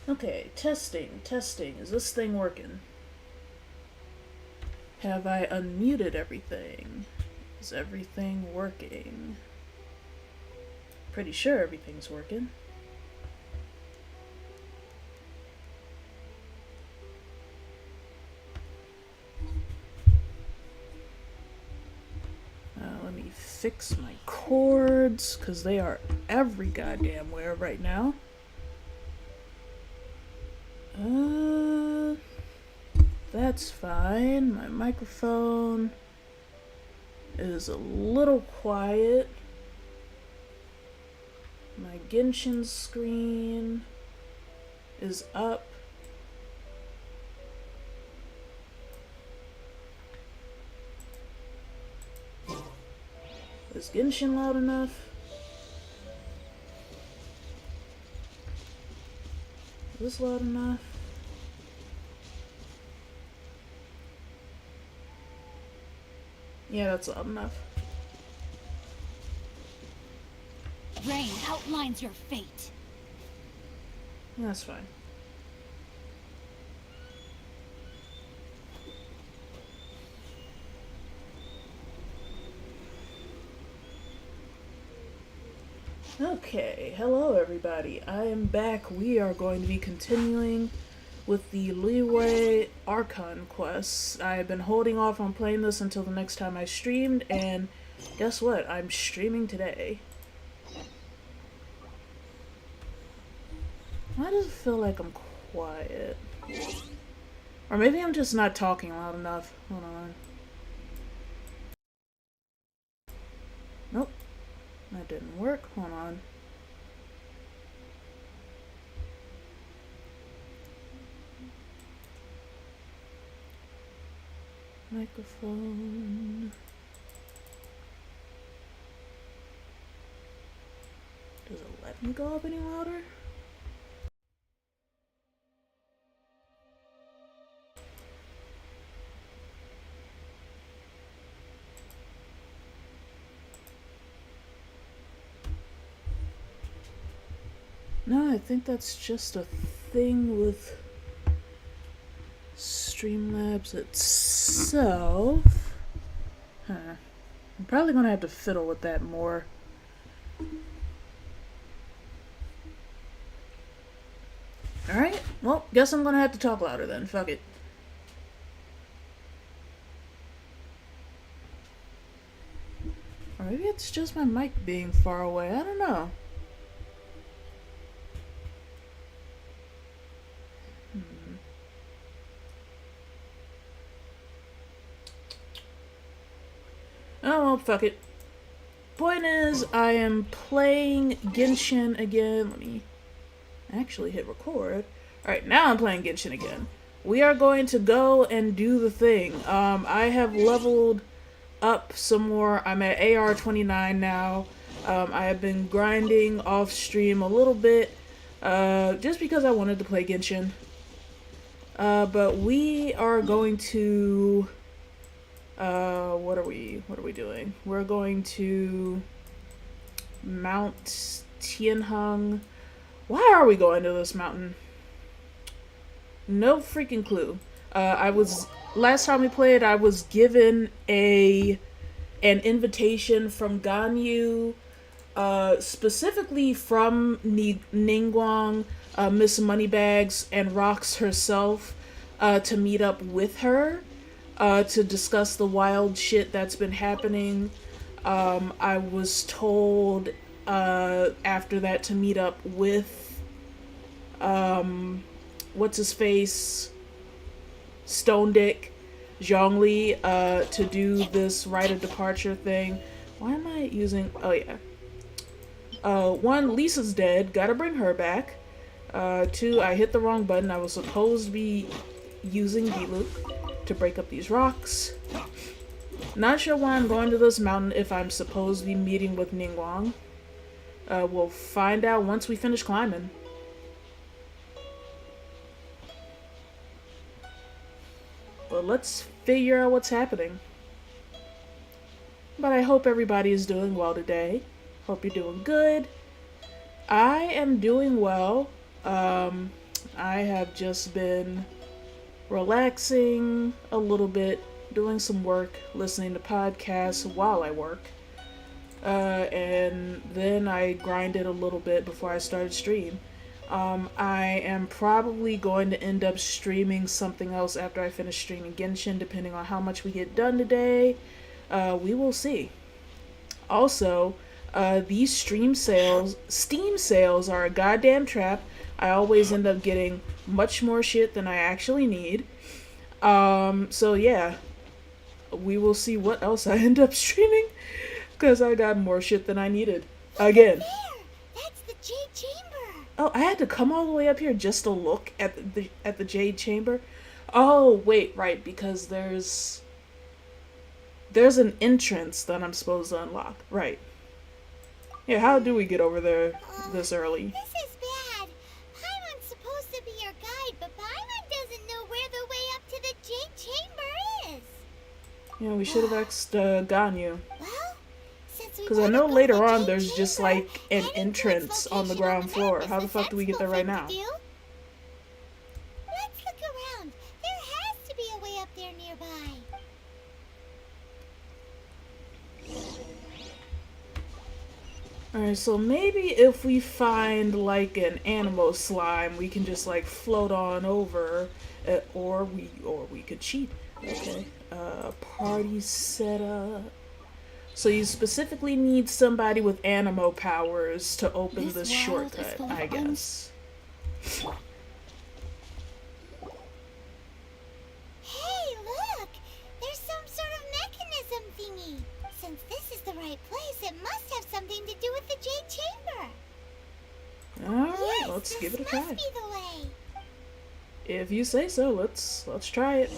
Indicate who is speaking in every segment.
Speaker 1: Okay, testing. Is this thing working? Have I unmuted everything? Is everything working? Pretty sure everything's working. Let me fix my cords, because they are every goddamn where right now. That's fine. My microphone is a little quiet. My Genshin screen is up. Is Genshin loud enough? Is this loud enough? Yeah, that's loud enough.
Speaker 2: Rain outlines your fate.
Speaker 1: That's fine. Okay, hello everybody. I am back. We are going to be continuing with the LiYue Archon quests. I have been holding off on playing this until the next time I streamed, and guess what? I'm streaming today. Why does it feel like I'm quiet? Or maybe I'm just not talking loud enough. Hold on. Nope. That didn't work. Hold on. Microphone. Does it let me go up any louder? No, I think that's just a thing with Streamlabs itself. I'm probably gonna have to fiddle with that more. Alright, well, guess I'm gonna have to talk louder then. Fuck it. Or maybe it's just my mic being far away. I don't know. Oh, well, fuck it. Point is, I am playing Genshin again. Let me actually hit record. Alright, now I'm playing Genshin again. We are going to go and do the thing. I have leveled up some more. I'm at AR 29 now. I have been grinding off stream a little bit, just because I wanted to play Genshin. But we are going to... what are we doing? We're going to Mount Tianheng. Why are we going to this mountain? No freaking clue. Last time we played, I was given an invitation from Ganyu, specifically from Ninguang, Miss Moneybags, and Rox herself, to meet up with her. To discuss the wild shit that's been happening. I was told after that to meet up with what's his face, Stone Dick, Zhongli, to do this rite of departure thing. Why am I using? Oh yeah. One, Lisa's dead. Gotta bring her back. 2, I hit the wrong button. I was supposed to be using LiYue to break up these rocks. Not sure why I'm going to this mountain if I'm supposed to be meeting with Ninguang. We'll find out once we finish climbing. But let's figure out what's happening. But I hope everybody is doing well today. Hope you're doing good. I am doing well. I have just been relaxing a little bit, doing some work, listening to podcasts while I work. And then I grinded a little bit before I started stream. I am probably going to end up streaming something else after I finish streaming Genshin, depending on how much we get done today. We will see. Also, these Steam sales are a goddamn trap. I always end up getting much more shit than I actually need. So yeah, we will see what else I end up streaming, because I got more shit than I needed. Again.
Speaker 2: There! That's the Jade Chamber!
Speaker 1: Oh, I had to come all the way up here just to look at the Jade Chamber? Oh, wait, right, because there's an entrance that I'm supposed to unlock. Right. Yeah, how do we get over there this early?
Speaker 2: This is bad. Paimon's supposed to be your guide, but Paimon doesn't know where the way up to the Jade Chamber is.
Speaker 1: Yeah, we should have asked Ganyu.
Speaker 2: Well, since we
Speaker 1: Because I
Speaker 2: wanna
Speaker 1: know
Speaker 2: go
Speaker 1: later
Speaker 2: to the
Speaker 1: on
Speaker 2: Jade
Speaker 1: there's just
Speaker 2: Chamber,
Speaker 1: like an
Speaker 2: heading
Speaker 1: entrance
Speaker 2: to its
Speaker 1: on the
Speaker 2: location
Speaker 1: ground
Speaker 2: map
Speaker 1: floor.
Speaker 2: is
Speaker 1: How
Speaker 2: a
Speaker 1: the fuck do we get there right
Speaker 2: sensible
Speaker 1: now?
Speaker 2: thing to do. Let's look around. There has to be a way up there nearby.
Speaker 1: Alright, so maybe if we find like an animal slime, we can just like float on over, or we could cheat. Okay, party setup. So you specifically need somebody with animo powers to open this shortcut, I guess.
Speaker 2: Hey, look! There's some sort of mechanism thingy. Since this is the right place, it must have something to do with the Jade Chamber.
Speaker 1: Alright,
Speaker 2: Yes,
Speaker 1: let's
Speaker 2: this
Speaker 1: give it a
Speaker 2: must
Speaker 1: try.
Speaker 2: be the way.
Speaker 1: If you say so, let's try it.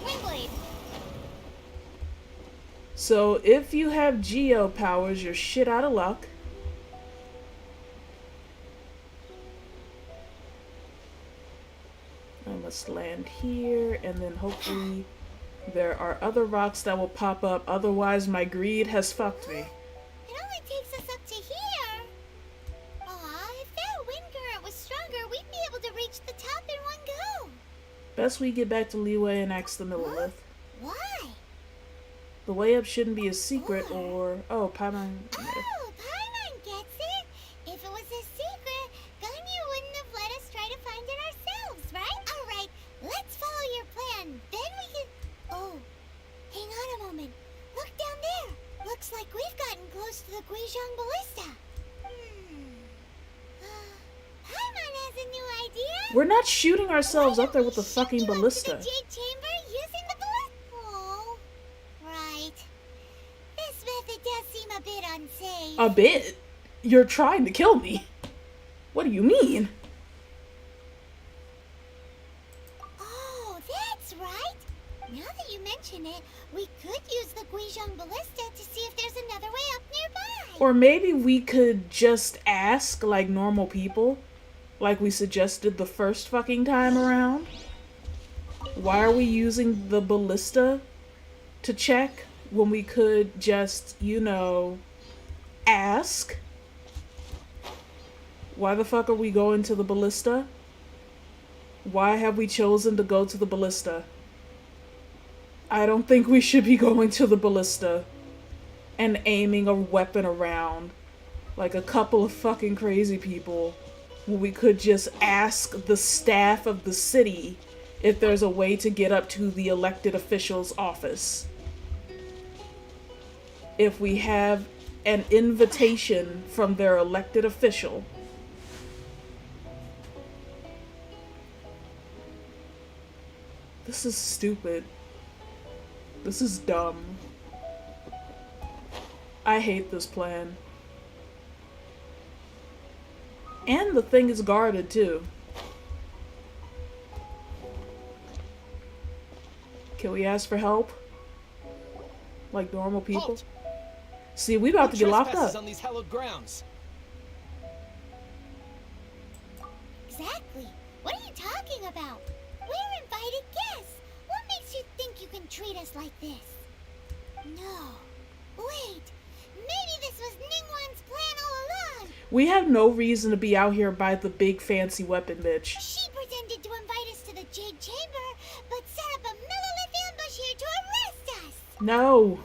Speaker 2: Windblade.
Speaker 1: So if you have Geo powers, you're shit out of luck. I must land here, and then hopefully there are other rocks that will pop up. Otherwise, my greed has fucked me.
Speaker 2: It only takes us up to here. Aw, if that wind current was stronger, we'd be able to reach the top in one go.
Speaker 1: Best we get back to LiYue and ask the Millilith.
Speaker 2: Why?
Speaker 1: The way up shouldn't be a secret, or... Oh, Paimon...
Speaker 2: Oh, Paimon gets it. If it was a secret, Ganyu wouldn't have let us try to find it ourselves, right? Alright, let's follow your plan. Then we can... Oh, hang on a moment. Look down there. Looks like we've gotten close to the Guizhong Ballista. Paimon has a new idea.
Speaker 1: We're not shooting ourselves
Speaker 2: Why
Speaker 1: up there
Speaker 2: don't
Speaker 1: with the
Speaker 2: we
Speaker 1: fucking
Speaker 2: shoot you up to
Speaker 1: ballista.
Speaker 2: the Jade Chamber using the ballista? Oh, right. This method does seem a bit unsafe.
Speaker 1: A bit? You're trying to kill me. What do you mean?
Speaker 2: Oh, that's right. Now that you mention it, we could use the Guizhong Ballista to see if there's another way up nearby.
Speaker 1: Or maybe we could just ask like normal people, like we suggested the first fucking time around. Why are we using the ballista to check when we could just, you know, ask? Why the fuck are we going to the ballista? Why have we chosen to go to the ballista? I don't think we should be going to the ballista and aiming a weapon around like a couple of fucking crazy people when we could just ask the staff of the city if there's a way to get up to the elected official's office. If we have an invitation from their elected official. This is stupid. This is dumb. I hate this plan. And the thing is guarded too. Can we ask for help? Like normal people?
Speaker 3: Halt!
Speaker 1: See, we about to get locked
Speaker 3: Trespasses
Speaker 1: up.
Speaker 3: on these hallowed grounds.
Speaker 2: Exactly. What are you talking about? We're invited guests. What makes you think you can treat us like this? No. Wait. Maybe this was Ningguang's plan all along.
Speaker 1: We have no reason to be out here by the big fancy weapon bitch.
Speaker 2: She pretended to invite us to the Jade Chamber, but set up a Millilith ambush here to arrest us.
Speaker 1: No.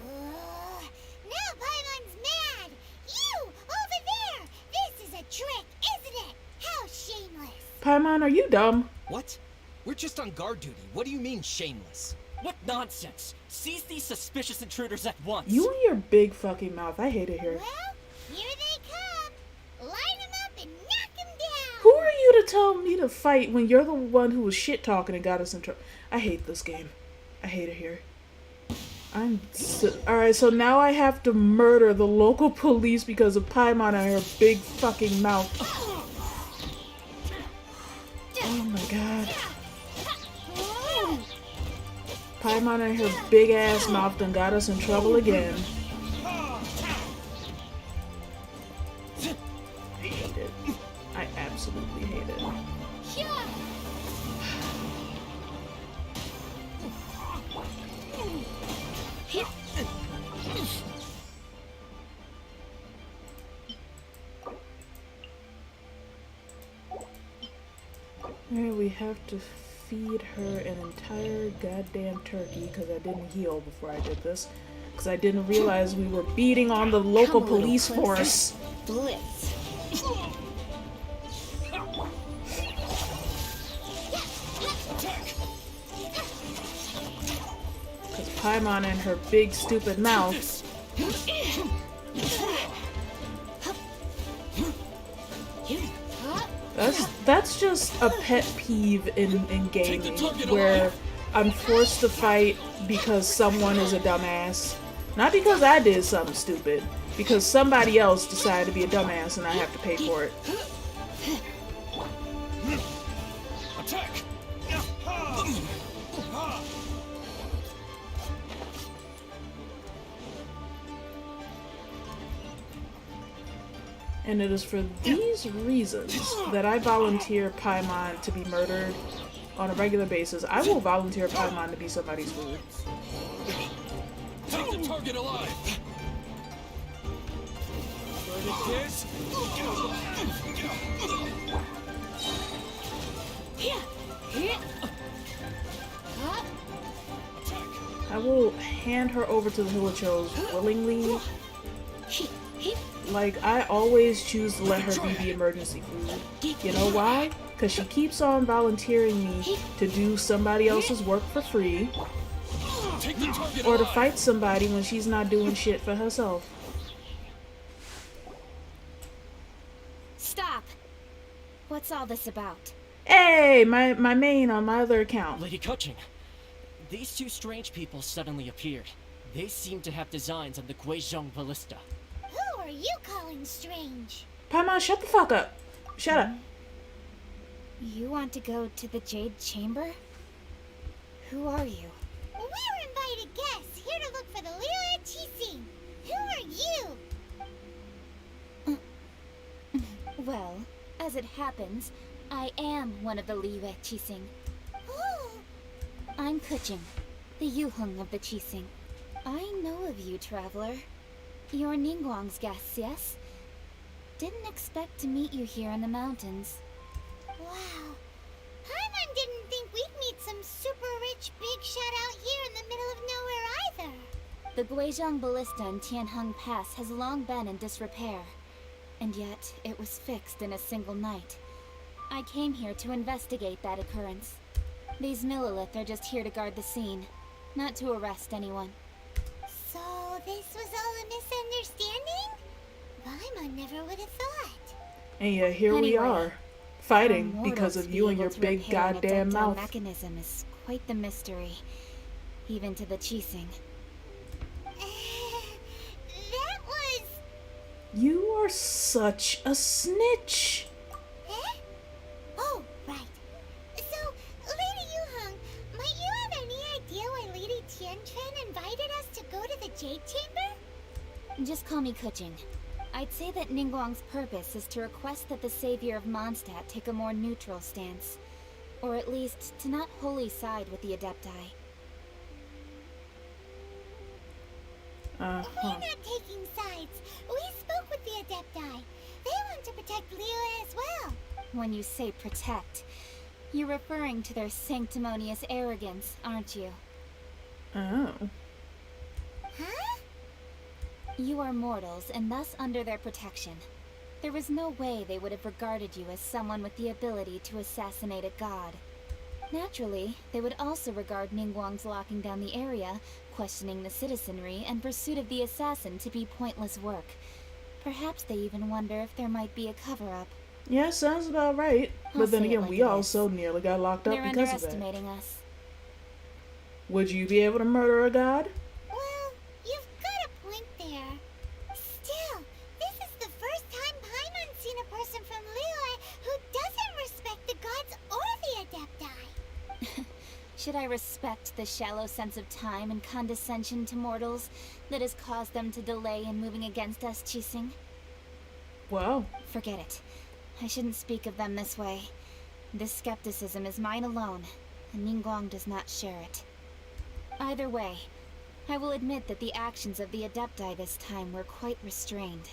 Speaker 2: Now Paimon's mad. You, over there. This is a trick, isn't it? How shameless.
Speaker 1: Paimon, are you dumb?
Speaker 3: What? We're just on guard duty. What do you mean shameless?
Speaker 4: What nonsense! Seize these suspicious intruders at once!
Speaker 1: You and your big fucking mouth. I hate it here.
Speaker 2: Well, here they come. Line them up and knock them down.
Speaker 1: Who are you to tell me to fight when you're the one who was shit talking and got us in trouble? I hate this game. I hate it here. Alright, so now I have to murder the local police because of Paimon and her big fucking mouth. Oh my god. Paimon and her big ass mouth done got us in trouble again. I hate it. I absolutely hate it. Alright, we have to feed her an entire goddamn turkey because I didn't heal before I did this. Because I didn't realize we were beating on the local police force.
Speaker 2: Blitz.
Speaker 1: Because Paimon and her big stupid mouth. That's just a pet peeve in gaming where I'm forced to fight because someone is a dumbass. Not because I did something stupid, because somebody else decided to be a dumbass and I have to pay for it.
Speaker 3: Attack!
Speaker 1: And it is for these reasons that I volunteer Paimon to be murdered on a regular basis. I will volunteer Paimon to be somebody's food.
Speaker 3: Take the target alive! This?
Speaker 1: I will hand her over to the Hilichos willingly. Like, I always choose to let her be the emergency food. You know why? Because she keeps on volunteering me to do somebody else's work for free,
Speaker 3: Take the target
Speaker 1: or to
Speaker 3: alive!
Speaker 1: fight somebody when she's not doing shit for herself.
Speaker 5: Stop! What's all this about?
Speaker 1: Hey, my main on my other account.
Speaker 4: Lady Kuching, these two strange people suddenly appeared. They seem to have designs on the Guizhong Ballista.
Speaker 2: Who are you calling strange?
Speaker 1: Paimon, shut the fuck up. Shut up.
Speaker 5: You want to go to the Jade Chamber? Who are you?
Speaker 2: We're invited guests here to look for the LiYue Qixing. Who are you?
Speaker 5: Well, as it happens, I am one of the LiYue Qixing.
Speaker 2: Oh,
Speaker 5: I'm Kuching, the Yuheng of the Qixing. I know of you, traveler. You're Ninguang's guests, yes? Didn't expect to meet you here in the mountains.
Speaker 2: wow. Paimon didn't think we'd meet some super rich big shot out here in the middle of nowhere either.
Speaker 5: The Guizhong Ballista in Tianheng Pass has long been in disrepair, and yet it was fixed in a single night. I came here to investigate that occurrence. These Millilith are just here to guard the scene, not to arrest anyone.
Speaker 2: So this was all a misunderstanding? Paimon never would have thought.
Speaker 1: And yet here we
Speaker 5: Anyway,
Speaker 1: are,
Speaker 5: For
Speaker 1: fighting
Speaker 5: mortals
Speaker 1: because
Speaker 5: to
Speaker 1: of
Speaker 5: be
Speaker 1: you and
Speaker 5: able
Speaker 1: your
Speaker 5: to
Speaker 1: big
Speaker 5: repair an
Speaker 1: goddamn
Speaker 5: ductile
Speaker 1: mouth.
Speaker 5: mechanism is quite the mystery, even to the Qixing.
Speaker 2: That was...
Speaker 1: You are such a snitch.
Speaker 5: Just call me Kuching. I'd say that Ninguang's purpose is to request that the savior of Mondstadt take a more neutral stance. Or at least, to not wholly side with the Adepti.
Speaker 2: We're not taking sides. We spoke with the Adepti. They want to protect LiYue as well.
Speaker 5: When you say protect, you're referring to their sanctimonious arrogance, aren't you?
Speaker 1: Oh.
Speaker 2: Huh?
Speaker 5: You are mortals, and thus under their protection. There is no way they would have regarded you as someone with the ability to assassinate a god. Naturally, they would also regard Ninguang's locking down the area, questioning the citizenry, and pursuit of the assassin to be pointless work. Perhaps they even wonder if there might be a cover-up.
Speaker 1: Yeah, sounds about right.
Speaker 5: I'll
Speaker 1: But then
Speaker 5: say it
Speaker 1: again,
Speaker 5: like
Speaker 1: we
Speaker 5: it is.
Speaker 1: also nearly got locked up
Speaker 5: They're
Speaker 1: because of that.
Speaker 5: underestimating us.
Speaker 1: Would you be able to murder a god?
Speaker 2: Well, you've got a point there. Still, this is the first time Paimon's seen a person from LiYue who doesn't respect the gods or the Adepti.
Speaker 5: Should I respect the shallow sense of time and condescension to mortals that has caused them to delay in moving against us, Qixing?
Speaker 1: Well,
Speaker 5: Forget it. I shouldn't speak of them this way. This skepticism is mine alone, and Ninguang does not share it. Either way, I will admit that the actions of the Adepti this time were quite restrained.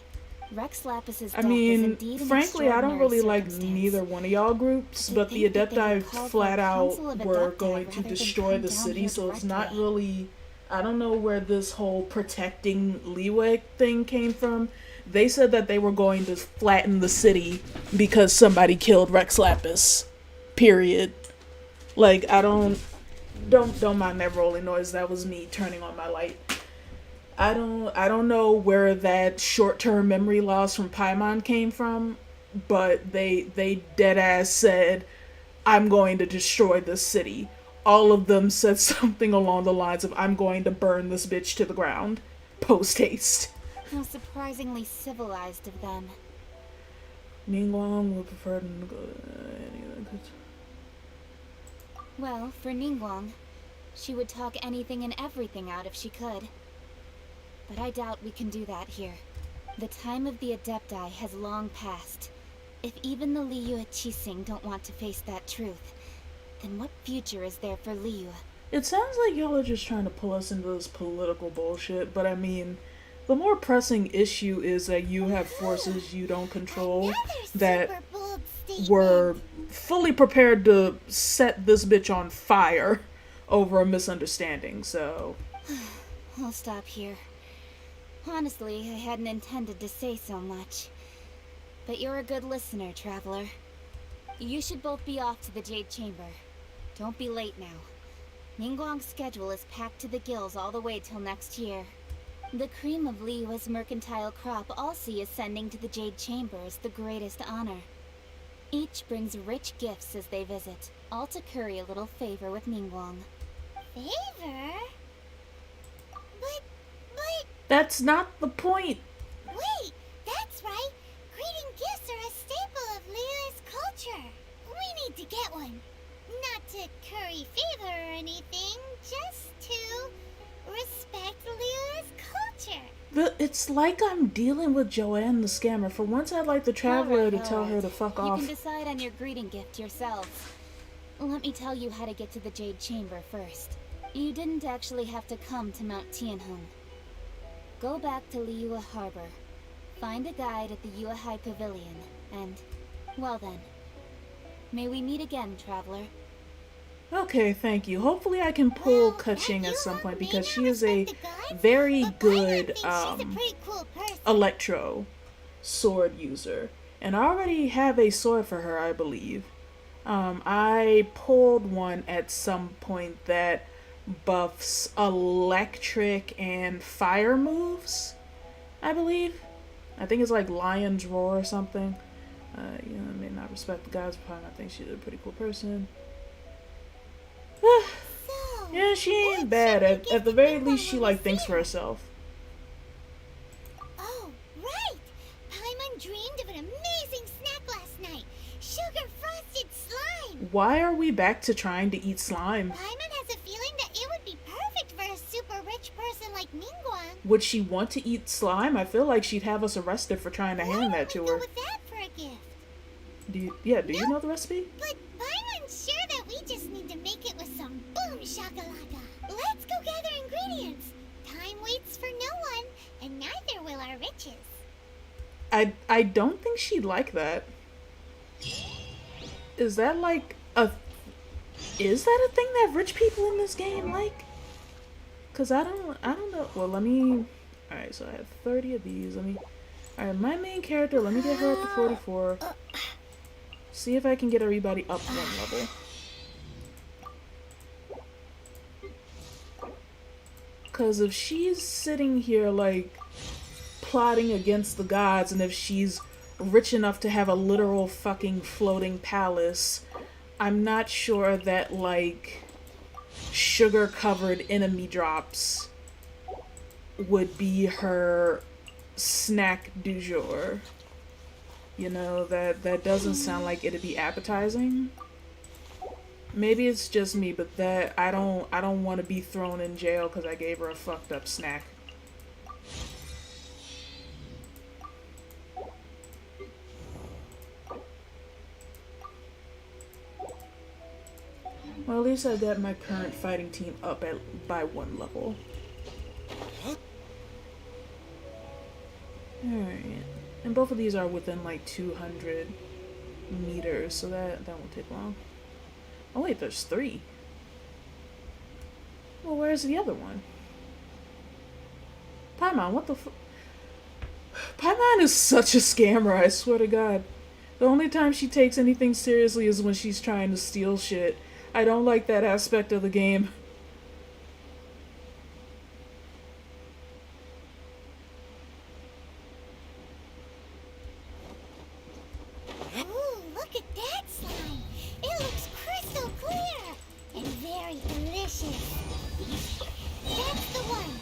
Speaker 5: Rex Lapis's
Speaker 1: I
Speaker 5: death is
Speaker 1: mean,
Speaker 5: indeed an
Speaker 1: frankly, I don't really
Speaker 5: extraordinary
Speaker 1: like
Speaker 5: circumstance.
Speaker 1: neither one of y'all groups,
Speaker 5: To
Speaker 1: but the
Speaker 5: think that they
Speaker 1: Adepti
Speaker 5: would call for
Speaker 1: flat
Speaker 5: a
Speaker 1: out
Speaker 5: council of
Speaker 1: were
Speaker 5: Adepti
Speaker 1: going to
Speaker 5: rather than
Speaker 1: destroy
Speaker 5: come
Speaker 1: the
Speaker 5: down
Speaker 1: city,
Speaker 5: here
Speaker 1: so it's not
Speaker 5: directly.
Speaker 1: really... I don't know where this whole protecting LiYue thing came from. They said that they were going to flatten the city because somebody killed Rex Lapis. Period. Like, I don't mind that rolling noise. That was me turning on my light. I don't know where that short-term memory loss from Paimon came from, but they deadass said, I'm going to destroy this city. All of them said something along the lines of, I'm going to burn this bitch to the ground. Post haste.
Speaker 5: How surprisingly civilized of them.
Speaker 1: Ninguang would prefer to go anything.
Speaker 5: Well, for Ninguang, she would talk anything and everything out if she could. But I doubt we can do that here. The time of the Adepti has long passed. If even the LiYue Qixing don't want to face that truth, then what future is there for LiYue?
Speaker 1: It sounds like y'all are just trying to pull us into this political bullshit, but I mean, the more pressing issue is that you have forces you don't control
Speaker 2: Another
Speaker 1: that
Speaker 2: super bold statement.
Speaker 1: were fully prepared to set this bitch on fire over a misunderstanding, so...
Speaker 5: I'll stop here. Honestly, I hadn't intended to say so much. But you're a good listener, Traveler. You should both be off to the Jade Chamber. Don't be late now. Ninguang's schedule is packed to the gills all the way till next year. The cream of LiYue's mercantile crop all see ascending to the Jade Chamber as the greatest honor. Each brings rich gifts as they visit, all to curry a little favor with Ninguang.
Speaker 2: Favor? But,
Speaker 1: That's not the point!
Speaker 2: wait, that's right. Greeting gifts are a staple of LiYue's culture. We need to get one. Not to curry favor or anything, just to respect LiYue's culture.
Speaker 1: But it's like I'm dealing with Joanne the scammer. For once I'd like the Traveler to tell her to fuck
Speaker 5: You
Speaker 1: off.
Speaker 5: can decide on your greeting gift yourselves. Let me tell you how to get to the Jade Chamber first. You didn't actually have to come to Mount Tianheng. Go back to LiYue Harbor. Find a guide at the Yuehai Pavilion, and, well then. May we meet again, Traveler.
Speaker 1: Okay, thank you. Hopefully I can pull
Speaker 2: Well,
Speaker 1: Kuching at
Speaker 2: you
Speaker 1: some point
Speaker 2: may
Speaker 1: because
Speaker 2: not
Speaker 1: she is a
Speaker 2: respect the gods,
Speaker 1: very
Speaker 2: but Paimon
Speaker 1: good
Speaker 2: thinks she's a pretty cool person.
Speaker 1: electro sword user. And I already have a sword for her, I believe. I pulled one at some point that buffs electric and fire moves, I believe. I think it's like Lion's Roar or something. You know, I may not respect the gods, but I think she's a pretty cool person.
Speaker 2: So,
Speaker 1: Yeah, she ain't
Speaker 2: what
Speaker 1: bad.
Speaker 2: should we
Speaker 1: At
Speaker 2: give
Speaker 1: the
Speaker 2: to
Speaker 1: very
Speaker 2: Ninguang
Speaker 1: least, she
Speaker 2: when
Speaker 1: like
Speaker 2: we
Speaker 1: thinks
Speaker 2: see
Speaker 1: for
Speaker 2: her?
Speaker 1: herself.
Speaker 2: Oh, right! Paimon dreamed of an amazing snack last night. Sugar frosted slime!
Speaker 1: Why are we back to trying to eat slime?
Speaker 2: Paimon has a feeling that it would be perfect for a super rich person like Ninguang.
Speaker 1: would she want to eat slime? I feel like she'd have us arrested for trying to hand that to
Speaker 2: Go
Speaker 1: her.
Speaker 2: with that for a gift.
Speaker 1: Do you know the recipe?
Speaker 2: But Byron's sure that we just need to make it with some boom shakalaka. Let's go gather ingredients. Time waits for no one, and neither will our riches.
Speaker 1: I don't think she'd like that. Is that like a thing that rich people in this game like? Cause I don't know. Well, let me. All right, so I have 30 of these. All right, my main character. Let me get her up to 44. See if I can get everybody up one level. Cause if she's sitting here like plotting against the gods, and if she's rich enough to have a literal fucking floating palace, I'm not sure that like sugar-covered enemy drops would be her snack du jour. You know, that doesn't sound like it'd be appetizing. Maybe it's just me, but that I don't want to be thrown in jail because I gave her a fucked up snack. Well, at least I got my current fighting team up by 1 level. Alright. And both of these are within like 200 meters, so that won't take long. Oh wait, there's 3. Well, where's the other one? Paimon, what the Paimon is such a scammer, I swear to God. The only time she takes anything seriously is when she's trying to steal shit. I don't like that aspect of the game.
Speaker 2: Ooh, look at that slime. It looks crystal clear and very delicious. That's the one.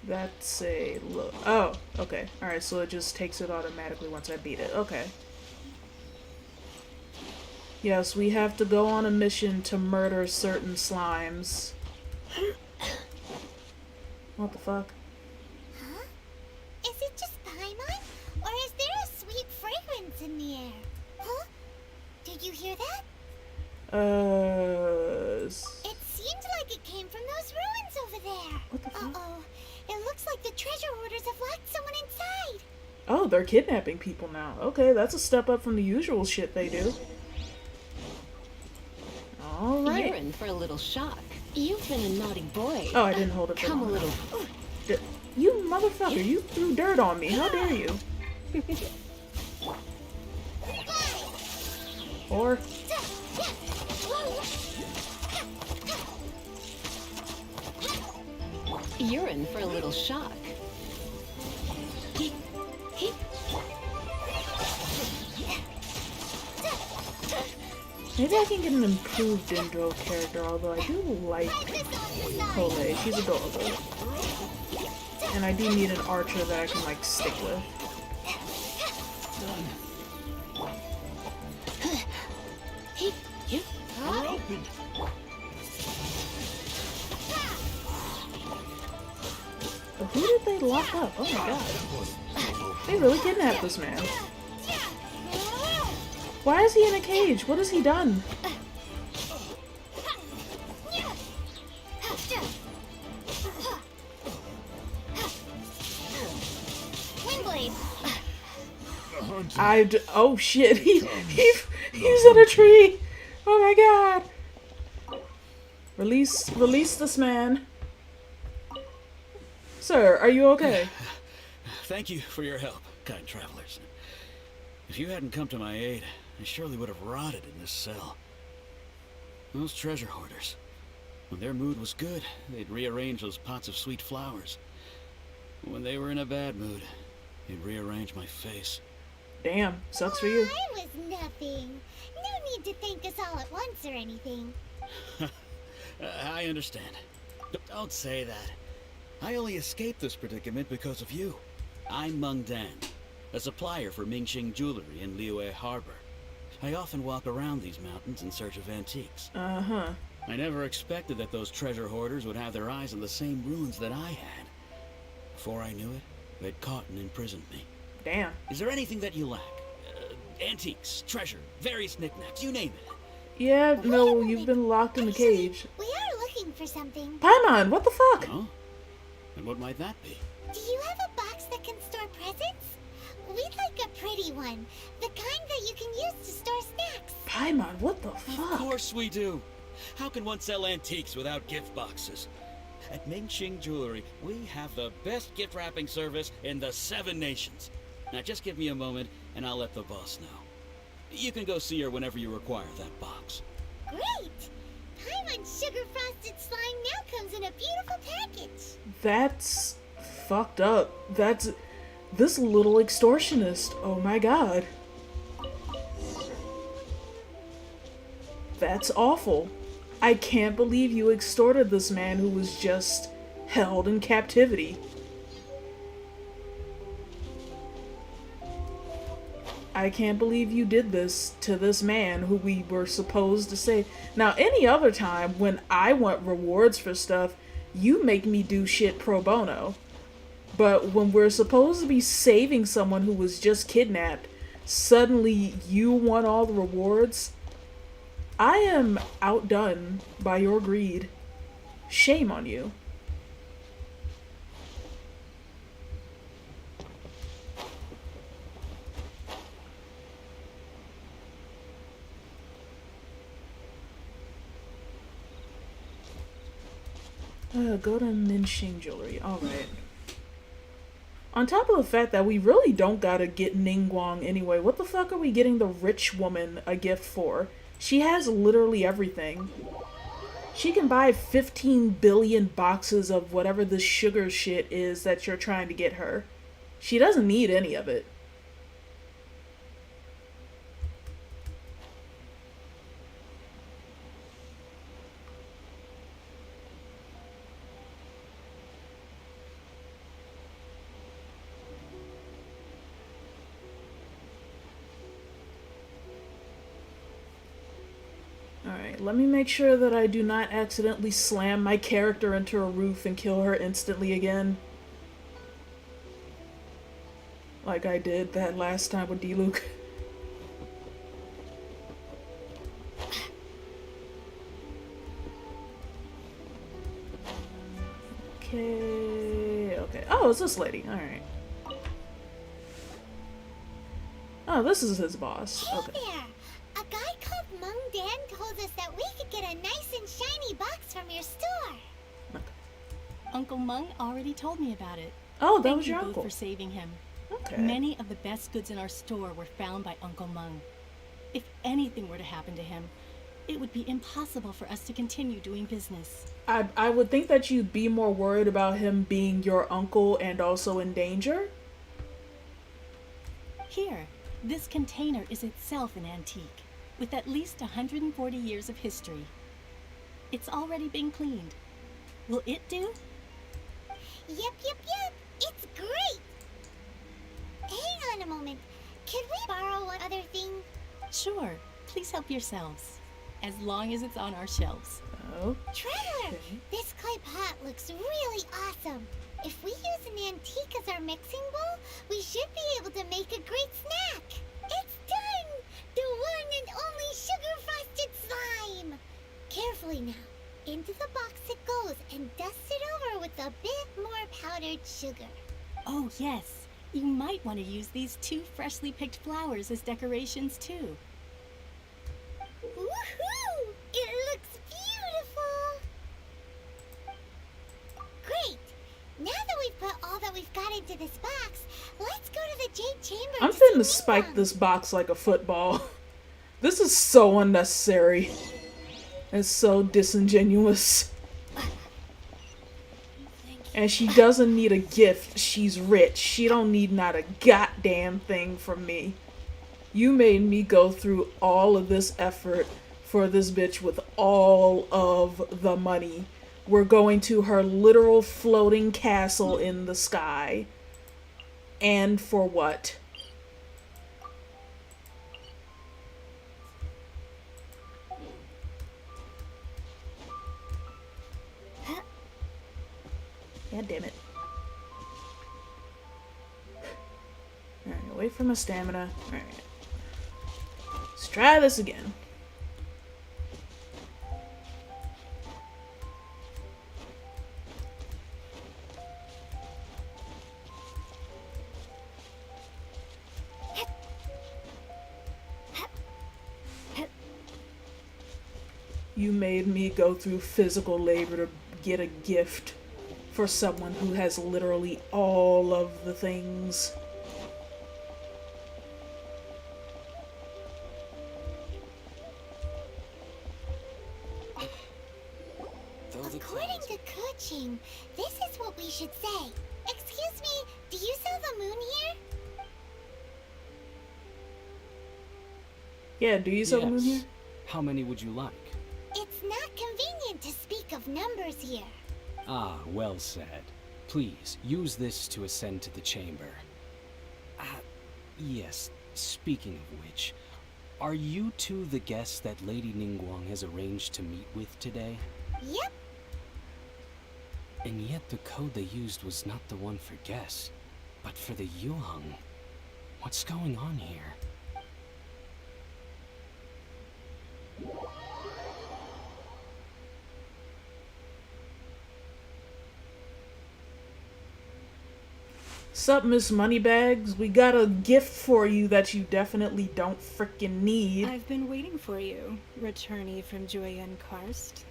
Speaker 1: That's a look. Oh, okay. Alright, so it just takes it automatically once I beat it. Okay. Yes, we have to go on a mission to murder certain slimes. What the fuck?
Speaker 2: Huh? Is it just Paimon? Or is there a sweet fragrance in the air? Huh? Did you hear that? It seemed like it came from those ruins over there.
Speaker 1: What the fuck?
Speaker 2: Uh-oh. It looks like the treasure hoarders have locked someone inside.
Speaker 1: Oh, they're kidnapping people now. Okay, that's a step up from the usual shit they do. Alright.
Speaker 6: You're in for a little shock. You've been a naughty boy.
Speaker 1: Oh, I didn't hold it for
Speaker 6: Come a
Speaker 1: long
Speaker 6: little.
Speaker 1: enough. You motherfucker, you threw dirt on me. How dare you? Or...
Speaker 6: You're in for a little shock.
Speaker 1: Maybe I can get an improved Dendro character, although I do like Kole. She's adorable. And I do need an archer that I can, like, stick with.
Speaker 3: We're open.
Speaker 1: But who did they lock up? Oh my god. They really kidnapped this man. Why is he in a cage? What has he done?
Speaker 2: Windblade.
Speaker 1: Oh shit, he's in a tree. Oh my god. Release this man. Sir, are you okay?
Speaker 7: Thank you for your help, kind travelers. If you hadn't come to my aid, I surely would have rotted in this cell. Those treasure hoarders, when their mood was good, they'd rearrange those pots of sweet flowers. When they were in a bad mood, they'd rearrange my face.
Speaker 1: Damn, sucks for you.
Speaker 2: I was nothing. No need to thank us all at once or anything.
Speaker 7: I understand. Don't say that. I only escaped this predicament because of you. I'm Meng Dan, a supplier for Mingxing Jewelry in LiYue Harbor. I often walk around these mountains in search of antiques.
Speaker 1: Uh-huh.
Speaker 7: I never expected that those treasure hoarders would have their eyes on the same ruins that I had. Before I knew it, they'd caught and imprisoned me.
Speaker 1: Damn.
Speaker 7: Is there anything that you lack? Antiques, treasure, various knickknacks, you name it.
Speaker 1: Yeah,
Speaker 2: Wait
Speaker 1: no,
Speaker 2: a
Speaker 1: you've
Speaker 2: moment.
Speaker 1: been locked in the
Speaker 2: Actually,
Speaker 1: cage.
Speaker 2: We are looking for something.
Speaker 1: Paimon, what the fuck?
Speaker 7: Oh? And what might that be?
Speaker 2: Do you have a box that can store presents? We'd like a pretty one. The kind that you can use to store snacks.
Speaker 1: Paimon, what the
Speaker 7: Of
Speaker 1: fuck?
Speaker 7: course we do. How can one sell antiques without gift boxes? At Mingxing Jewelry, we have the best gift wrapping service in the 7 nations. Now just give me a moment and I'll let the boss know. You can go see her whenever you require that box.
Speaker 2: Great! Paimon's sugar frosted slime now comes in a beautiful package.
Speaker 1: That's fucked up. That's this little extortionist. Oh my god. That's awful. I can't believe you extorted this man who was just held in captivity. I can't believe you did this to this man who we were supposed to save. Now, any other time when I want rewards for stuff, you make me do shit pro bono. But when we're supposed to be saving someone who was just kidnapped, suddenly you want all the rewards? I am outdone by your greed. Shame on you. Go to Ninguang Jewelry. Alright. On top of the fact that we really don't gotta get Ninguang anyway, what the fuck are we getting the rich woman a gift for? She has literally everything. She can buy 15 billion boxes of whatever this sugar shit is that you're trying to get her. She doesn't need any of it. Alright, let me make sure that I do not accidentally slam my character into a roof and kill her instantly again. Like I did that last time with D-Luke. Okay. Oh, it's this lady. Alright. Oh, this is his boss.
Speaker 2: Hey
Speaker 1: Okay.
Speaker 2: there! A guy called Mung Dan told us that we could get a nice and shiny box from your store.
Speaker 8: Uncle Mung already told me about it.
Speaker 1: Oh, that
Speaker 8: Thank
Speaker 1: was
Speaker 8: you
Speaker 1: your
Speaker 8: both
Speaker 1: uncle.
Speaker 8: for saving him.
Speaker 1: Okay.
Speaker 8: Many of the best goods in our store were found by Uncle Mung. If anything were to happen to him, it would be impossible for us to continue doing business.
Speaker 1: I would think that you'd be more worried about him being your uncle and also in danger.
Speaker 8: Here, this container is itself an antique, with at least 140 years of history. It's already been cleaned. Will it do?
Speaker 2: Yep. It's great! Hang on a moment. Could we borrow one other thing?
Speaker 8: Sure, please help yourselves, as long as it's on our shelves.
Speaker 1: Oh.
Speaker 2: Traveler, this clay pot looks really awesome. If we use an antique as our mixing bowl, we should be able to make a great snack. It's done! The one and only sugar-frosted slime! Carefully now. Into the box it goes and dust it over with a bit more powdered sugar.
Speaker 8: Oh yes, you might want to use these 2 freshly picked flowers as decorations too.
Speaker 2: Woohoo! It looks beautiful! Great! Now that we've put all that we've got into this box, let's go to the Jade Chamber.
Speaker 1: I'm
Speaker 2: to
Speaker 1: finna
Speaker 2: see
Speaker 1: spike
Speaker 2: Ninguang.
Speaker 1: this box like a football. This is so unnecessary. It's so disingenuous. And she doesn't need a gift. She's rich. She don't need not a goddamn thing from me. You made me go through all of this effort for this bitch with all of the money. We're going to her literal floating castle in the sky. And for what? God damn it. Alright, wait for my stamina. Alright. Let's try this again. You made me go through physical labor to get a gift for someone who has literally all of the things.
Speaker 2: According to coaching, this is what we should say. Excuse me, do you sell the moon here?
Speaker 1: Yeah, do you sell the moon here?
Speaker 9: Yes. How many would you like?
Speaker 2: It's not convenient to speak of numbers here.
Speaker 9: Ah, well said. Please, use this to ascend to the chamber. Yes, speaking of which, are you two the guests that Lady Ninguang has arranged to meet with today?
Speaker 2: Yep.
Speaker 9: And yet the code they used was not the one for guests, but for the Yuheng. What's going on here?
Speaker 1: Sup, Miss Moneybags? We got a gift for you that you definitely don't frickin' need.
Speaker 10: I've been waiting for you, returnee from Joyen Karst.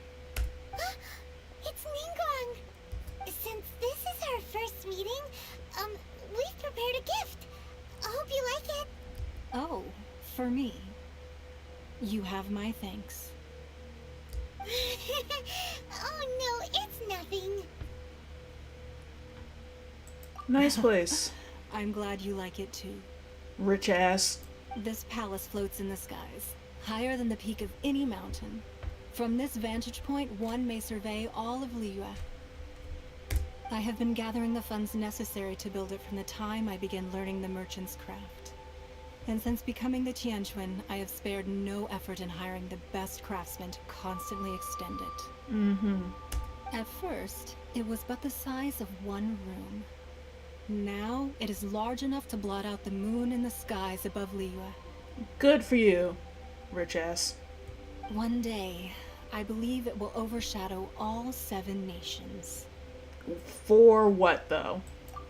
Speaker 2: It's Ninguang. Since this is our first meeting, we've prepared a gift. I hope you like it.
Speaker 10: Oh, for me. You have my thanks.
Speaker 2: Oh no, it's nothing.
Speaker 1: Nice place.
Speaker 10: I'm glad you like it too.
Speaker 1: Rich ass.
Speaker 10: This palace floats in the skies, higher than the peak of any mountain. From this vantage point, one may survey all of LiYue. I have been gathering the funds necessary to build it from the time I began learning the merchant's craft. And since becoming the Tianquan, I have spared no effort in hiring the best craftsmen to constantly extend it.
Speaker 1: Mm-hmm.
Speaker 10: At first, it was but the size of one room. Now, it is large enough to blot out the moon in the skies above LiYue.
Speaker 1: Good for you, rich ass.
Speaker 10: One day, I believe it will overshadow all 7 nations.
Speaker 1: For what, though?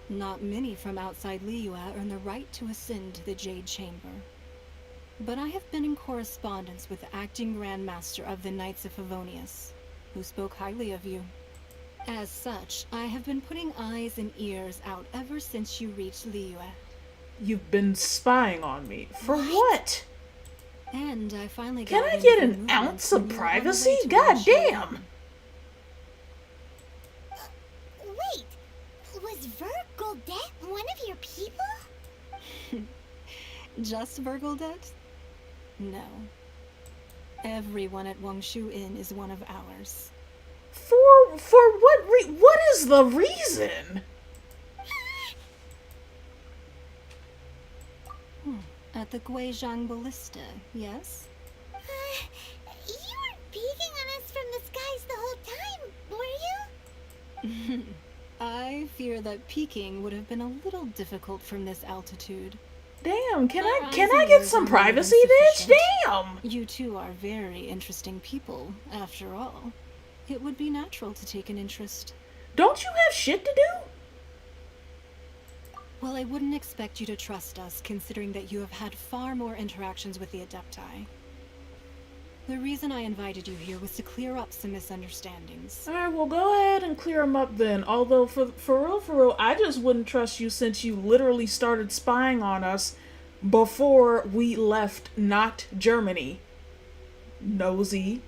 Speaker 10: Not many from outside LiYue earn the right to ascend to the Jade Chamber. But I have been in correspondence with the acting Grand Master of the Knights of Favonius, who spoke highly of you. As such, I have been putting eyes and ears out ever since you reached LiYue.
Speaker 1: You've been spying on me. For what?
Speaker 10: And I finally
Speaker 1: Can
Speaker 10: got
Speaker 1: I
Speaker 10: into
Speaker 1: get
Speaker 10: the
Speaker 1: an
Speaker 10: movement
Speaker 1: ounce of
Speaker 10: when you were on the
Speaker 1: privacy?
Speaker 10: way to
Speaker 1: God
Speaker 10: Wuxi.
Speaker 1: damn!
Speaker 2: Wait, was Vergoldet one of your people?
Speaker 10: Just Vergoldet? No. Everyone at Wangshu Inn is one of ours.
Speaker 1: For what what is the reason?
Speaker 10: At the Guizhang Ballista, yes?
Speaker 2: You weren't peeking on us from the skies the whole time, were you?
Speaker 10: I fear that peeking would have been a little difficult from this altitude.
Speaker 1: Damn, can
Speaker 10: Our
Speaker 1: I
Speaker 10: eyes
Speaker 1: get
Speaker 10: and
Speaker 1: some
Speaker 10: ears are more than
Speaker 1: privacy, bitch?
Speaker 10: sufficient.
Speaker 1: Damn!
Speaker 10: You two are very interesting people, after all. It would be natural to take an interest.
Speaker 1: Don't you have shit to do?
Speaker 10: Well, I wouldn't expect you to trust us, considering that you have had far more interactions with the Adepti. The reason I invited you here was to clear up some misunderstandings.
Speaker 1: Alright, well go ahead and clear them up then. Although, for real, I just wouldn't trust you since you literally started spying on us before we left not Germany. Nosy.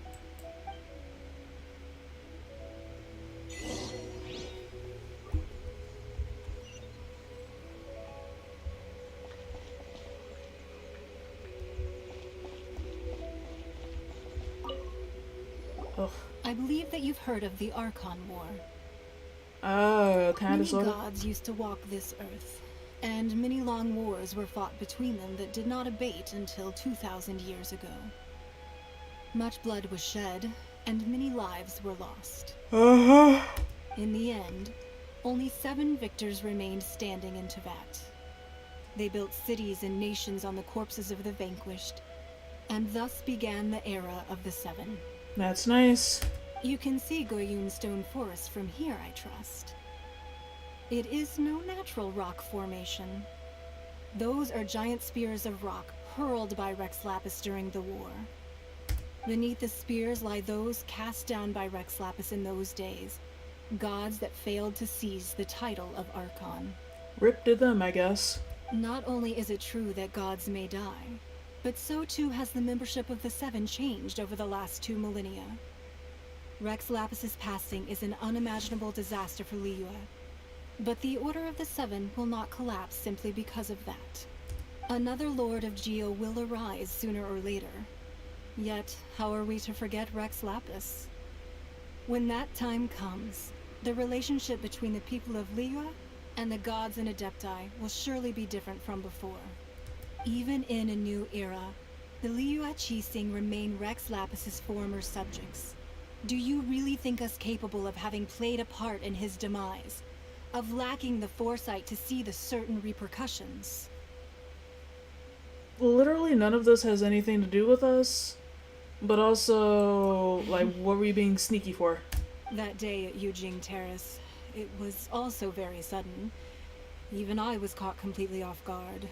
Speaker 1: Ugh.
Speaker 10: I believe that you've heard of the Archon War.
Speaker 1: Oh, kind
Speaker 10: Many
Speaker 1: of sort of.
Speaker 10: gods used to walk this earth, and many long wars were fought between them that did not abate until 2,000 years ago. Much blood was shed, and many lives were lost.
Speaker 1: Uh-huh.
Speaker 10: In the end, only 7 victors remained standing in Teyvat. They built cities and nations on the corpses of the vanquished, and thus began the era of the 7.
Speaker 1: That's nice.
Speaker 10: You can see Goyun Stone Forest from here, I trust. It is no natural rock formation. Those are giant spears of rock hurled by Rex Lapis during the war. Beneath the spears lie those cast down by Rex Lapis in those days, gods that failed to seize the title of Archon.
Speaker 1: Rip to them, I guess.
Speaker 10: Not only is it true that gods may die, but so too has the membership of the 7 changed over the last 2 millennia. Rex Lapis's passing is an unimaginable disaster for LiYue, but the Order of the 7 will not collapse simply because of that. Another Lord of Geo will arise sooner or later. Yet, how are we to forget Rex Lapis? When that time comes, the relationship between the people of LiYue and the gods and Adepti will surely be different from before. Even in a new era, the LiYue Qixing remain Rex Lapis's former subjects. Do you really think us capable of having played a part in his demise? Of lacking the foresight to see the certain repercussions?
Speaker 1: Literally none of this has anything to do with us. But also, like, what were you being sneaky for?
Speaker 10: That day at Yujing Terrace, it was also very sudden. Even I was caught completely off guard.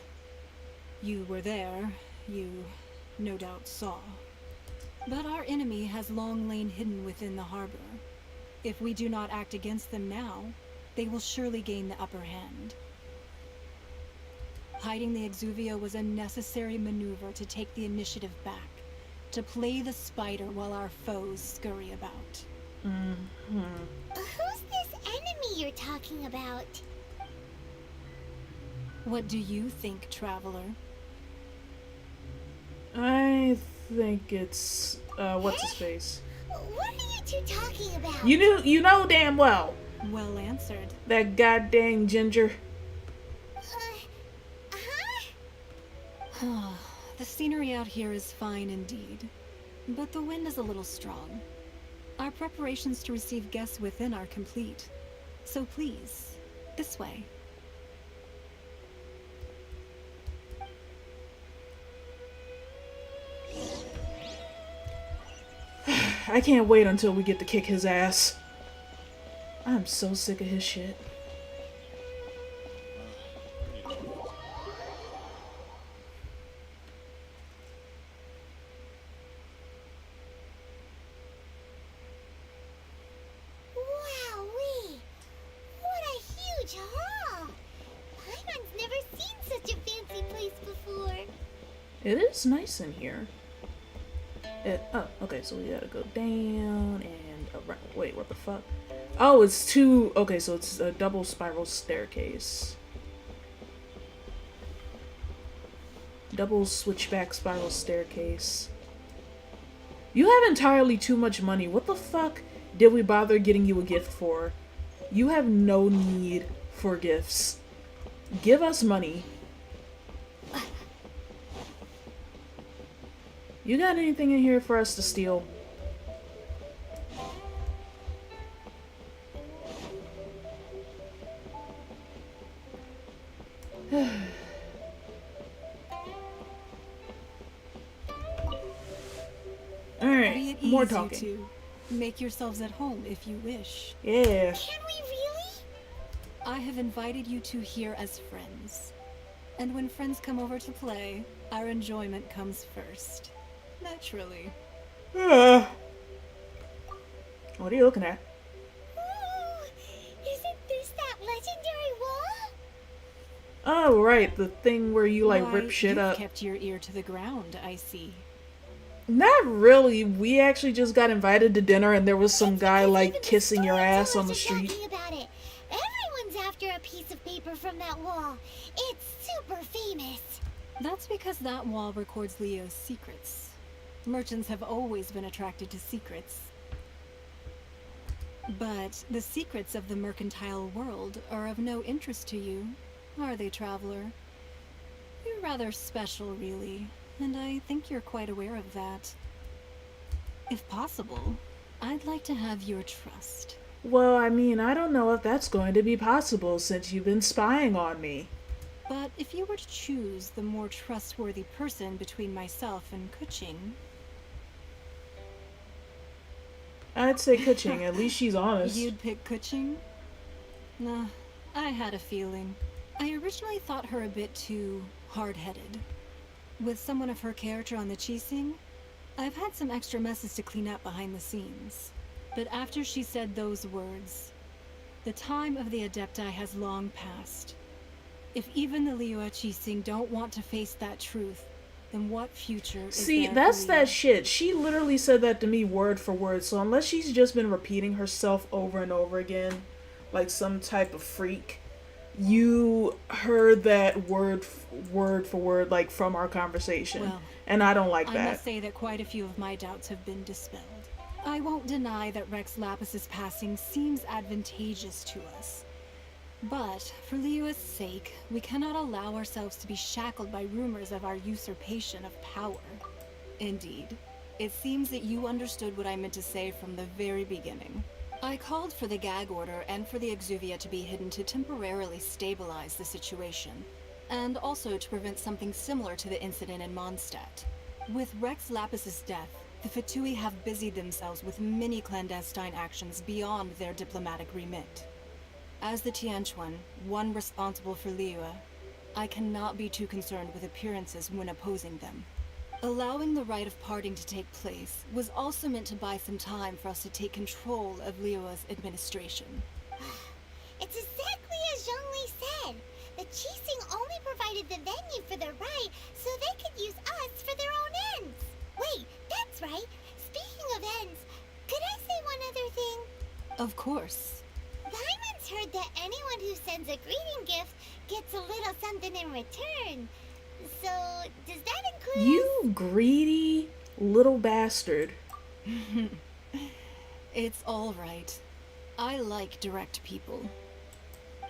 Speaker 10: You were there. You, no doubt, saw. But our enemy has long lain hidden within the harbor. If we do not act against them now, they will surely gain the upper hand. Hiding the Exuvia was a necessary maneuver to take the initiative back, to play the spider while our foes scurry about.
Speaker 2: Who's this enemy you're talking about?
Speaker 10: What do you think, Traveler?
Speaker 1: I think it's, what's his face?
Speaker 2: What are you two talking about?
Speaker 1: You know damn well.
Speaker 10: Well answered.
Speaker 1: That goddamn ginger.
Speaker 10: The scenery out here is fine indeed, but the wind is a little strong. Our preparations to receive guests within are complete, so please, this way.
Speaker 1: I can't wait until we get to kick his ass. I'm so sick of his shit.
Speaker 2: Wowee! What a huge hall! Paimon's never seen such a fancy place before.
Speaker 1: It is nice in here. Oh, okay, so we gotta go down and around. Wait, what the fuck? Oh, it's two. Okay, so it's a double spiral staircase. Double switchback spiral staircase. You have entirely too much money. What the fuck did we bother getting you a gift for? You have no need for gifts. Give us money. You got anything in here for us to steal? Alright, more talking.
Speaker 10: To make yourselves at home if you wish.
Speaker 1: Yeah.
Speaker 2: Can we really?
Speaker 10: I have invited you two here as friends. And when friends come over to play, our enjoyment comes first. Naturally.
Speaker 1: What are you looking at?
Speaker 2: Ooh, isn't this that legendary wall?
Speaker 1: Oh, right, the thing where you, like,
Speaker 10: Why,
Speaker 1: rip shit
Speaker 10: you've
Speaker 1: up.
Speaker 10: kept your ear to the ground, I see.
Speaker 1: Not really. We actually just got invited to dinner and there was some
Speaker 2: It's
Speaker 1: guy,
Speaker 2: because
Speaker 1: like,
Speaker 2: even the
Speaker 1: kissing your ass on the
Speaker 2: storytellers are
Speaker 1: street.
Speaker 2: talking about it. Everyone's after a piece of paper from that wall. It's super famous.
Speaker 10: That's because that wall records Leo's secrets. Merchants have always been attracted to secrets. But the secrets of the mercantile world are of no interest to you, are they, Traveler? You're rather special, really, and I think you're quite aware of that. If possible, I'd like to have your trust.
Speaker 1: Well, I mean, I don't know if that's going to be possible since you've been spying on me.
Speaker 10: But if you were to choose the more trustworthy person between myself and Kuching,
Speaker 1: I'd say Kuching, at least she's honest.
Speaker 10: you'd pick Kuching? Nah, I had a feeling. I originally thought her a bit too hard-headed. With someone of her character on the Qixing, I've had some extra messes to clean up behind the scenes. But after she said those words, the time of the Adepti has long passed. If even the LiYue Qixing don't want to face that truth, then what future is
Speaker 1: See,
Speaker 10: there
Speaker 1: that's
Speaker 10: for
Speaker 1: that
Speaker 10: LiYue?
Speaker 1: shit. She literally said that to me word for word, so unless she's just been repeating herself over and over again, like some type of freak, you heard that word for word, like from our conversation.
Speaker 10: Well,
Speaker 1: and I don't like
Speaker 10: I
Speaker 1: that.
Speaker 10: must say that quite a few of my doubts have been dispelled. I won't deny that Rex Lapis's passing seems advantageous to us. But, for LiYue's sake, we cannot allow ourselves to be shackled by rumors of our usurpation of power. Indeed, it seems that you understood what I meant to say from the very beginning. I called for the gag order and for the Exuvia to be hidden to temporarily stabilize the situation, and also to prevent something similar to the incident in Mondstadt. With Rex Lapis's death, the Fatui have busied themselves with many clandestine actions beyond their diplomatic remit. As the Tianquan, one responsible for LiYue, I cannot be too concerned with appearances when opposing them. Allowing the rite of parting to take place was also meant to buy some time for us to take control of LiYue's administration.
Speaker 2: It's exactly as Zhongli said. The Qixing only provided the venue for their rite so they could use us for their own ends. Wait, that's right. Speaking of ends, could I say one other thing?
Speaker 10: Of course.
Speaker 2: Diamond's heard that anyone who sends a greeting gift gets a little something in return. So, does that include...
Speaker 1: You greedy little bastard.
Speaker 10: It's all right. I like direct people.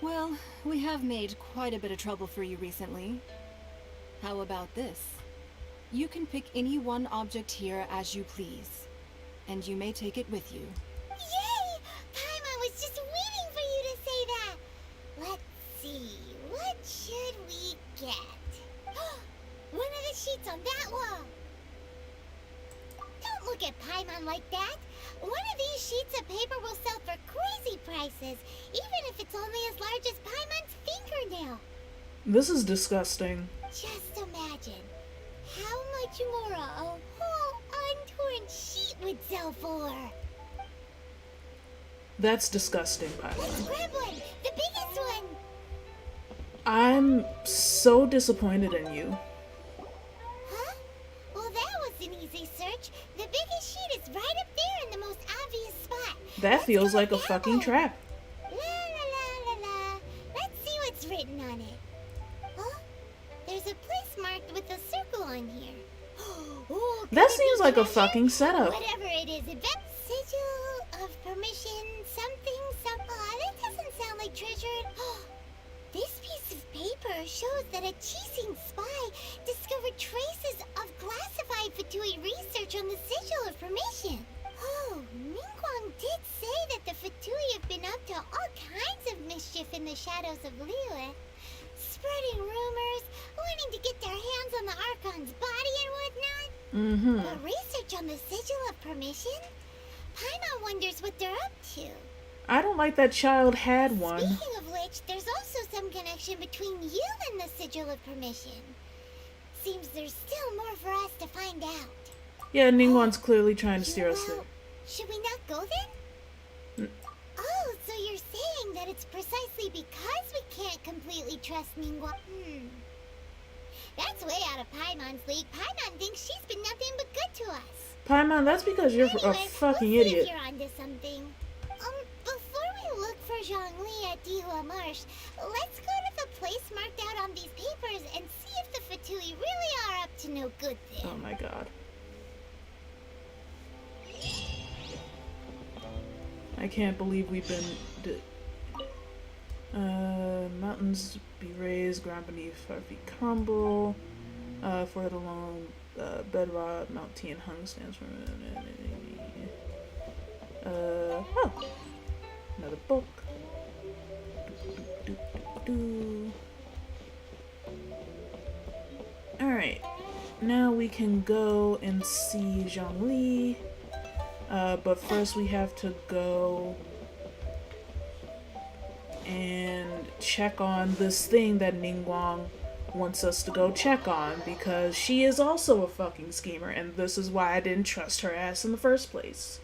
Speaker 10: Well, we have made quite a bit of trouble for you recently. How about this? You can pick any one object here as you please, and you may take it with you.
Speaker 2: Yay! Paimon was just waiting for you to say that. Let's see, what should we get? One of the sheets on that wall. Don't look at Paimon like that. One of these sheets of paper will sell for crazy prices, even if it's only as large as Paimon's fingernail.
Speaker 1: This is disgusting.
Speaker 2: Just imagine how much more a whole untorn sheet would sell for.
Speaker 1: That's disgusting,
Speaker 2: Let's
Speaker 1: Paimon.
Speaker 2: grab one, the biggest one.
Speaker 1: I'm so disappointed in you.
Speaker 2: Huh? Well, that was an easy search. The biggest sheet is right up there in the most obvious spot.
Speaker 1: That
Speaker 2: Let's
Speaker 1: feels
Speaker 2: go
Speaker 1: like a
Speaker 2: that
Speaker 1: fucking
Speaker 2: one.
Speaker 1: trap.
Speaker 2: La la la la la. Let's see what's written on it. Huh? There's a place marked with a circle on here. Ooh, could
Speaker 1: That
Speaker 2: it be
Speaker 1: seems like a
Speaker 2: treasure?
Speaker 1: fucking setup.
Speaker 2: Whatever it is, sigil of permission, something, some. That doesn't sound like treasure. This piece of paper shows that a Qixing spy discovered traces of classified Fatui research on the sigil of permission. Oh, Ninguang did say that the Fatui have been up to all kinds of mischief in the shadows of LiYue. Spreading rumors, wanting to get their hands on the Archon's body and whatnot.
Speaker 1: Mm-hmm.
Speaker 2: But research on the sigil of permission? Paimon wonders what they're up to.
Speaker 1: I don't like that child had one.
Speaker 2: Speaking of which, there's also some connection between you and the sigil of permission. Seems there's still more for us to find out.
Speaker 1: Yeah, Ningguang's clearly trying to steer us
Speaker 2: Well,
Speaker 1: there.
Speaker 2: should we not go then? Oh, so you're saying that it's precisely because we can't completely trust Ninguang? That's way out of Paimon's league. Paimon thinks she's been nothing but good to us.
Speaker 1: Paimon, that's because you're
Speaker 2: Anyway,
Speaker 1: a fucking
Speaker 2: we'll see
Speaker 1: idiot.
Speaker 2: if you're onto something. Before we look for Zhongli at Dihua Marsh, let's go to the place marked out on these papers and see if the Fatui really are up to no good there.
Speaker 1: Oh my god. I can't believe we've been... mountains be raised, ground beneath our feet crumble. For it alone, bedrock, Mount Tianheng stands for... oh. Another book. Alright. Now we can go and see Zhongli. But first we have to go and check on this thing that Ninguang wants us to go check on, because she is also a fucking schemer, and this is why I didn't trust her ass in the first place.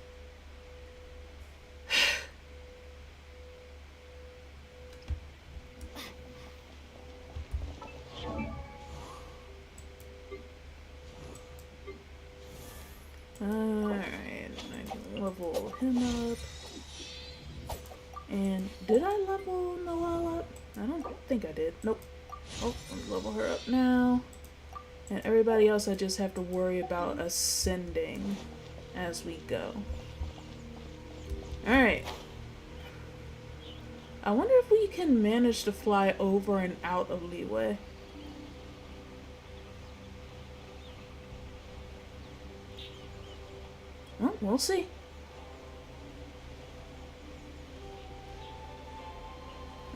Speaker 1: Alright, I can level him up. And did I level Noelle up? I don't think I did. Nope. Oh, let me level her up now. And everybody else I just have to worry about ascending as we go. Alright. I wonder if we can manage to fly over and out of LiYue. Well, we'll see.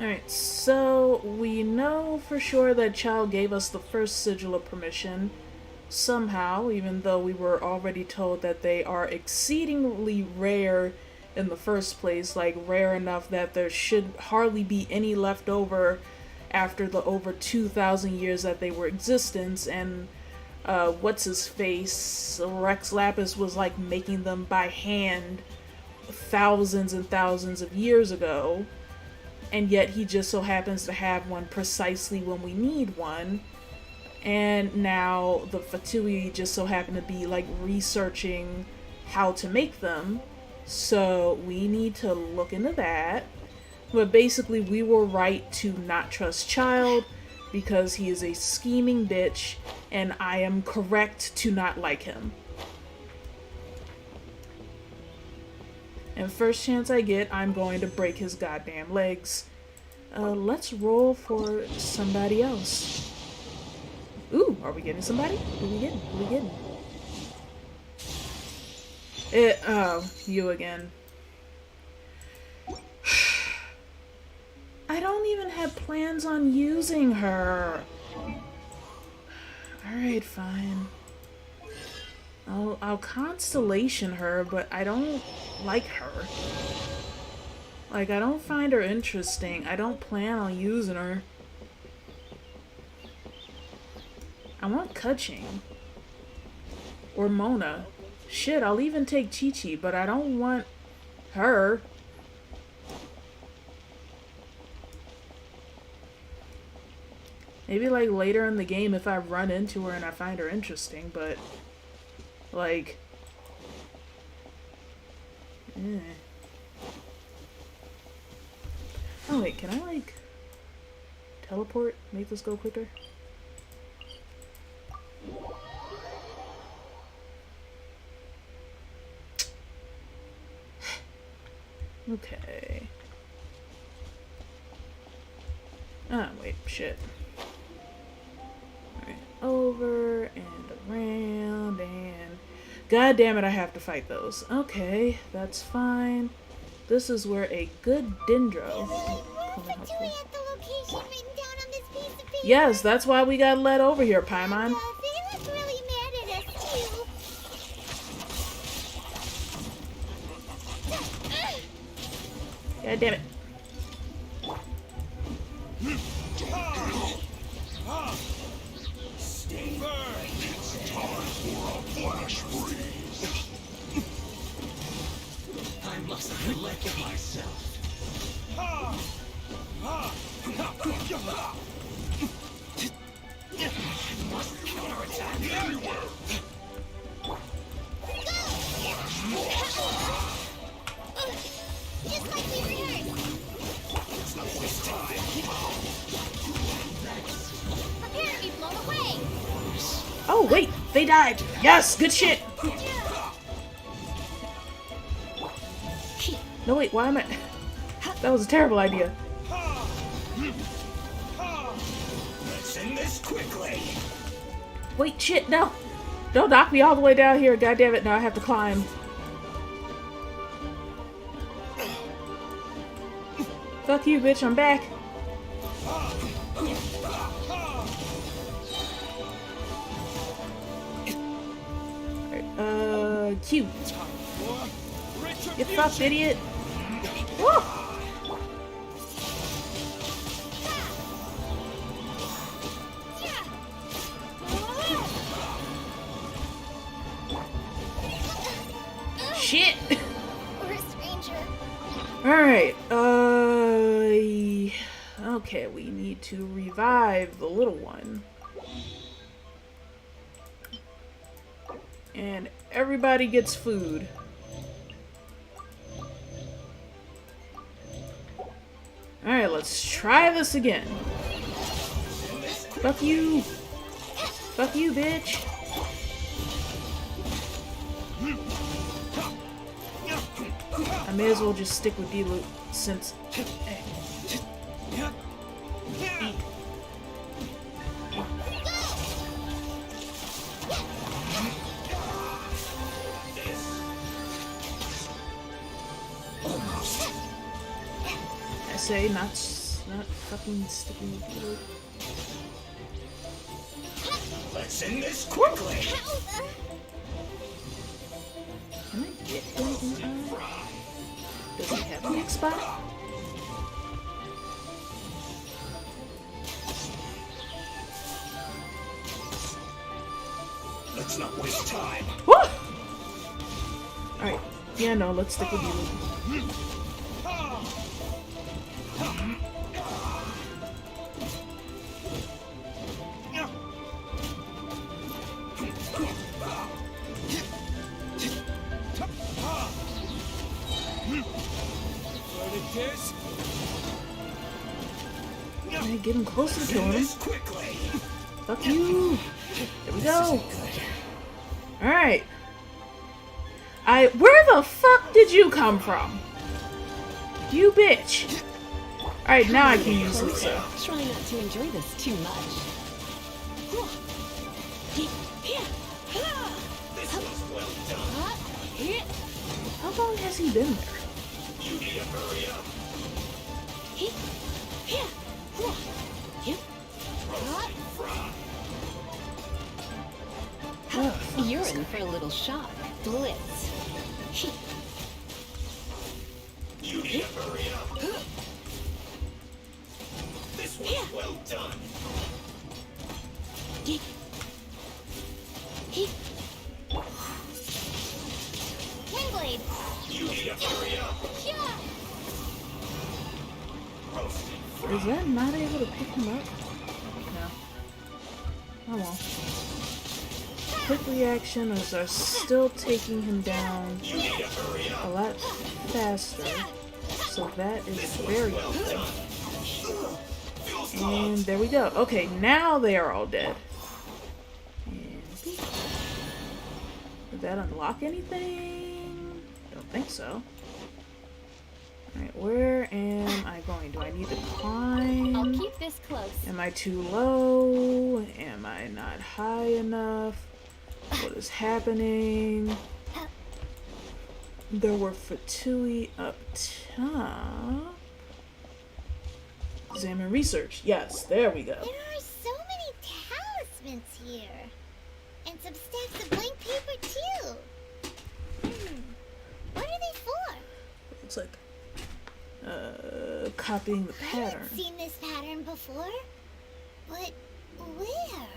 Speaker 1: Alright, so we know for sure that Chow gave us the first sigil of permission somehow, even though we were already told that they are exceedingly rare in the first place, like rare enough that there should hardly be any left over after the over 2,000 years that they were in existence, and what's-his-face, Rex Lapis was like making them by hand thousands and thousands of years ago. And yet he just so happens to have one precisely when we need one. And now the Fatui just so happen to be like researching how to make them. So we need to look into that. But basically we were right to not trust Child because he is a scheming bitch, and I am correct to not like him. And first chance I get, I'm going to break his goddamn legs. Let's roll for somebody else. Ooh, are we getting somebody? Who are we getting? Who are we getting? Oh, you again. I don't even have plans on using her. Alright, fine. I'll constellation her, but I don't like her. Like, I don't find her interesting. I don't plan on using her. I want Keqing. Or Mona. Shit, I'll even take Chi-Chi, but I don't want her. Maybe like later in the game if I run into her and I find her interesting, but like, oh wait, can I like teleport? Make this go quicker? Okay. Ah, wait, shit. Alright, over and around and... God damn it, I have to fight those. Okay, that's fine. This is where a good Dendro... Yes, that's why we got led over here, Paimon.
Speaker 2: They look really mad at us, too.
Speaker 1: God damn it.
Speaker 3: I must collect myself. I must counterattack everywhere.
Speaker 2: Just like we rehearsed.
Speaker 3: It's not this time.
Speaker 2: Prepare to be blown away.
Speaker 1: Oh, wait, they died. Yes, good shit. No, wait, why am I... That was a terrible idea.
Speaker 3: Let's end this quickly.
Speaker 1: Wait, shit, no. Don't knock me all the way down here. God damn it, now I have to climb. Fuck you, bitch, I'm back. Alright, Q. Get fucked, idiot. Woo! Shit!
Speaker 2: Or a stranger.
Speaker 1: Alright, okay, we need to revive the little one. And everybody gets food. Alright, let's try this again. Fuck you! Fuck you, bitch! I may as well just stick with D-Loop since... I say not fucking sticking with D-Loop.
Speaker 3: Let's end this quickly.
Speaker 1: Can I get him in the eye? Does he have a weak spot?
Speaker 3: Let's not waste time.
Speaker 1: Woo! Alright. Yeah, no, let's stick with you. Can I get him closer to killing him? Fuck you! There we go! Alright. Where the fuck did you come from? You bitch! Alright, now I can use Lisa.
Speaker 6: Try not to enjoy this too much.
Speaker 1: How long has he been there?
Speaker 3: You need to hurry up.
Speaker 6: You're in for a little shock. Blitz.
Speaker 3: You need to hurry up. This was well done.
Speaker 2: Kingblade.
Speaker 3: You need to hurry up.
Speaker 1: Is that not able to pick him up? No. Oh well. Quick reactions are still taking him down a lot faster, so that is very helpful. And there we go. Okay, now they are all dead. And did that unlock anything? Don't think so. Alright, where am I going? Do I need to climb?
Speaker 5: I'll keep this close.
Speaker 1: Am I too low? Am I not high enough? What is happening? There were Fatui up top. Examine research. Yes, there we go.
Speaker 2: There are so many talismans here. And some stacks of blank paper too. What are they for?
Speaker 1: Looks like copying the
Speaker 2: I
Speaker 1: pattern.
Speaker 2: haven't seen this pattern before. But where?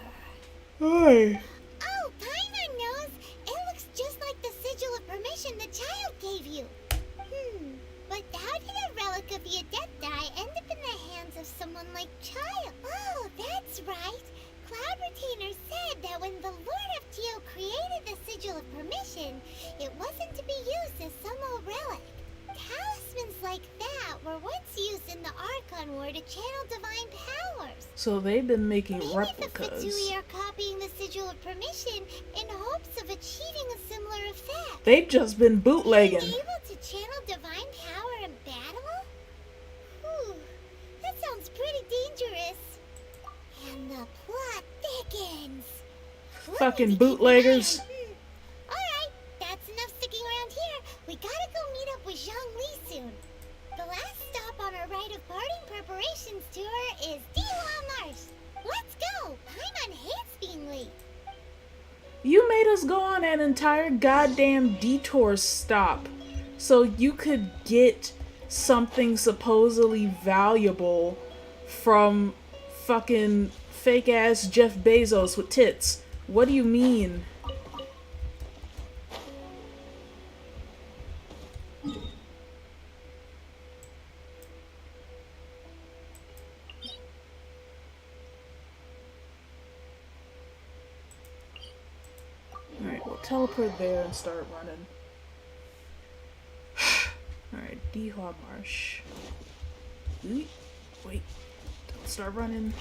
Speaker 1: Hi.
Speaker 2: Oh, Paimon knows. It looks just like the sigil of permission the child gave you. But how did a relic of the Adepti end up in the hands of someone like Child? Oh, that's right. Cloud Retainer said that when the Lord of Geo created the sigil of permission, it wasn't to be used as some old relic. Talismans like that were once used in the Archon War to channel divine powers.
Speaker 1: So they've been making
Speaker 2: Maybe
Speaker 1: replicas.
Speaker 2: the Fatui are copying the sigil of permission in hopes of achieving a similar effect.
Speaker 1: They've just been bootlegging.
Speaker 2: Being able to channel divine power in battle? Whew, that sounds pretty dangerous. And the plot thickens.
Speaker 1: Fucking bootleggers.
Speaker 2: Alright, that's enough sticking around here. We gotta go meet up with Zhang Li soon. The last stop on our rite of operations tour is LiYue Marsh. Let's go! Paimon hates being late.
Speaker 1: You made us go on an entire goddamn detour stop so you could get something supposedly valuable from fucking fake ass Jeff Bezos with tits. What do you mean? Alright, we'll teleport there and start running. Alright, LiYue Marsh. Wait, don't start running.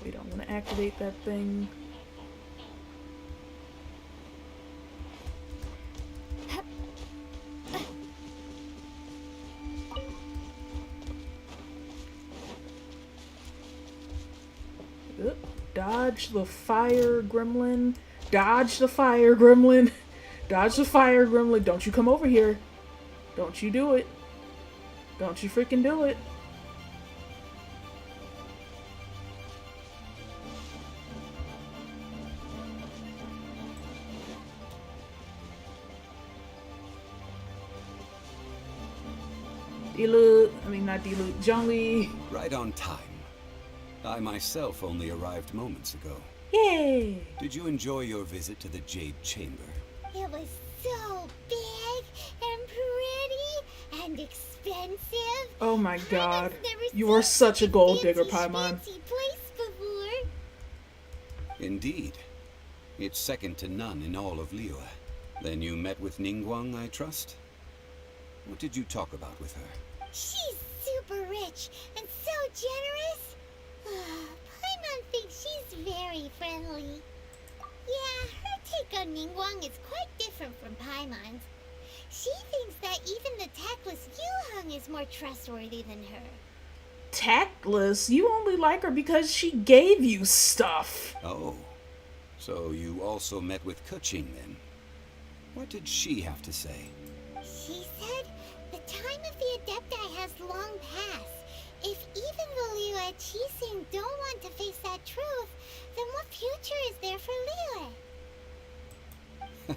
Speaker 1: Wait, I'm gonna activate that thing. Dodge the fire gremlin. Dodge the fire gremlin. Dodge the fire gremlin. Don't you come over here. Don't you do it. Don't you freaking do it. Not Dilu, Zhongli.
Speaker 11: Right on time. I myself only arrived moments ago.
Speaker 1: Yay!
Speaker 11: Did you enjoy your visit to the Jade Chamber?
Speaker 2: It was so big and pretty and expensive.
Speaker 1: Oh my god.
Speaker 2: I've never
Speaker 1: You
Speaker 2: seen
Speaker 1: are such a gold digger,
Speaker 2: fancy
Speaker 1: Paimon.
Speaker 2: fancy place before.
Speaker 11: Indeed. It's second to none in all of LiYue. Then you met with Ninguang, I trust? What did you talk about with her?
Speaker 2: She's super rich and so generous. Paimon thinks she's very friendly. Yeah, her take on Ninguang is quite different from Paimon's. She thinks that even the tactless Yuheng is more trustworthy than her.
Speaker 1: Tactless? You only like her because she gave you stuff.
Speaker 11: Oh. So you also met with Keqing then? What did she have to say?
Speaker 2: She said the time of the Adepti has long passed. If even the LiYue Qixing don't want to face that truth, then what future is there for LiYue?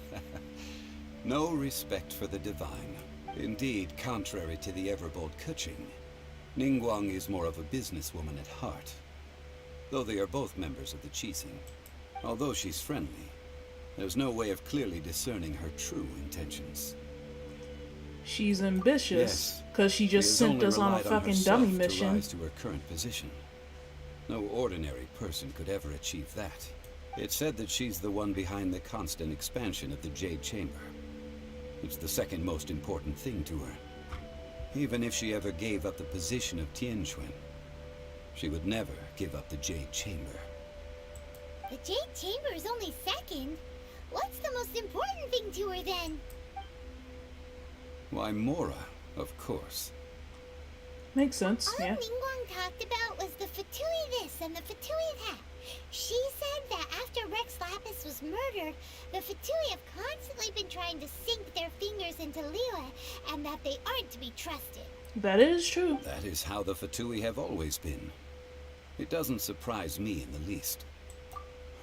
Speaker 11: No respect for the divine. Indeed, contrary to the ever-bold Keqing, Ninguang is more of a businesswoman at heart. Though they are both members of the Qixing. Although she's friendly, there's no way of clearly discerning her true intentions.
Speaker 1: She's ambitious, because she just sent us on a fucking dummy mission.
Speaker 11: To rise to her current position. No ordinary person could ever achieve that. It's said that she's the one behind the constant expansion of the Jade Chamber. It's the second most important thing to her. Even if she ever gave up the position of Tianquan, she would never give up the Jade Chamber.
Speaker 2: The Jade Chamber is only second. What's the most important thing to her then?
Speaker 11: Why, Mora, of course.
Speaker 1: Makes sense,
Speaker 2: All
Speaker 1: yeah.
Speaker 2: Ninguang talked about was the Fatui this and the Fatui that. She said that after Rex Lapis was murdered, the Fatui have constantly been trying to sink their fingers into LiYue, and that they aren't to be trusted.
Speaker 1: That is true.
Speaker 11: That is how the Fatui have always been. It doesn't surprise me in the least.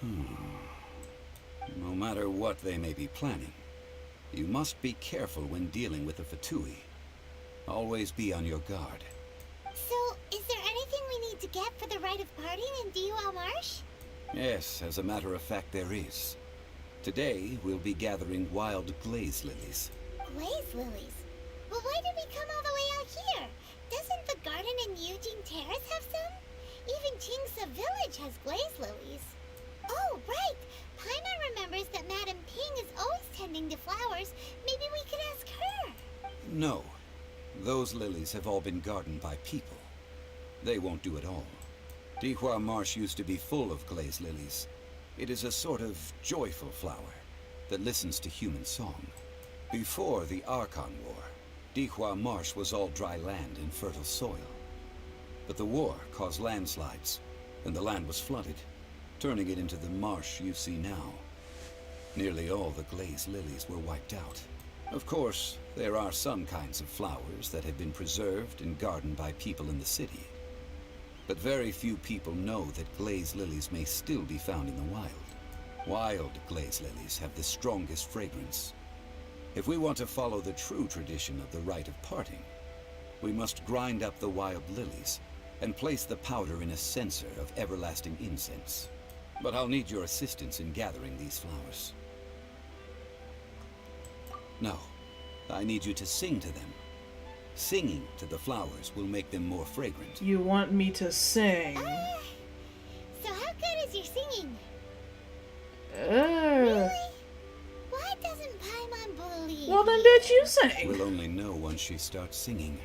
Speaker 11: No matter what they may be planning, you must be careful when dealing with the Fatui. Always be on your guard.
Speaker 2: So, is there anything we need to get for the rite of parting in LiYue Marsh?
Speaker 11: Yes, as a matter of fact, there is. Today, we'll be gathering wild glaze lilies.
Speaker 2: Glaze lilies? Well, why did we come all the way out here? Doesn't the garden in Eugene Terrace have some? Even Qingsa Village has glaze lilies. Oh, right! Paimon remembers that Madame Ping is always tending to flowers. Maybe we could ask her.
Speaker 11: No. Those lilies have all been gardened by people. They won't do it all. LiYue Marsh used to be full of glaze lilies. It is a sort of joyful flower that listens to human song. Before the Archon War, LiYue Marsh was all dry land and fertile soil. But the war caused landslides, and the land was flooded, turning it into the marsh you see now. Nearly all the glaze lilies were wiped out. Of course, there are some kinds of flowers that have been preserved and gardened by people in the city. But very few people know that glaze lilies may still be found in the wild. Wild glaze lilies have the strongest fragrance. If we want to follow the true tradition of the rite of parting, we must grind up the wild lilies and place the powder in a censer of everlasting incense. But I'll need your assistance in gathering these flowers. No, I need you to sing to them. Singing to the flowers will make them more fragrant.
Speaker 1: You want me to sing?
Speaker 2: So how good is your singing?
Speaker 1: Really?
Speaker 2: Why doesn't Paimon believe?
Speaker 1: Well, then bitch, you sing.
Speaker 11: We'll only know once she starts singing.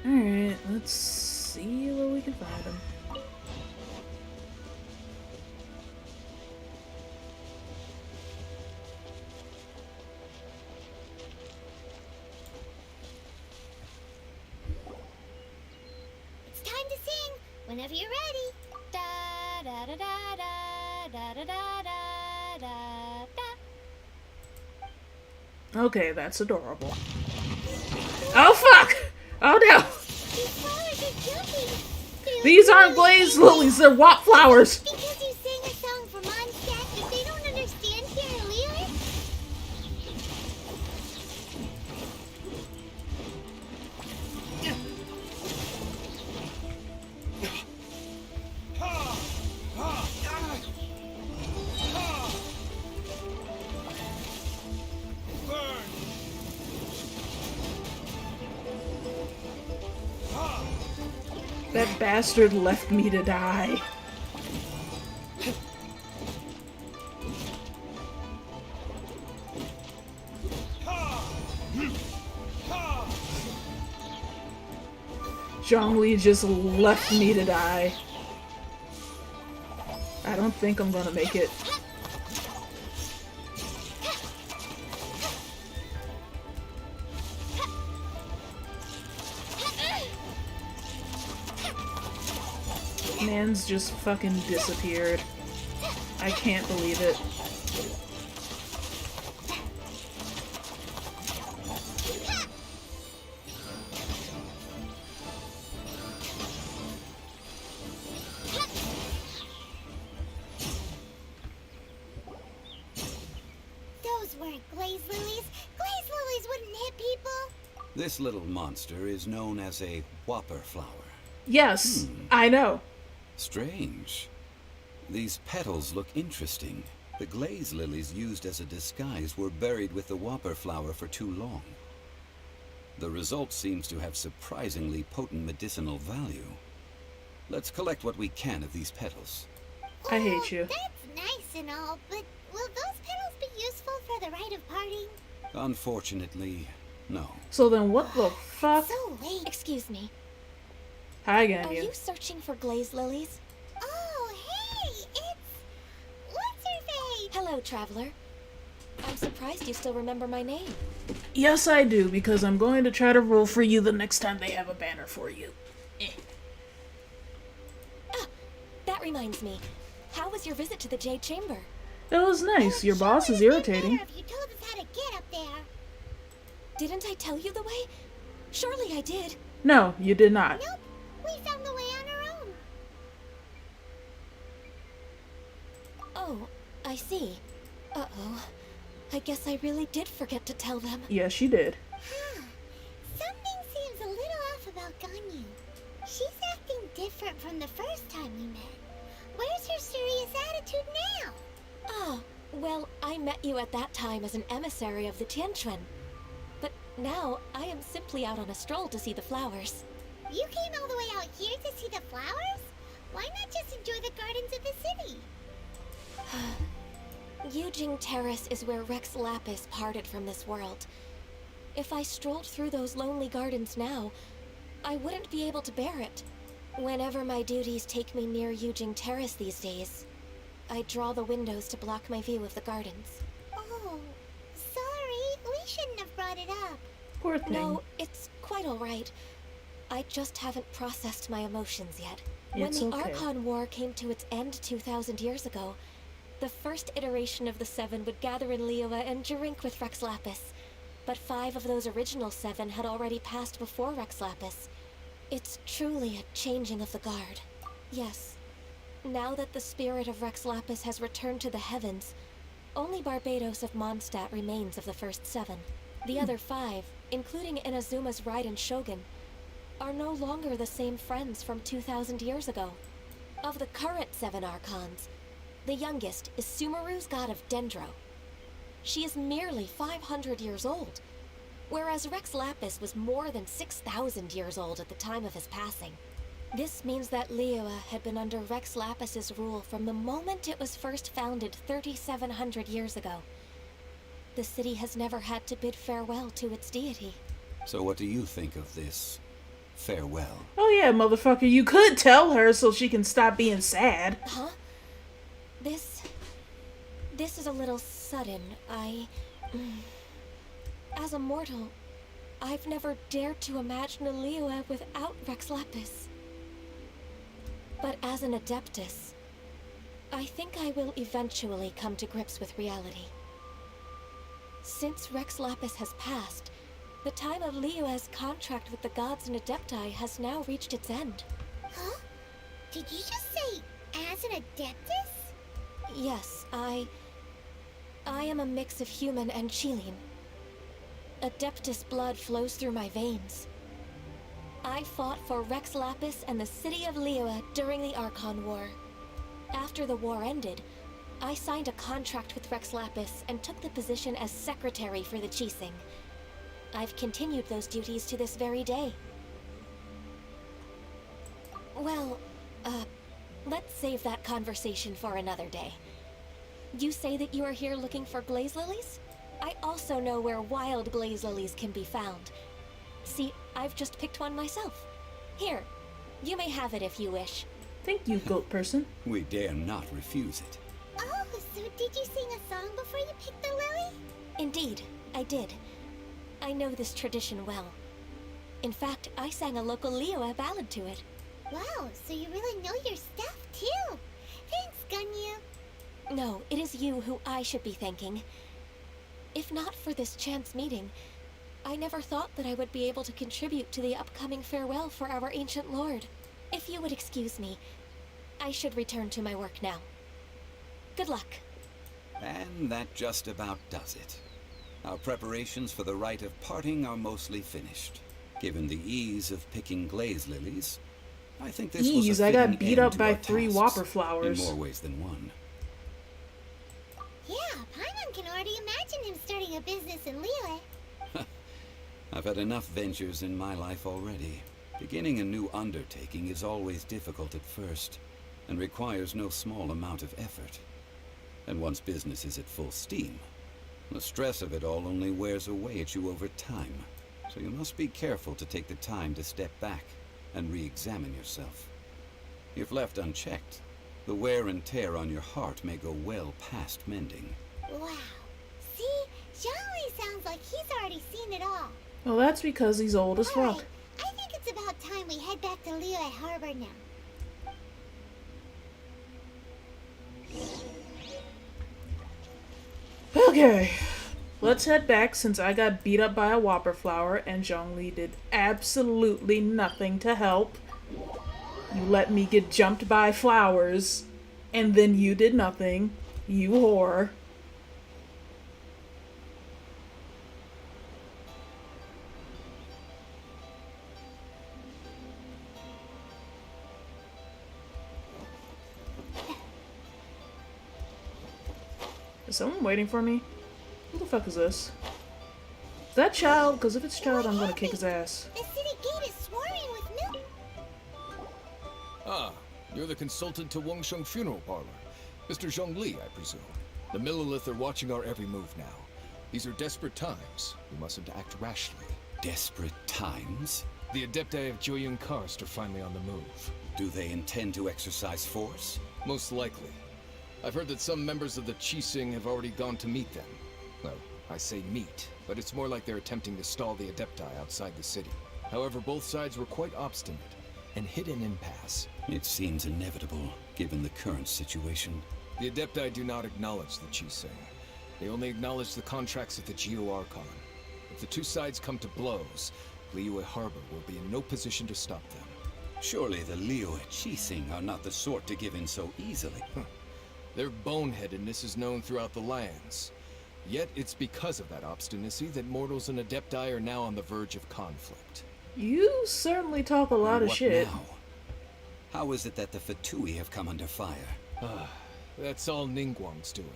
Speaker 1: Alright, let's see where we can find him.
Speaker 2: It's time to sing. Whenever you're ready. Da da da da da da da da da da.
Speaker 1: Okay, that's adorable. Oh fuck! Oh no!
Speaker 2: These flowers are jumping.
Speaker 1: These aren't glazed lilies, they're wop flowers!
Speaker 2: Because you sang a song for Mondstadt that they don't understand here in LiYue?
Speaker 1: That bastard left me to die. Zhongli just left me to die. I don't think I'm gonna make it. Man's just fucking disappeared. I can't believe it.
Speaker 2: Those weren't glaze lilies. Glaze lilies wouldn't hit people.
Speaker 11: This little monster is known as a whopper flower.
Speaker 1: Yes, I know.
Speaker 11: Strange. These petals look interesting. The glaze lilies used as a disguise were buried with the whopper flower for too long. The result seems to have surprisingly potent medicinal value. Let's collect what we can of these petals.
Speaker 1: I hate you.
Speaker 2: That's nice and all, but will those petals be useful for the rite of parting?
Speaker 11: Unfortunately, no.
Speaker 1: So then what the fuck?
Speaker 2: So late.
Speaker 5: Excuse me.
Speaker 1: Hi,
Speaker 5: Are
Speaker 1: Ganyu.
Speaker 5: you searching for glaze lilies?
Speaker 2: Oh, hey, it's... What's her face?
Speaker 5: Hello, traveler. I'm surprised you still remember my name.
Speaker 1: Yes, I do, because I'm going to try to roll for you the next time they have a banner for you.
Speaker 5: Ah, that reminds me. How was your visit to the Jade Chamber?
Speaker 1: It was nice. Your boss is irritating.
Speaker 2: If you told us how to get up there.
Speaker 5: Didn't I tell you the way? Surely I did.
Speaker 1: No, you did not.
Speaker 2: Nope, we found the way on our own.
Speaker 5: Oh, I see. Uh-oh. I guess I really did forget to tell them.
Speaker 1: Yes, you did.
Speaker 2: Something seems a little off about Ganyu. She's acting different from the first time we met. Where's her serious attitude now?
Speaker 5: Ah, well, I met you at that time as an emissary of the Tianquan. But now, I am simply out on a stroll to see the flowers.
Speaker 2: You came all the way out here to see the flowers? Why not just enjoy the gardens of the city?
Speaker 5: Yujing Terrace is where Rex Lapis parted from this world. If I strolled through those lonely gardens now, I wouldn't be able to bear it. Whenever my duties take me near Yujing Terrace these days, I draw the windows to block my view of the gardens.
Speaker 2: Oh, sorry. We shouldn't have brought it up.
Speaker 1: Poor thing.
Speaker 5: No, it's quite all right.
Speaker 12: I just haven't processed my emotions yet.
Speaker 1: It's
Speaker 12: When the
Speaker 1: okay.
Speaker 12: Archon War came to its end 2,000 years ago, the first iteration of the Seven would gather in LiYue and drink with Rex Lapis. But 5 of those original 7 had already passed before Rex Lapis. It's truly a changing of the guard. Yes. Now that the spirit of Rex Lapis has returned to the heavens, only Barbados of Mondstadt remains of the first 7. The other 5, including Inazuma's Raiden Shogun, are no longer the same friends from 2,000 years ago. Of the current 7 Archons, the youngest is Sumeru's god of Dendro. She is merely 500 years old, whereas Rex Lapis was more than 6,000 years old at the time of his passing. This means that LiYue had been under Rex Lapis's rule from the moment it was first founded 3,700 years ago. The city has never had to bid farewell to its deity.
Speaker 11: So what do you think of this farewell?
Speaker 1: Oh yeah, motherfucker, you could tell her so she can stop being sad.
Speaker 12: Huh? This is a little sudden. As a mortal, I've never dared to imagine a LiYue without Rex Lapis. But as an Adeptus, I think I will eventually come to grips with reality. Since Rex Lapis has passed, the time of LiYue's contract with the gods and Adepti has now reached its end.
Speaker 2: Huh? Did you just say, as an Adeptus?
Speaker 12: Yes, I am a mix of human and Chilean. Adeptus blood flows through my veins. I fought for Rex Lapis and the city of LiYue during the Archon War. After the war ended, I signed a contract with Rex Lapis and took the position as secretary for the Qixing. I've continued those duties to this very day. Well, let's save that conversation for another day. You say that you are here looking for glaze lilies? I also know where wild glaze lilies can be found. See, I've just picked one myself. Here, you may have it if you wish.
Speaker 1: Thank you, goat person.
Speaker 11: We dare not refuse it.
Speaker 2: Oh, so did you sing a song before you picked the lily?
Speaker 12: Indeed, I did. I know this tradition well. In fact, I sang a local LiYue ballad to it.
Speaker 2: Wow, so you really know your stuff, too. Thanks, Ganyu.
Speaker 12: No, it is you who I should be thanking. If not for this chance meeting, I never thought that I would be able to contribute to the upcoming farewell for our ancient lord. If you would excuse me, I should return to my work now. Good luck.
Speaker 11: And that just about does it. Our preparations for the rite of parting are mostly finished. Given the ease of picking glaze lilies, I think this was a
Speaker 1: I got
Speaker 11: fitting
Speaker 1: beat
Speaker 11: end
Speaker 1: up
Speaker 11: to
Speaker 1: by
Speaker 11: our
Speaker 1: 3
Speaker 11: tasks,
Speaker 1: whopper flowers.
Speaker 11: in more ways than one.
Speaker 2: Yeah, Paimon can already imagine him starting a business in LiYue.
Speaker 11: I've had enough ventures in my life already. Beginning a new undertaking is always difficult at first, and requires no small amount of effort. And once business is at full steam, the stress of it all only wears away at you over time. So you must be careful to take the time to step back and re-examine yourself. If left unchecked, the wear and tear on your heart may go well past mending.
Speaker 2: Wow. See? Zhongli sounds like he's already seen it all.
Speaker 1: Well, that's because he's old as fuck.
Speaker 2: Alright, I think it's about time we head back to LiYue Harbor now.
Speaker 1: Okay, let's head back since I got beat up by a whopper flower and Zhongli did absolutely nothing to help. You let me get jumped by flowers, and then you did nothing. You whore. Is someone waiting for me? Who the fuck is this? Is that Child? Because if it's Child, I'm gonna kick his ass.
Speaker 2: The city gate is swarming with milk.
Speaker 13: Ah, you're the consultant to Wangsheng Funeral Parlor. Mr. Zhongli, I presume. The Millilith are watching our every move now. These are desperate times. We mustn't act rashly.
Speaker 11: Desperate times?
Speaker 13: The Adepti of Joyun Karst are finally on the move.
Speaker 11: Do they intend to exercise force?
Speaker 13: Most likely. I've heard that some members of the Qixing have already gone to meet them. Well, I say meet, but it's more like they're attempting to stall the Adepti outside the city. However, both sides were quite obstinate and hit an impasse.
Speaker 11: It seems inevitable, given the current situation.
Speaker 13: The Adepti do not acknowledge the Qiseng. They only acknowledge the contracts of the Geo-Archon. If the two sides come to blows, LiYue Harbor will be in no position to stop them.
Speaker 11: Surely the LiYue Qiseng are not the sort to give in so easily.
Speaker 13: Their boneheadedness is known throughout the lands. Yet it's because of that obstinacy that mortals and Adepti are now on the verge of conflict.
Speaker 1: You certainly talk a lot of
Speaker 11: What
Speaker 1: shit.
Speaker 11: now? How is it that the Fatui have come under fire?
Speaker 13: That's all Ninguang's doing.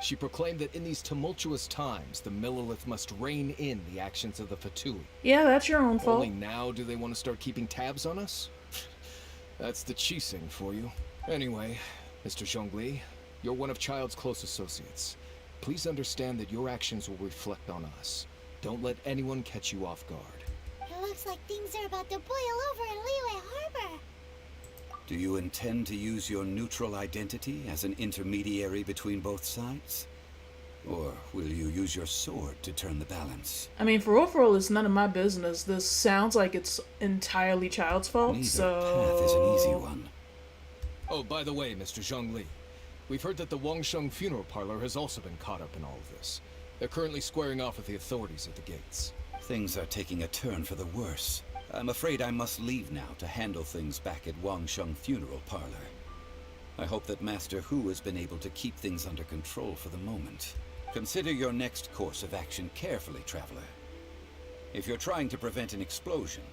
Speaker 13: She proclaimed that in these tumultuous times, the Millelith must rein in the actions of the Fatui.
Speaker 1: Yeah, that's your own fault.
Speaker 13: Only now do they want to start keeping tabs on us? That's the Qiseng for you. Anyway, Mr. Zhongli, you're one of Child's close associates. Please understand that your actions will reflect on us. Don't let anyone catch you off guard.
Speaker 2: It looks like things are about to boil over in LiYue Harbor.
Speaker 11: Do you intend to use your neutral identity as an intermediary between both sides? Or will you use your sword to turn the balance?
Speaker 1: I mean, for real, it's none of my business. This sounds like it's entirely Child's fault,
Speaker 11: Neither
Speaker 1: so...
Speaker 11: path is an easy one.
Speaker 13: Oh, by the way, Mr. Zhongli, we've heard that the Wangsheng funeral parlor has also been caught up in all of this. They're currently squaring off with the authorities at the gates.
Speaker 11: Things are taking a turn for the worse. I'm afraid I must leave now to handle things back at Wangsheng Funeral Parlor. I hope that Master Hu has been able to keep things under control for the moment. Consider your next course of action carefully, Traveler. If you're trying to prevent an explosion,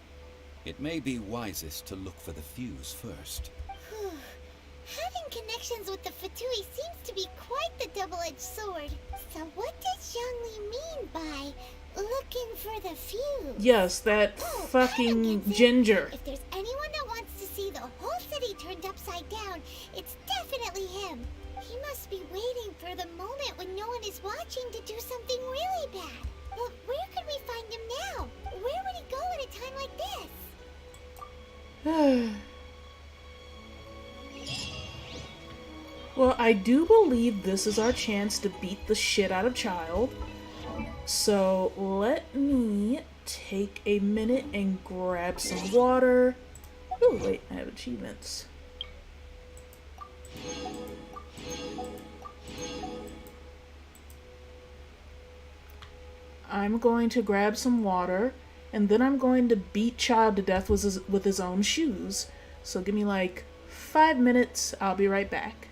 Speaker 11: it may be wisest to look for the fuse first.
Speaker 2: Having connections with the Fatui seems to be quite the double-edged sword. So what does Zhongli mean by looking for the fuse?
Speaker 1: Yes, that fucking ginger.
Speaker 2: If there's anyone that wants to see the whole city turned upside down, it's definitely him. He must be waiting for the moment when no one is watching to do something really bad. But where could we find him now? Where would he go at a time like this?
Speaker 1: Well, I do believe this is our chance to beat the shit out of Child. So let me take a minute and grab some water. Oh, wait, I have achievements. I'm going to grab some water, and then I'm going to beat Child to death with his own shoes. So give me like 5 minutes, I'll be right back.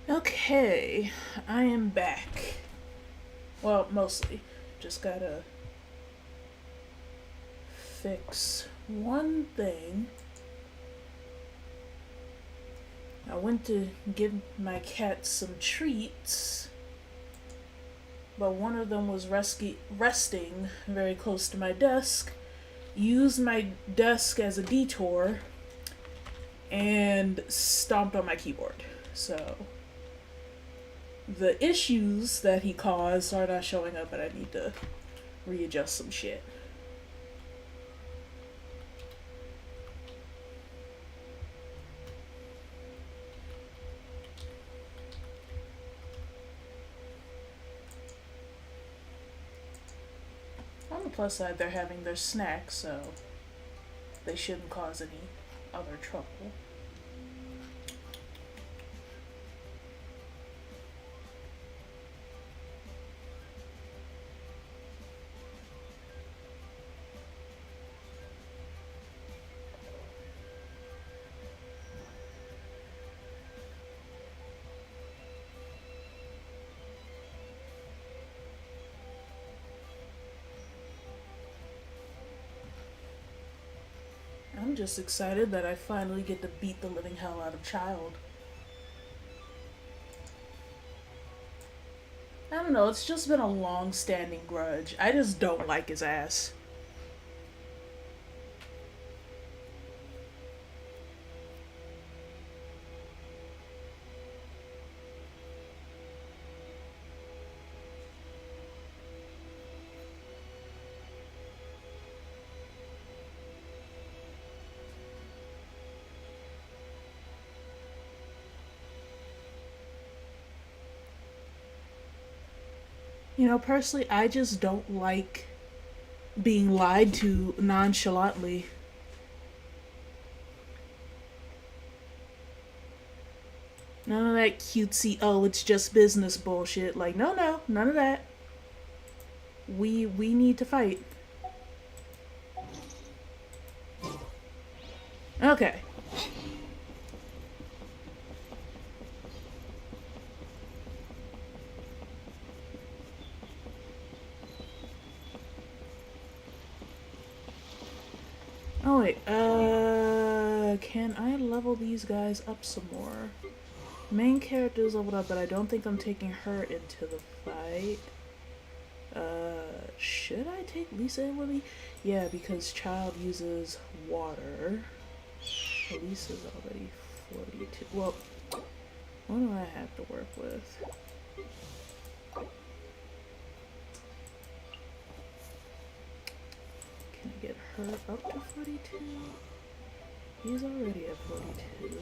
Speaker 1: Okay, I am back. Well, mostly. Just gotta fix one thing. I went to give my cat some treats, but one of them was resting very close to my desk, used my desk as a detour, and stomped on my keyboard. So the issues that he caused are not showing up, and I need to readjust some shit. On the plus side, they're having their snack, so they shouldn't cause any other trouble. I'm just excited that I finally get to beat the living hell out of Child. I don't know, it's just been a long-standing grudge. I just don't like his ass. You know, personally, I just don't like being lied to nonchalantly. None of that cutesy, oh, it's just business bullshit. Like, no, none of that. We need to fight. Okay. Oh wait, can I level these guys up some more? Main character is leveled up, but I don't think I'm taking her into the fight. Should I take Lisa in with me? Yeah, because Child uses water. Lisa's already 42. Well, what do I have to work with? Can I get her up to 42? He's already at 42.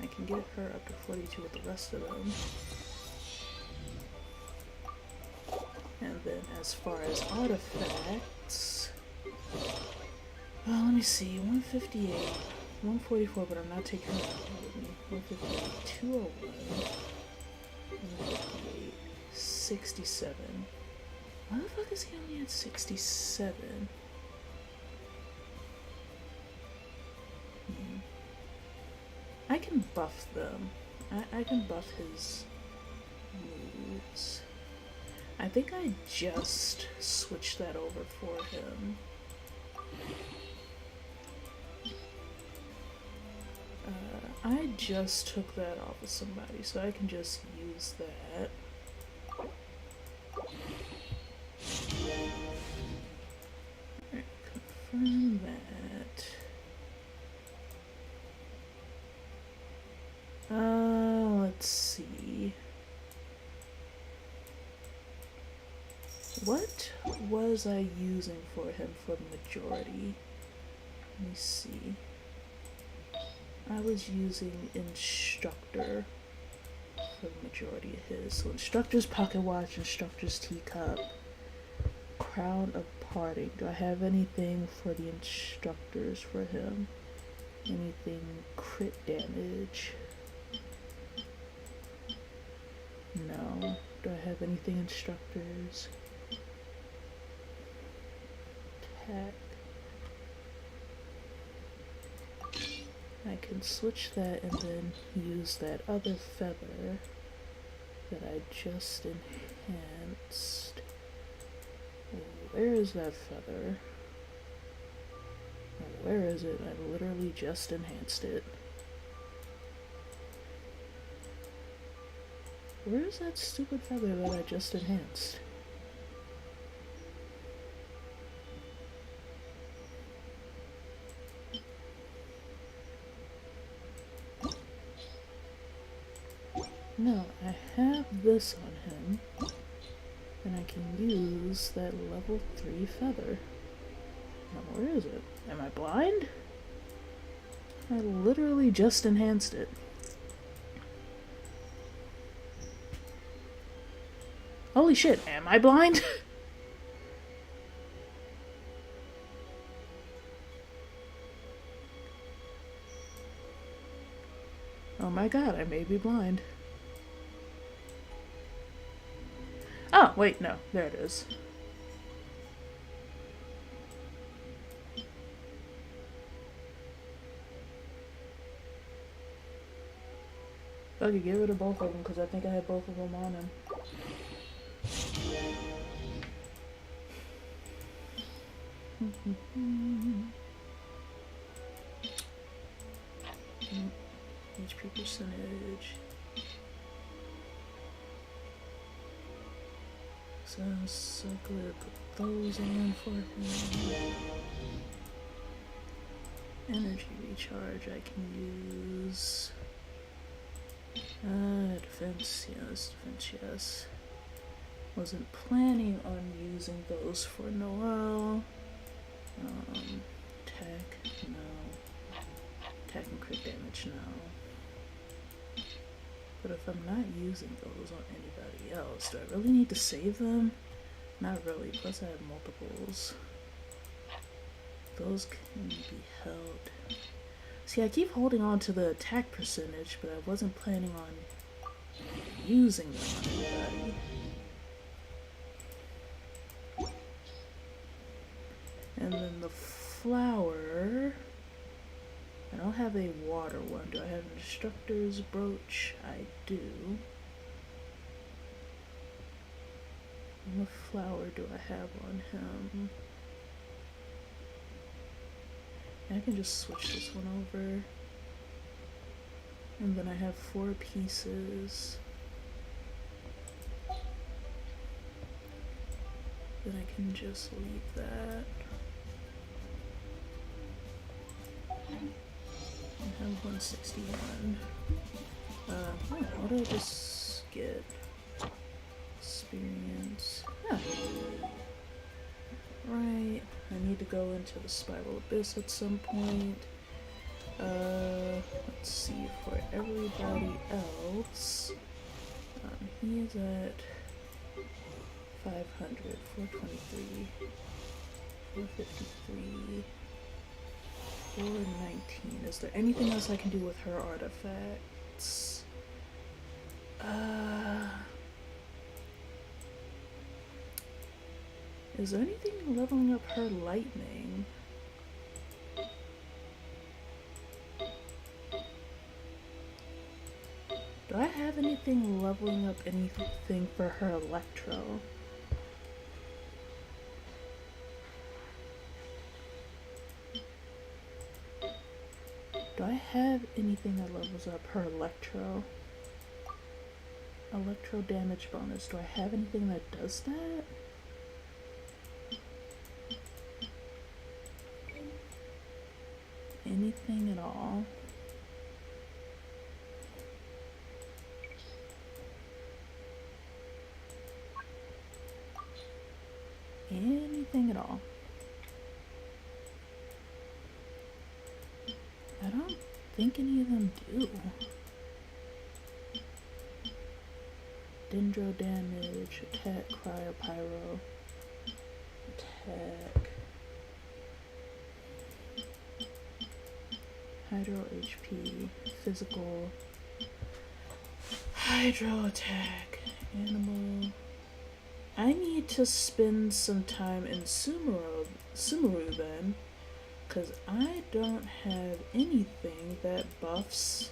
Speaker 1: I can get her up to 42 with the rest of them. And then as far as artifacts, let me see, 158, 144, but I'm not taking that with me. 158, 201, 158, 67. Why the fuck is he only at 67? I can buff them. I can buff his moves. I think I just switched that over for him. I just took that off of somebody, so I can just use that. Alright, confirm that. Let's see. What was I using for him for the majority? Let me see. I was using Instructor for the majority of his. So Instructor's Pocket Watch, Instructor's Teacup, Crown of Parting. Do I have anything for the Instructors for him? Anything crit damage? No. Do I have anything Instructors? Attack. I can switch that and then use that other feather that I just enhanced. Where is that feather? Where is it? I literally just enhanced it. Where is that stupid feather that I just enhanced? No, I have this on him, and I can use that level 3 feather. Now, where is it? Am I blind? I literally just enhanced it. Holy shit, am I blind? Oh my god, I may be blind. Oh, wait, no. There it is. Okay, get rid of both of them, because I think I had both of them on him. HP percentage. So good. Put those on for him. Energy recharge I can use. Defense, yes, defense, yes. Wasn't planning on using those for Noel. Attack, no. Attack and crit damage, no. But if I'm not using those on anybody else, do I really need to save them? Not really, plus I have multiples. Those can be held. See, I keep holding on to the attack percentage, but I wasn't planning on using them on anybody. And then the flower, I don't have a water one. Do I have an instructor's brooch? I do. And what flower do I have on him? I can just switch this one over. And then I have 4 pieces. Then I can just leave that. I have 161. What did I just get? Experience. Ah. Right. I need to go into the Spiral Abyss at some point. Let's see, for everybody else, he is at 500, 423, 453, 419. Is there anything else I can do with her artifacts? Is there anything leveling up her lightning? Do I have anything leveling up anything for her electro? Do I have anything that levels up her electro? Electro damage bonus. Do I have anything that does that? Anything at all? Anything at all? I don't think any of them do. Dendro damage, attack, cryo, pyro, attack, hydro HP, physical, hydro attack, animal. I need to spend some time in Sumeru then, Because I don't have anything that buffs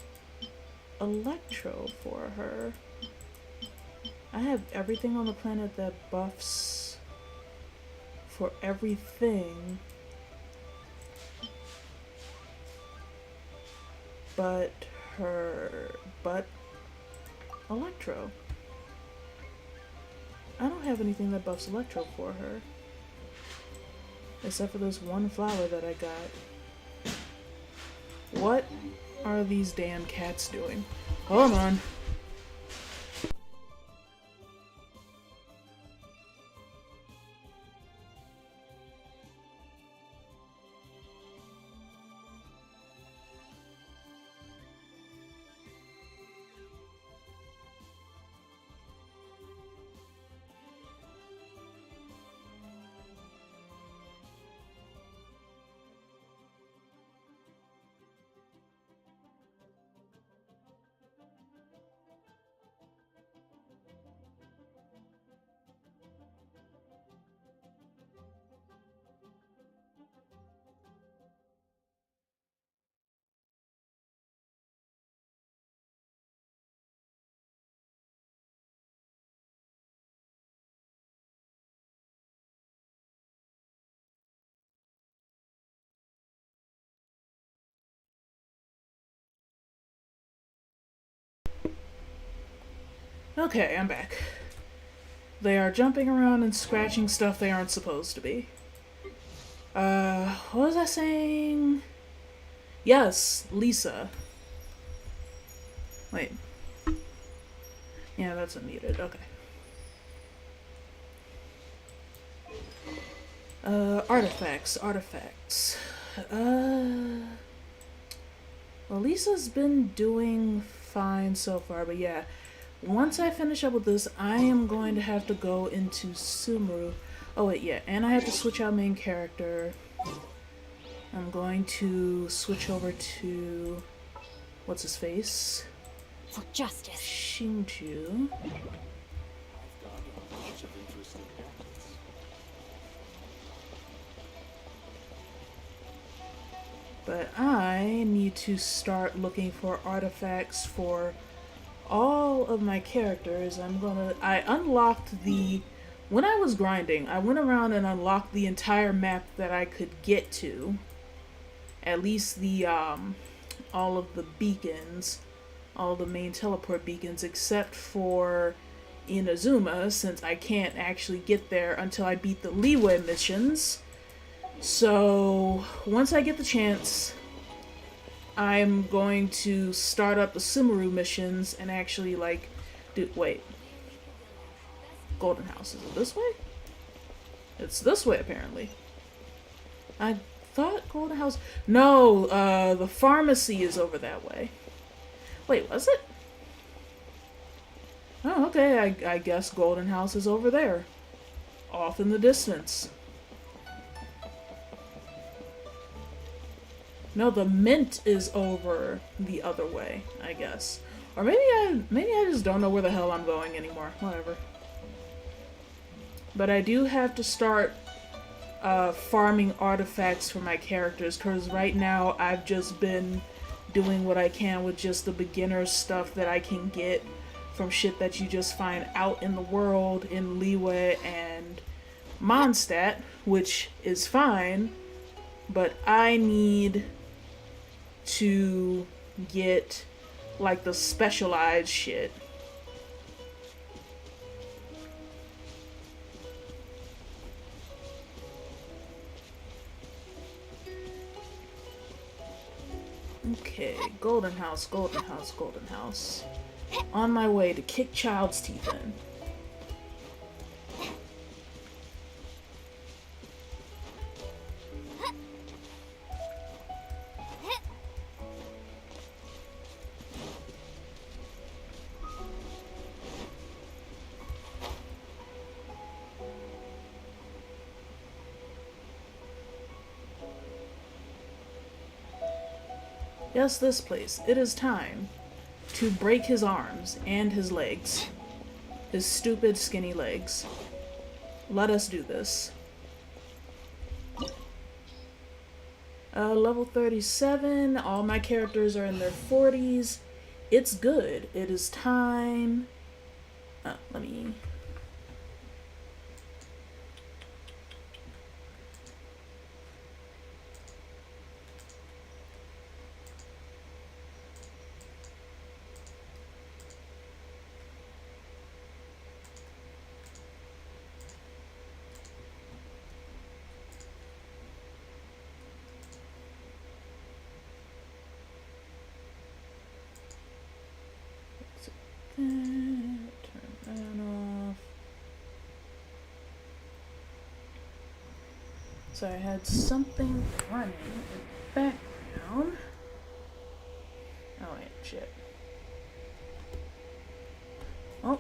Speaker 1: Electro for her. I have everything on the planet that buffs for everything but Electro. I don't have anything that buffs Electro for her. Except for this one flower that I got. What are these damn cats doing? Hold on. Okay, I'm back. They are jumping around and scratching stuff they aren't supposed to be. What was I saying? Yes, Lisa. Wait. Yeah, that's unmuted. Okay. Artifacts. Well, Lisa's been doing fine so far, but yeah. Once I finish up with this, I am going to have to go into Sumeru. Oh wait, yeah, and I have to switch out main character. I'm going to switch over to... what's his face?
Speaker 12: For justice.
Speaker 1: Xingqiu. But I need to start looking for artifacts for all of my characters. I unlocked the... when I was grinding, I went around and unlocked the entire map that I could get to. At least the, all of the beacons, all the main teleport beacons, except for Inazuma, since I can't actually get there until I beat the LiYue missions. So, once I get the chance, I'm going to start up the Sumeru missions and actually, like, wait. Golden House, is it this way? It's this way, apparently. I thought Golden House... no, the pharmacy is over that way. Wait, was it? Oh, okay, I guess Golden House is over there. Off in the distance. No, the mint is over the other way, I guess. Or maybe I just don't know where the hell I'm going anymore. Whatever. But I do have to start farming artifacts for my characters, because right now I've just been doing what I can with just the beginner stuff that I can get from shit that you just find out in the world in LiYue and Mondstadt, which is fine, but I need to get like the specialized shit. Okay, Golden House, Golden House, Golden House. On my way to kick Child's teeth in. Yes, this place. It is time to break his arms and his legs. His stupid, skinny legs. Let us do this. Level 37. All my characters are in their 40s. It's good. It is time. Let me... turn that off. So I had something running in the background. Oh wait, shit. Oh.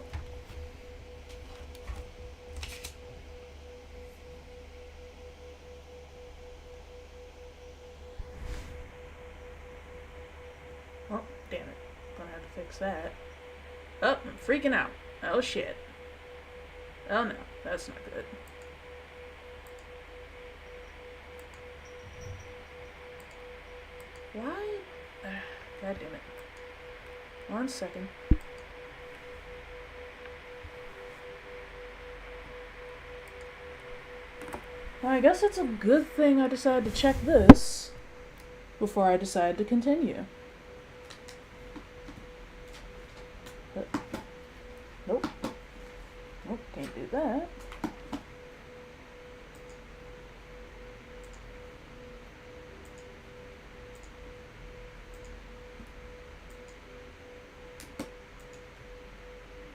Speaker 1: Oh, damn it. Gonna have to fix that. Oh, I'm freaking out. Oh shit. Oh no, that's not good. Why? God damn it. 1 second. Well, I guess it's a good thing I decided to check this before I decide to continue. Nope. Nope, can't do that.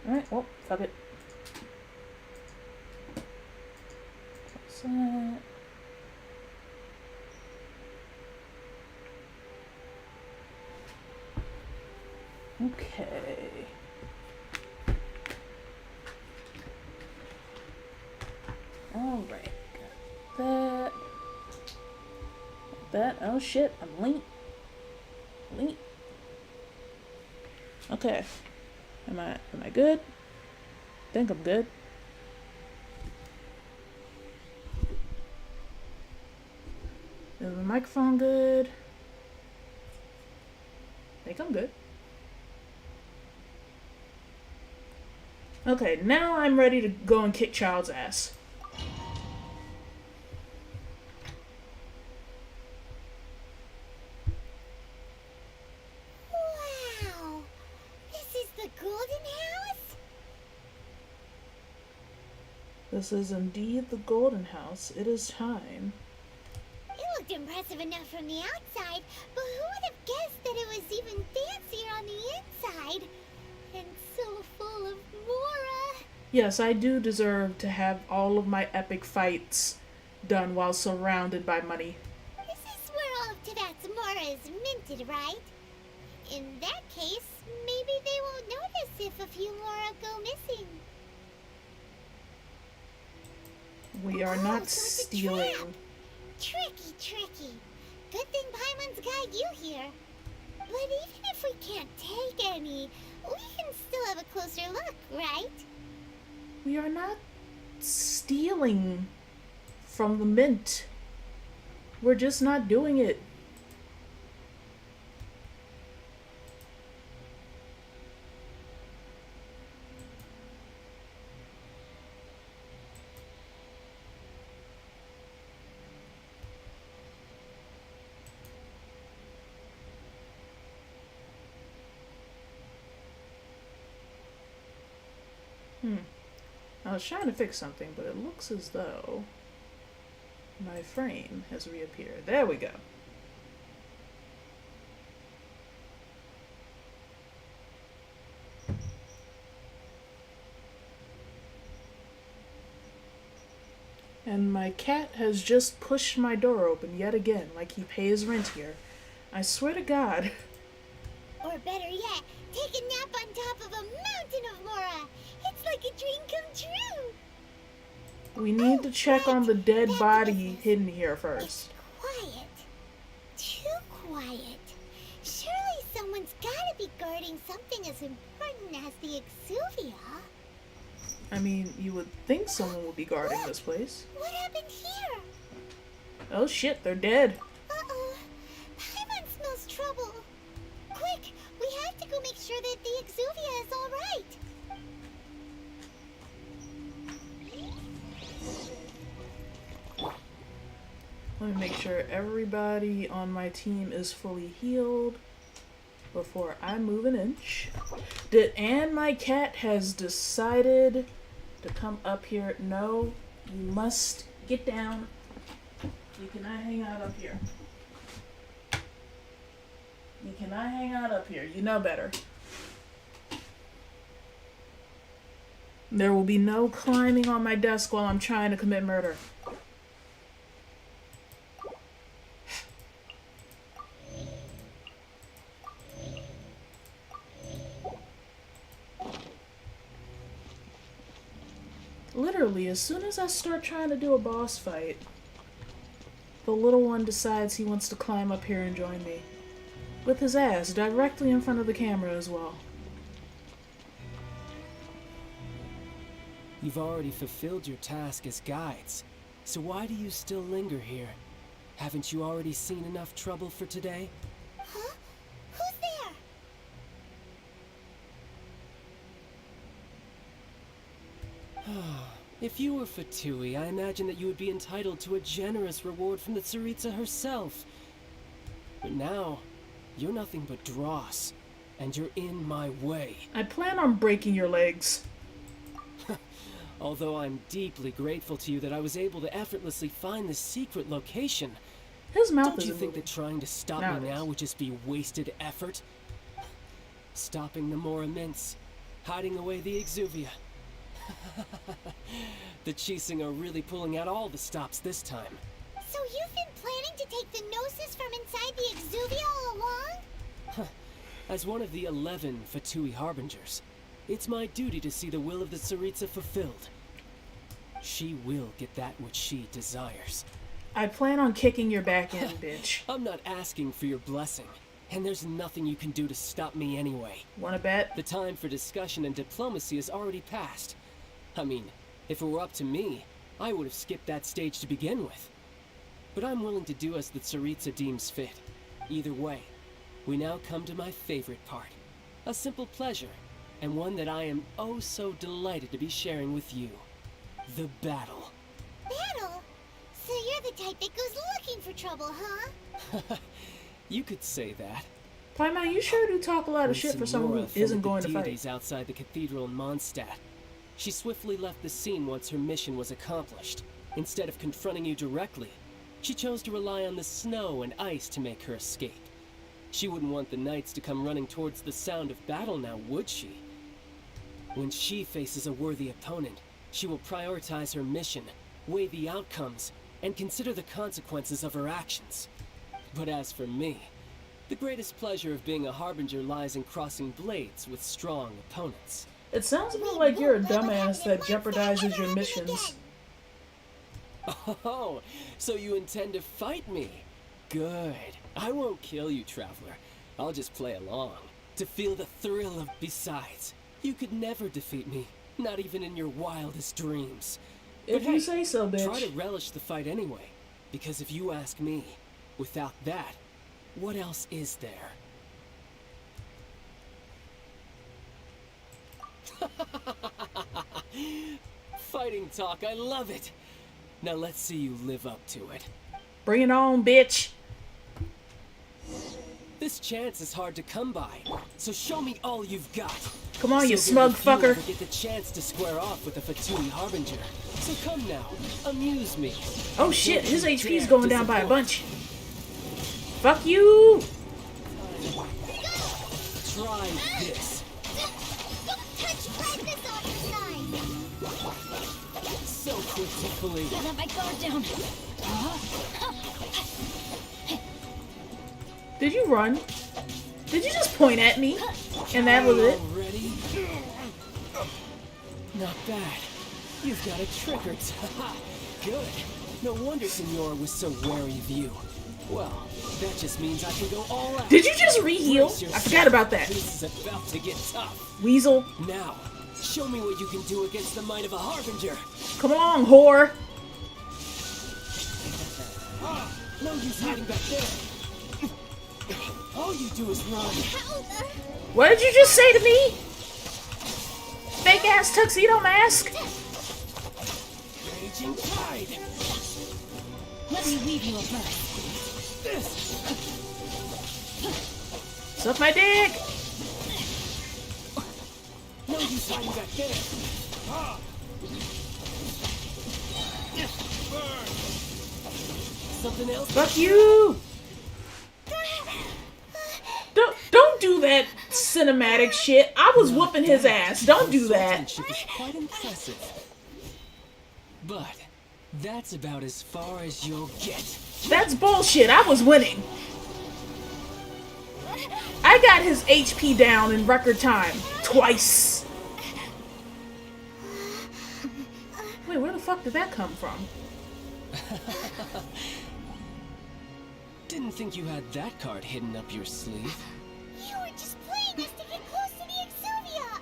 Speaker 1: Alright, well, fuck it. What's that? Okay. Alright, got that. That. Oh shit, I'm late. Late. Okay. Am I good? Think I'm good. Is the microphone good? Think I'm good. Okay, now I'm ready to go and kick Child's ass.
Speaker 2: Wow! This is the Golden House?
Speaker 1: This is indeed the Golden House. It is time.
Speaker 2: It looked impressive enough from the outside, but who would have guessed that it was even fancier on the inside? And so full of Mora.
Speaker 1: Yes, I do deserve to have all of my epic fights done while surrounded by money.
Speaker 2: This is where all of Tibet's Mora is minted, right? In that case, maybe they won't notice if a few Mora go missing.
Speaker 1: We are not
Speaker 2: so it's a
Speaker 1: stealing.
Speaker 2: trap. Tricky, tricky. Good thing Paimon's got you here. But even if we can't take any, we can still have a closer look, right?
Speaker 1: We are not stealing from the mint. We're just not doing it. I was trying to fix something, but it looks as though my frame has reappeared. There we go. And my cat has just pushed my door open yet again, like he pays rent here. I swear to God.
Speaker 2: Or better yet, take a nap on top of a mountain of Mora. It's like a dream come true.
Speaker 1: We need to check on the dead body hidden here first.
Speaker 2: Quiet. Too quiet. Surely someone's gotta be guarding something as important as the Exuvia.
Speaker 1: I mean, you would think someone would be guarding this place.
Speaker 2: What happened here?
Speaker 1: Oh shit, they're dead.
Speaker 2: Uh-oh. quick! We have to go make sure that the Exuvia is alright!
Speaker 1: Let me make sure everybody on my team is fully healed before I move an inch. And my cat has decided to come up here. No, you must get down. You cannot hang out up here. You cannot hang out up here. You know better. There will be no climbing on my desk while I'm trying to commit murder. Literally, as soon as I start trying to do a boss fight, the little one decides he wants to climb up here and join me. With his ass directly in front of the camera as well.
Speaker 9: You've already fulfilled your task as guides, so why do you still linger here? Haven't you already seen enough trouble for today?
Speaker 2: Huh? Who's there?
Speaker 9: If you were Fatui, I imagine that you would be entitled to a generous reward from the Tsaritsa herself. But now, you're nothing but dross, and you're in my way.
Speaker 1: I plan on breaking your legs.
Speaker 9: Although I'm deeply grateful to you that I was able to effortlessly find the secret location.
Speaker 1: His mouth
Speaker 9: Don't you think that trying to stop me now would just be wasted effort? Stopping the more immense, hiding away the Exuvia. The Chising are really pulling out all the stops this time.
Speaker 2: So you've been planning to take the Gnosis from inside the Exuvia all along?
Speaker 9: As one of the 11 Fatui Harbingers, it's my duty to see the will of the Tsaritsa fulfilled. She will get that which she desires.
Speaker 1: I plan on kicking your back in, bitch.
Speaker 9: I'm not asking for your blessing, and there's nothing you can do to stop me anyway.
Speaker 1: Wanna bet?
Speaker 9: The time for discussion and diplomacy has already passed. I mean, if it were up to me, I would have skipped that stage to begin with. But I'm willing to do as the Tsaritsa deems fit. Either way, we now come to my favorite part. A simple pleasure, and one that I am oh so delighted to be sharing with you. The battle.
Speaker 2: Battle? So you're the type that goes looking for trouble, huh?
Speaker 9: You could say that.
Speaker 1: Paimon, you sure do talk a lot of shit for someone who isn't going to fight.
Speaker 9: Outside the cathedral in Mondstadt. She swiftly left the scene once her mission was accomplished. Instead of confronting you directly, she chose to rely on the snow and ice to make her escape. She wouldn't want the knights to come running towards the sound of battle now, would she? When she faces a worthy opponent, she will prioritize her mission, weigh the outcomes, and consider the consequences of her actions. But as for me, the greatest pleasure of being a Harbinger lies in crossing blades with strong opponents.
Speaker 1: It sounds a bit like you're a dumbass that jeopardizes your missions.
Speaker 9: Oh, so you intend to fight me? Good. I won't kill you, Traveler. I'll just play along, to feel the thrill of... Besides, you could never defeat me, not even in your wildest dreams.
Speaker 1: If you say so, bitch.
Speaker 9: Try to relish the fight anyway, because if you ask me, without that, what else is there? Fighting talk, I love it! Now let's see you live up to it.
Speaker 1: Bring it on, bitch!
Speaker 9: This chance is hard to come by, so show me all you've got.
Speaker 1: Come on,
Speaker 9: so
Speaker 1: you smug fucker.
Speaker 9: Get the chance to square off with the Fatui Harbinger. So come now, amuse me.
Speaker 1: Oh shit, his HP's going down by a bunch. Fuck you!
Speaker 9: Try this.
Speaker 2: Don't touch brightness on your side!
Speaker 9: So quick to flee.
Speaker 5: Get my guard down.
Speaker 1: Did you run? Did you just point at me? And that was it?
Speaker 9: Ready? Not bad. You've got a trick or two. Good. No wonder Senora was so wary of you. Well, that just means I can go all out.
Speaker 1: Did you just re-heal? I forgot about that.
Speaker 9: This is about to get tough.
Speaker 1: Weasel.
Speaker 9: Now, show me what you can do against the might of a Harbinger.
Speaker 1: Come on, whore.
Speaker 9: No use hiding back there. All you do is run.
Speaker 1: What did you just say to me? Fake ass tuxedo mask?
Speaker 9: Raging tide.
Speaker 10: Let me weave you a verse.
Speaker 1: Suck my dick!
Speaker 9: No use hiding back there. Something else?
Speaker 1: Fuck you! Don't do that cinematic shit. I was whooping his ass. Don't do that.
Speaker 9: Consultantship is quite impressive. But that's about as far as you'll get.
Speaker 1: That's bullshit. I was winning. I got his HP down in record time. Twice. Wait, where the fuck did that come from?
Speaker 9: Didn't think you had that card hidden up your sleeve.
Speaker 2: You were just playing us to get close to the Exuvia!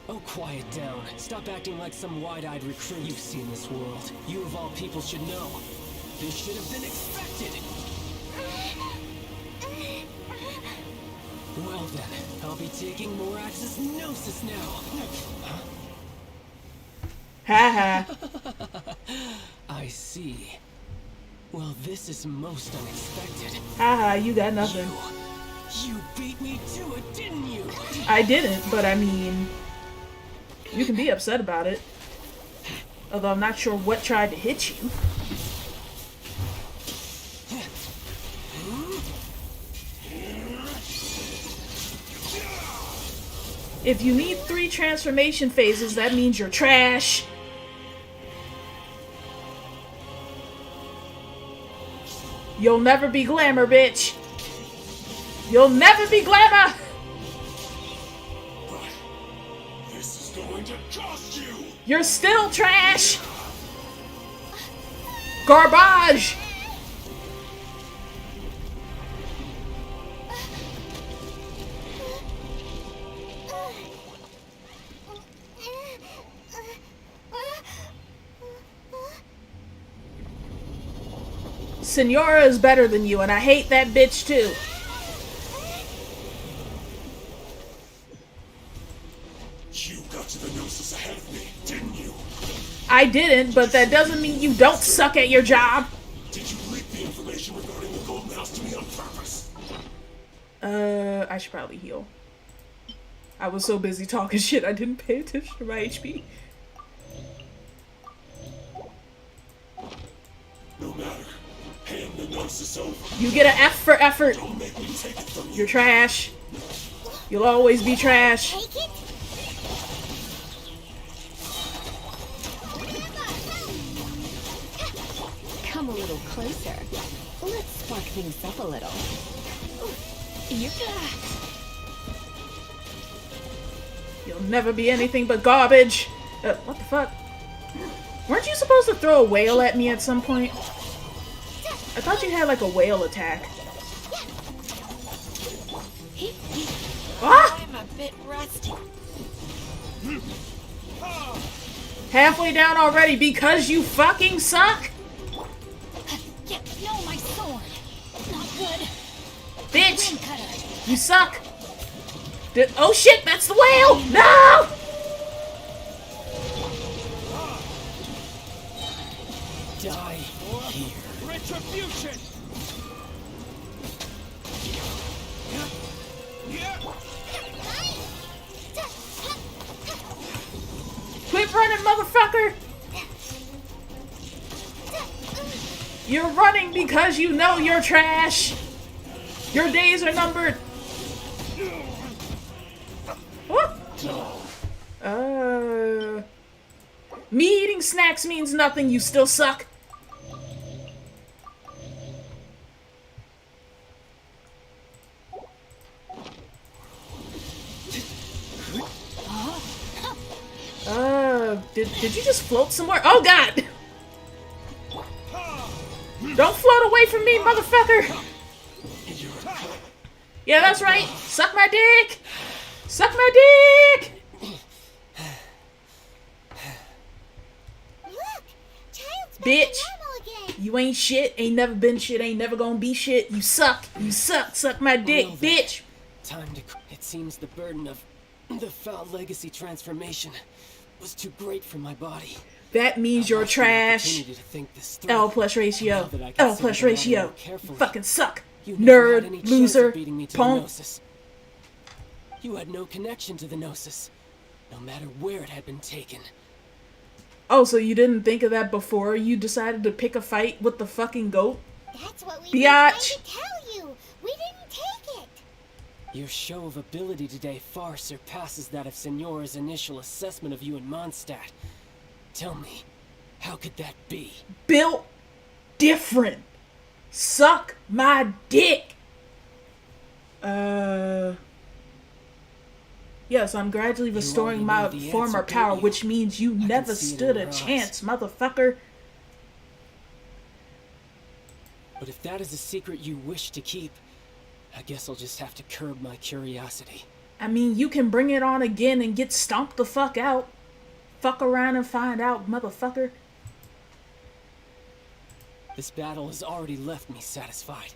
Speaker 9: Oh, quiet down. Stop acting like some wide-eyed recruit. You've seen this world. You of all people should know. This should have been expected. Well then, I'll be taking Morax's Gnosis now.
Speaker 1: Ha ha.
Speaker 9: I see. Well, this is most unexpected.
Speaker 1: Ha ha, you got nothing.
Speaker 9: You beat me to it, didn't you?
Speaker 1: I didn't, but I mean, you can be upset about it. Although I'm not sure what tried to hit you. If you need 3 transformation phases, that means you're trash. You'll never be glamour, bitch. You'll never be glamour.
Speaker 14: This is going to cost you.
Speaker 1: You're still trash. Garbage. Senora is better than you, and I hate that bitch too.
Speaker 14: You got to the Gnosis ahead of me, didn't you?
Speaker 1: I didn't, but that doesn't mean you don't suck at your job.
Speaker 14: Did you leak the information regarding the Golden House to me on purpose?
Speaker 1: I should probably heal. I was so busy talking shit, I didn't pay attention to my HP.
Speaker 14: No matter. Hand the Gnosis over.
Speaker 1: You get an F for effort.
Speaker 14: Don't make me take it from you.
Speaker 1: You're trash. You'll always be trash.
Speaker 2: Take it?
Speaker 6: Come a little closer. Let's spark things up a little.
Speaker 1: You'll never be anything but garbage. What the fuck? Weren't you supposed to throw a whale at me at some point? I thought you had like a whale attack. Ah!
Speaker 12: I'm a bit rusty.
Speaker 1: Halfway down already because you fucking suck?
Speaker 10: No, my sword. Not good.
Speaker 1: Bitch! You suck! Oh shit, that's the whale! No!
Speaker 9: Die here.
Speaker 3: Retribution!
Speaker 1: Quit running, motherfucker! You're running because you know you're trash! Your days are numbered! What? Me eating snacks means nothing, you still suck. Did you just float somewhere? Oh god! Don't float away from me, motherfucker! Yeah, that's right. Suck my dick! Suck my dick!
Speaker 2: Look! Child's back
Speaker 1: Bitch!
Speaker 2: to normal again.
Speaker 1: You ain't shit, ain't never been shit, ain't never gonna be shit. You suck. You suck. Suck my dick,
Speaker 4: Well then,
Speaker 1: bitch.
Speaker 4: Time to. It seems the burden of the foul legacy transformation was too great for my body.
Speaker 1: That means you're trash. L plus ratio. L plus ratio. You fucking suck. Nerd, loser, punk.
Speaker 4: You had no connection to the Gnosis, no matter where it had been taken.
Speaker 1: Oh, so you didn't think of that before you decided to pick a fight with the fucking goat?
Speaker 2: That's what we
Speaker 1: Biatch.
Speaker 2: were trying to tell you. We didn't take it.
Speaker 4: Your show of ability today far surpasses that of Signora's initial assessment of you in Mondstadt. Tell me, how could that be?
Speaker 1: Built different. Suck my dick. Yes, I'm gradually restoring my former power, which means you never stood a chance, motherfucker.
Speaker 4: But if that is a secret you wish to keep, I guess I'll just have to curb my curiosity.
Speaker 1: I mean, you can bring it on again and get stomped the fuck out. Fuck around and find out, motherfucker.
Speaker 4: This battle has already left me satisfied.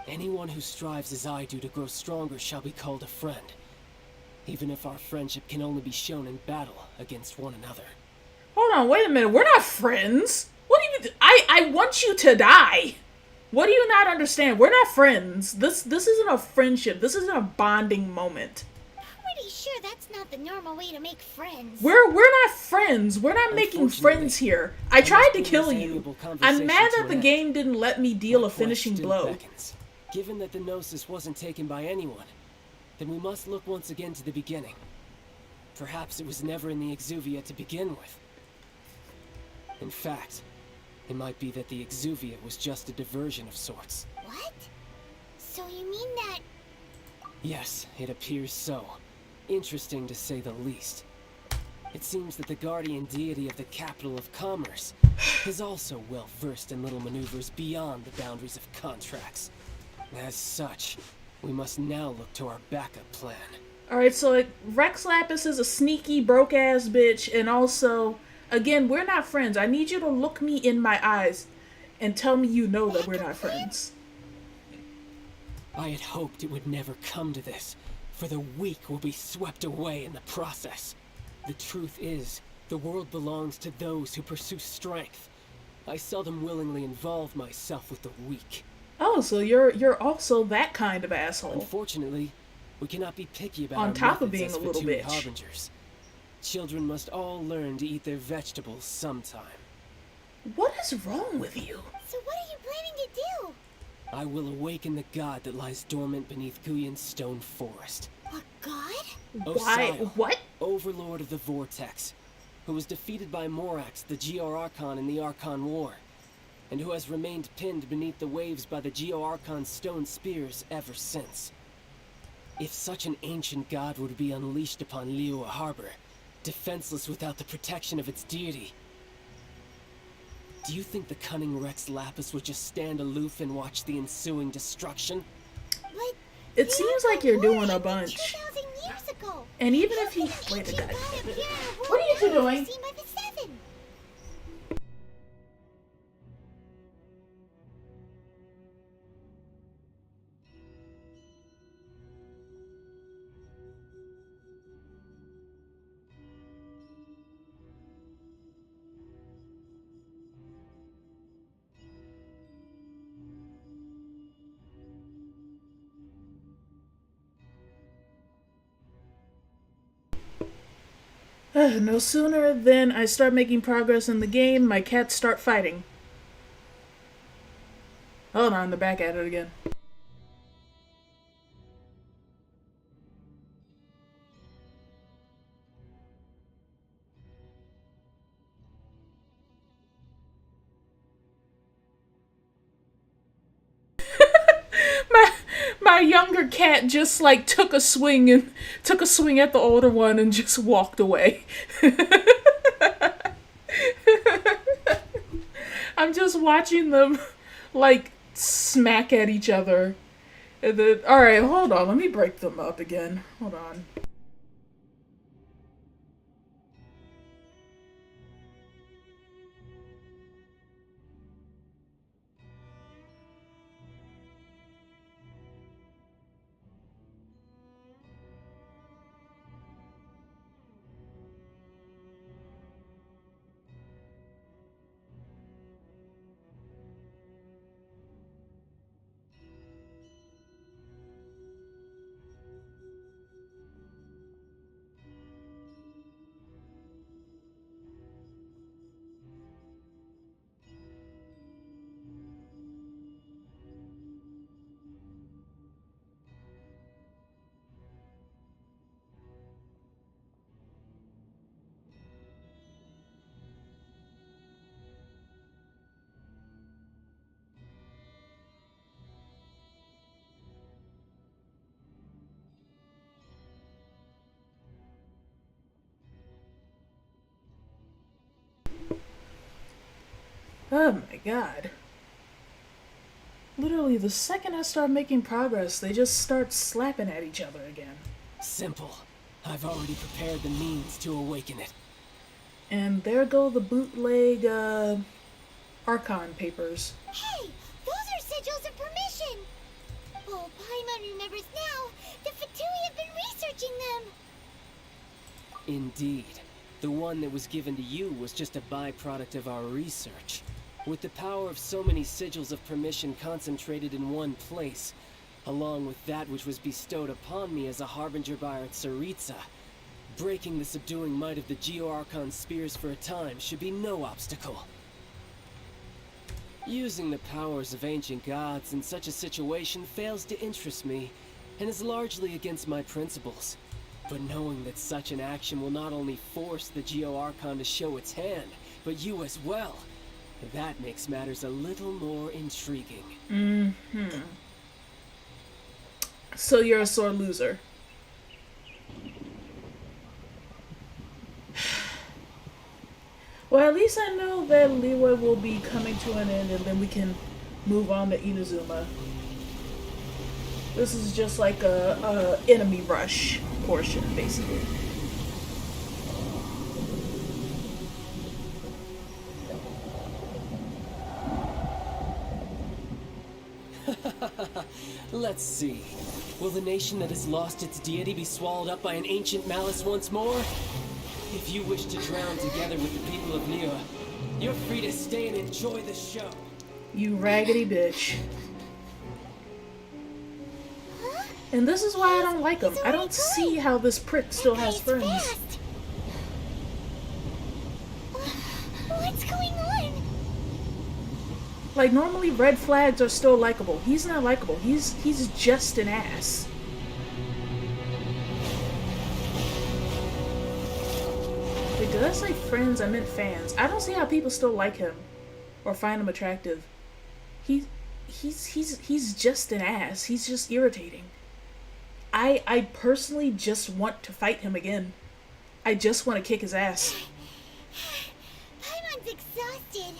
Speaker 4: Anyone who strives as I do to grow stronger shall be called a friend. Even if our friendship can only be shown in battle against one another.
Speaker 1: Hold on, wait a minute. We're not friends. What do you... I want you to die. What do you not understand? We're not friends. This isn't a friendship. This isn't a bonding moment.
Speaker 2: Pretty sure that's not the normal way to make friends.
Speaker 1: We're not friends. We're not making friends here. I tried to kill you. I'm mad that the game didn't let me deal a finishing blow.
Speaker 4: Given that the Gnosis wasn't taken by anyone, then we must look once again to the beginning. Perhaps it was never in the Exuvia to begin with. In fact, it might be that the Exuvia was just a diversion of sorts.
Speaker 2: What? So you mean that...
Speaker 4: Yes, it appears so. Interesting to say the least. It seems that the guardian deity of the capital of commerce is also well versed in little maneuvers beyond the boundaries of contracts. As such, we must now look to our backup plan.
Speaker 1: Alright, so like, Rex Lapis is a sneaky, broke-ass bitch, and also, again, we're not friends. I need you to look me in my eyes and tell me you know that we're not friends.
Speaker 4: I had hoped it would never come to this, for the weak will be swept away in the process. The truth is, the world belongs to those who pursue strength. I seldom willingly involve myself with the weak.
Speaker 1: Oh, so you're also that kind of asshole.
Speaker 4: Unfortunately, we cannot be picky about
Speaker 1: on
Speaker 4: our
Speaker 1: top of
Speaker 4: methods
Speaker 1: being a
Speaker 4: as
Speaker 1: little
Speaker 4: Fatui
Speaker 1: bitch.
Speaker 4: Harbingers. Children must all learn to eat their vegetables sometime.
Speaker 1: What is wrong with you?
Speaker 2: So what are you planning to do?
Speaker 4: I will awaken the god that lies dormant beneath Guyan's stone forest.
Speaker 2: A god?
Speaker 1: Why? What?
Speaker 4: Overlord of the Vortex, who was defeated by Morax, the Geo-Archon in the Archon War, and who has remained pinned beneath the waves by the Geo-Archon's stone spears ever since. If such an ancient god were to be unleashed upon LiYue Harbor, defenseless without the protection of its deity, do you think the cunning Rex Lapis would just stand aloof and watch the ensuing destruction?
Speaker 2: But
Speaker 1: it seems like you're doing a bunch.
Speaker 2: 2,000 years ago.
Speaker 1: And even if he... Wait a minute. What are you two doing? No sooner than I start making progress in the game, my cats start fighting. Hold on, they're back at it again. My younger cat just like took a swing at the older one and just walked away. I'm just watching them like smack at each other. And then, alright, hold on, let me break them up again. Hold on. Oh my god. Literally, the second I start making progress, they just start slapping at each other again.
Speaker 9: Simple. I've already prepared the means to awaken it.
Speaker 1: And there go the bootleg, Archon papers.
Speaker 2: Hey, those are sigils of permission. Oh, Paimon remembers now. The Fatui have been researching them.
Speaker 9: Indeed. The one that was given to you was just a byproduct of our research. With the power of so many sigils of permission concentrated in one place, along with that which was bestowed upon me as a harbinger by our Tsaritsa, breaking the subduing might of the Geo-Archon spears for a time should be no obstacle. Using the powers of ancient gods in such a situation fails to interest me, and is largely against my principles. But knowing that such an action will not only force the Geo-Archon to show its hand, but you as well, that makes matters a little more intriguing.
Speaker 1: Mm-hmm. So you're a sore loser. Well, at least I know that LiYue will be coming to an end, and then we can move on to Inazuma. This is just like a enemy rush portion, basically.
Speaker 9: Let's see. Will the nation that has lost its deity be swallowed up by an ancient malice once more? If you wish to drown together with the people of LiYue, you're free to stay and enjoy the show.
Speaker 1: You raggedy bitch. And this is why I don't like him. I don't see how this prick still has friends.
Speaker 2: What's going on?
Speaker 1: Like, normally red flags are still likable. He's not likable. He's just an ass. Wait, did I say friends? I meant fans. I don't see how people still like him or find him attractive. He's just an ass. He's just irritating. I personally just want to fight him again. I just want to kick his ass.
Speaker 2: Paimon's exhausted.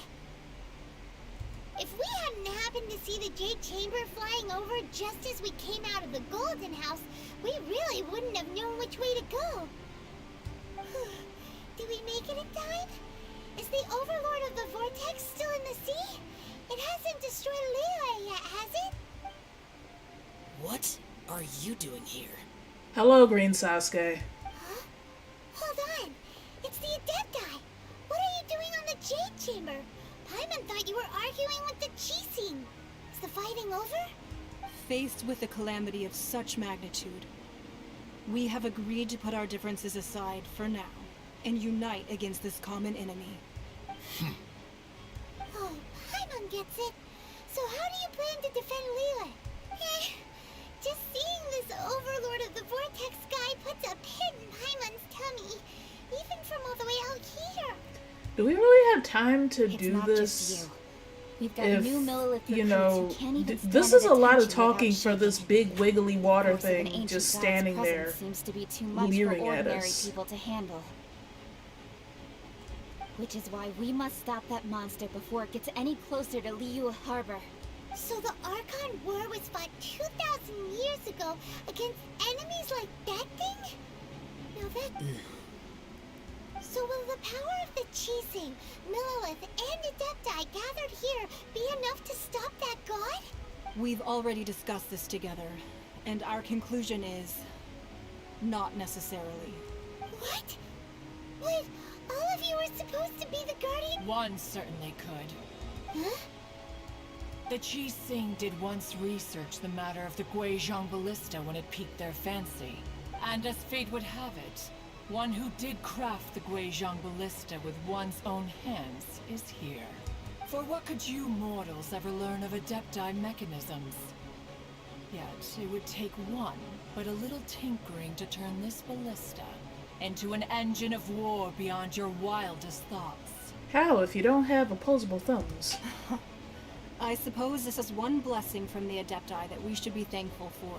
Speaker 2: If we hadn't happened to see the Jade Chamber flying over just as we came out of the Golden House, we really wouldn't have known which way to go. Did we make it in time? Is the Overlord of the Vortex still in the sea? It hasn't destroyed LiYue yet, has it?
Speaker 15: What are you doing here?
Speaker 1: Hello, Green Sasuke.
Speaker 2: Huh? Hold on. It's the Adepti. What are you doing on the Jade Chamber? Paimon thought you were arguing with the Chising. Is the fighting over?
Speaker 10: Faced with a calamity of such magnitude, we have agreed to put our differences aside for now and unite against this common enemy.
Speaker 2: Oh, Paimon gets it. So how do you plan to defend LiYue? Just seeing this Overlord of the Vortex guy puts a pit in Paimon's tummy, even from all the way out here.
Speaker 1: Do we really have time to do
Speaker 5: not
Speaker 1: this?
Speaker 5: Just you. We've got
Speaker 1: If,
Speaker 5: new Millilith
Speaker 1: you
Speaker 5: recruits
Speaker 1: know,
Speaker 5: who can't even stand
Speaker 1: this is a lot of
Speaker 5: attention
Speaker 1: talking
Speaker 5: without
Speaker 1: for this
Speaker 5: shaking.
Speaker 1: big wiggly water
Speaker 5: Force of an
Speaker 1: thing
Speaker 5: ancient
Speaker 1: just
Speaker 5: god's
Speaker 1: standing
Speaker 5: presence
Speaker 1: there,
Speaker 5: seems to be too much
Speaker 1: leering
Speaker 5: for
Speaker 1: at
Speaker 5: ordinary
Speaker 1: us.
Speaker 5: people to handle. Which is why we must stop that monster before it gets any closer to LiYue Harbor.
Speaker 2: So the Archon War was fought 2,000 years ago against enemies like that thing? Now that... So will the power of the Chising, Millilith, and Adepti gathered here be enough to stop that god?
Speaker 10: We've already discussed this together, and our conclusion is not necessarily.
Speaker 2: What? But all of you were supposed to be the guardian...
Speaker 16: One certainly could.
Speaker 2: Huh?
Speaker 16: The Chising did once research the matter of the Guizhong Ballista when it piqued their fancy. And as fate would have it, one who did craft the Guizhong Ballista with one's own hands is here. For what could you mortals ever learn of Adepti mechanisms? Yet, it would take one, but a little tinkering to turn this ballista into an engine of war beyond your wildest thoughts.
Speaker 1: How if you don't have opposable thumbs?
Speaker 10: I suppose this is one blessing from the Adepti that we should be thankful for.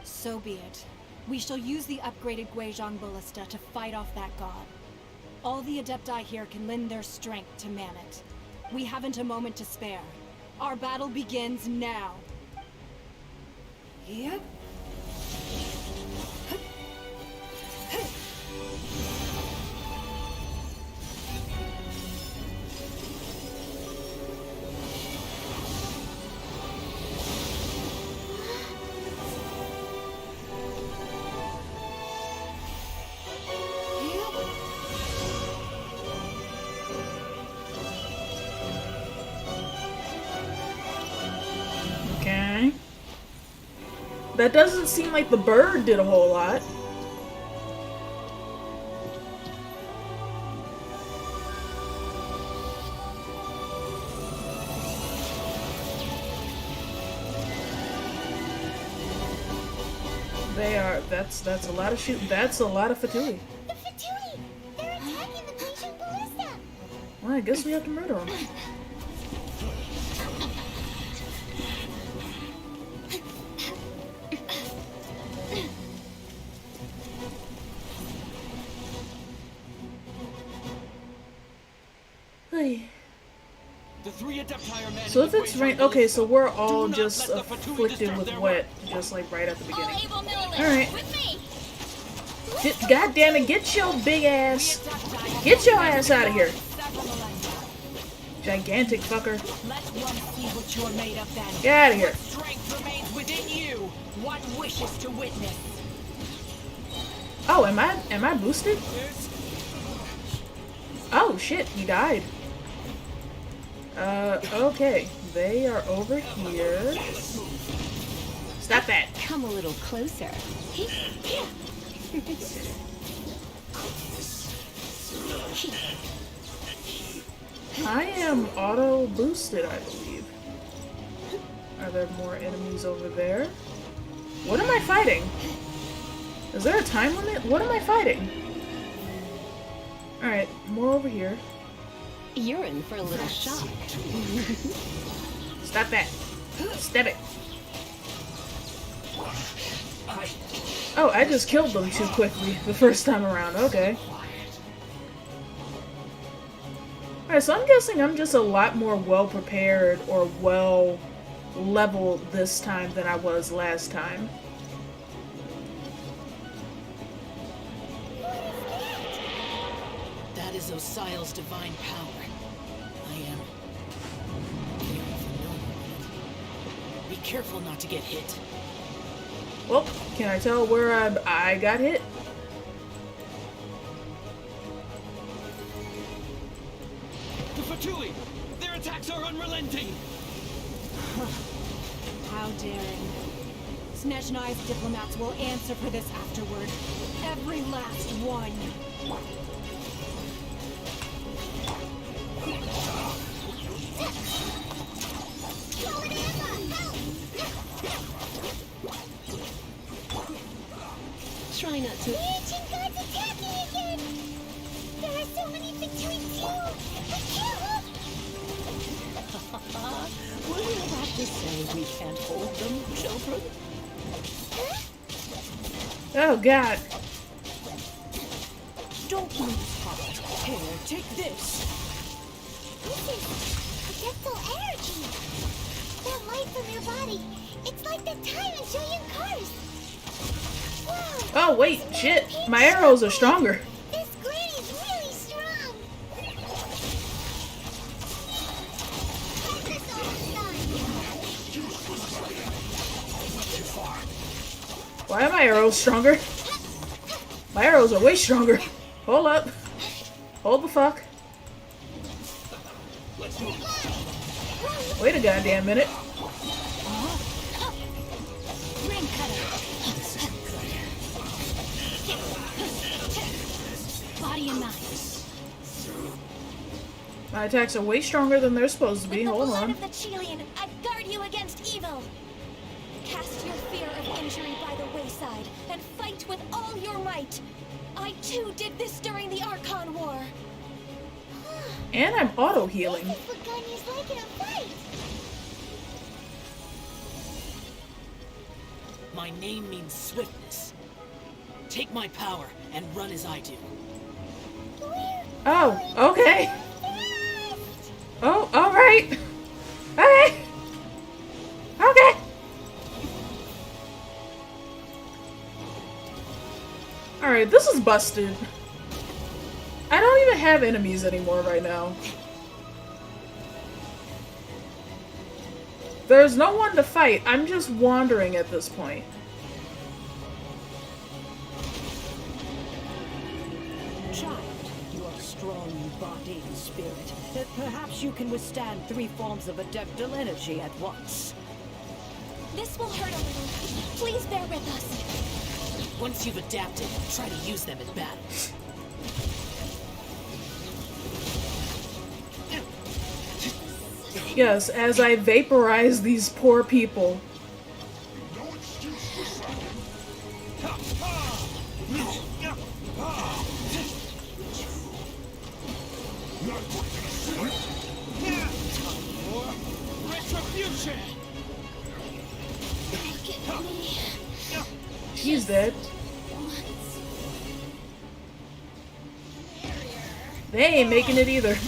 Speaker 10: So be it. We shall use the upgraded Guizhong Ballista to fight off that god. All the Adepti here can lend their strength to man it. We haven't a moment to spare. Our battle begins now.
Speaker 8: Yep.
Speaker 1: Okay. That doesn't seem like the bird did a whole lot. That's a lot of shoot. That's a lot of Fatui.
Speaker 2: The Fatui! They're attacking the Guizhong Ballista!
Speaker 1: Well, I guess we have to murder them.
Speaker 3: The three Adepti are
Speaker 1: So if it's rain, okay, so we're all just afflicted with wet, just like right at the beginning. Alright. God damn it, get your big ass. Get your ass out of here. Gigantic fucker.
Speaker 16: Let one see what you're made of then.
Speaker 1: Get out of here.
Speaker 16: What strength remains within you? What wishes to witness?
Speaker 1: Oh, am I boosted? Oh shit, he died. Okay. They are over here. Stop that.
Speaker 6: Come a little closer.
Speaker 1: I am auto boosted, I believe. Are there more enemies over there? What am I fighting? Is there a time limit? What am I fighting? Alright, more over here.
Speaker 6: You're in for a little shock.
Speaker 1: Stop that. Stop it. Oh, I just killed them too quickly the first time around. Okay. Alright, so I'm guessing I'm just a lot more well-prepared or well-leveled this time than I was last time.
Speaker 15: That is Osial's divine power. I am fearing for no one. Be careful not to get hit.
Speaker 1: Well, can I tell where I got hit?
Speaker 3: The Fatui! Their attacks are unrelenting!
Speaker 10: How daring. Snezhnai's diplomats will answer for this afterward. Every last one.
Speaker 6: Try not to.
Speaker 2: The ancient gods attacking again! There are so many Fatui too! We can't look!
Speaker 6: Will you have to say we can't hold them, children?
Speaker 1: Oh god.
Speaker 10: Don't lose heart. Here, take this.
Speaker 2: This is adeptal energy! That light from your body, it's like the time in Julian Cars! Wow!
Speaker 1: Oh wait, shit. My arrows are stronger.
Speaker 2: This granny's really strong!
Speaker 1: Why are my arrows stronger? My arrows are way stronger. Hold up. Hold the fuck. Wait a goddamn minute.
Speaker 10: Body and mind.
Speaker 1: My attacks are way stronger than they're supposed to be. Hold on.
Speaker 12: Of the Chilean, I guard you against evil. Cast your fear of injury by the wayside and fight with all your might. I too did this during the Archon War.
Speaker 1: And I'm auto healing.
Speaker 2: This is what Ganya's like in a fight!
Speaker 15: My name means swiftness. Take my power and run as I do.
Speaker 1: Oh, okay. Oh, Alright, this is busted. I don't even have enemies anymore right now. There's no one to fight. I'm just wandering at this point.
Speaker 17: Child, you are strong in body and spirit. Perhaps you can withstand 3 forms of adeptal energy at once.
Speaker 12: This will hurt a little. Please bear with us.
Speaker 15: Once you've adapted, try to use them in battle.
Speaker 1: Yes, as I vaporize these poor people.
Speaker 14: Retribution!
Speaker 1: He's dead. They ain't making it either.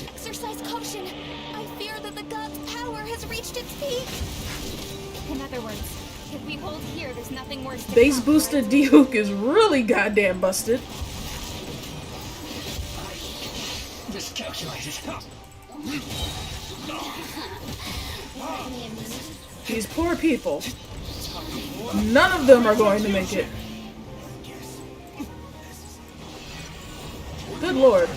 Speaker 12: Exercise caution. I fear that the god's power has reached its peak.
Speaker 5: In other words, if we hold here, there's nothing worse to
Speaker 1: Base
Speaker 5: come,
Speaker 1: boosted
Speaker 5: right?
Speaker 1: Duke is really goddamn busted.
Speaker 14: Miscalculated.
Speaker 1: These poor people. None of them are going to make it. Good lord.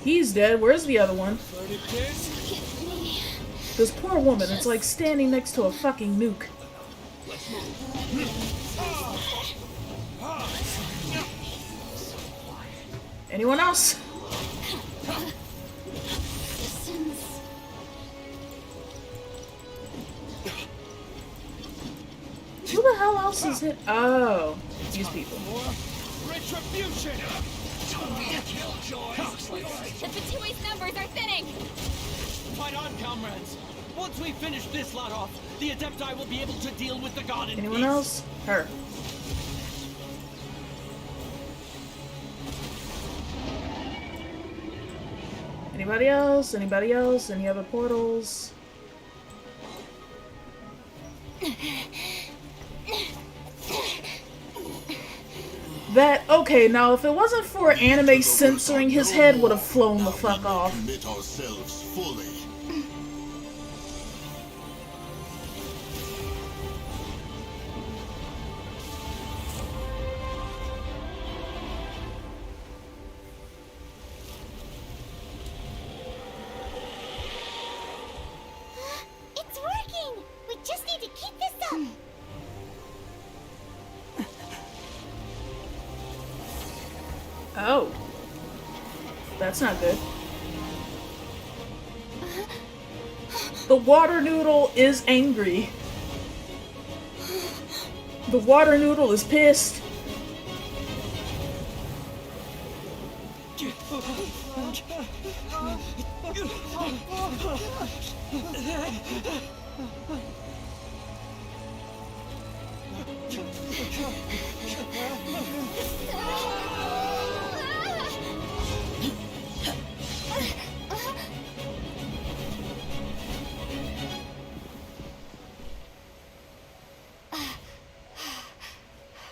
Speaker 1: He's dead. Where's the other one? This poor woman is like standing next to a fucking nuke. Anyone else? Who the hell else is it? Oh, these people.
Speaker 14: Retribution!
Speaker 5: The Fatui's numbers are thinning!
Speaker 9: Fight on, comrades! Once we finish this lot off, the Adepti will be able to deal with the god in
Speaker 1: Anyone
Speaker 9: peace.
Speaker 1: else? Her. Anybody else? Anybody else? Any other portals? That, okay, now if it wasn't for anime censoring, his head would have flown the fuck off.
Speaker 14: Commit ourselves fully.
Speaker 2: It's working! We just need to keep this up!
Speaker 1: Oh. That's not good. The water noodle is angry. The water noodle is pissed.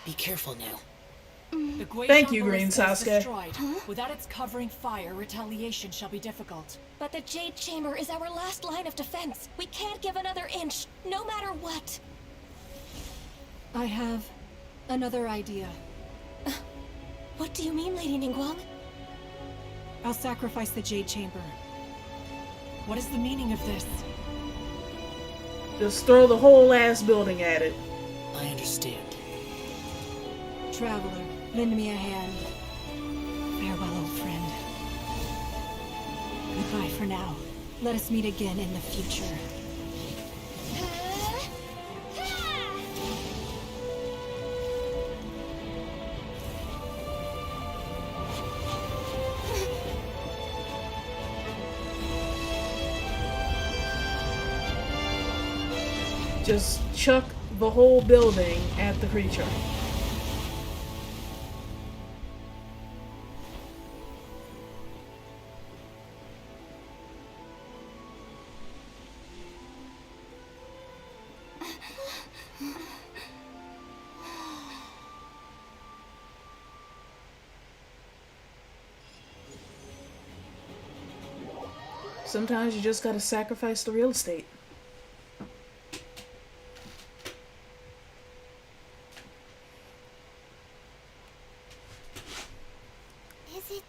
Speaker 15: Be careful now.
Speaker 16: The
Speaker 1: Thank you, Green Sasuke.
Speaker 16: Destroyed. Without its covering fire, retaliation shall be difficult.
Speaker 12: But the Jade Chamber is our last line of defense. We can't give another inch, no matter what.
Speaker 10: I have another idea.
Speaker 12: What do you mean, Lady Ninguang?
Speaker 10: I'll sacrifice the Jade Chamber.
Speaker 16: What is the meaning of this?
Speaker 1: Just throw the whole ass building at it.
Speaker 15: I understand.
Speaker 10: Traveler, lend me a hand. Farewell, old friend. Goodbye for now. Let us meet again in the future.
Speaker 1: Just chuck the whole building at the creature. Sometimes you just gotta sacrifice the real estate.
Speaker 2: Is it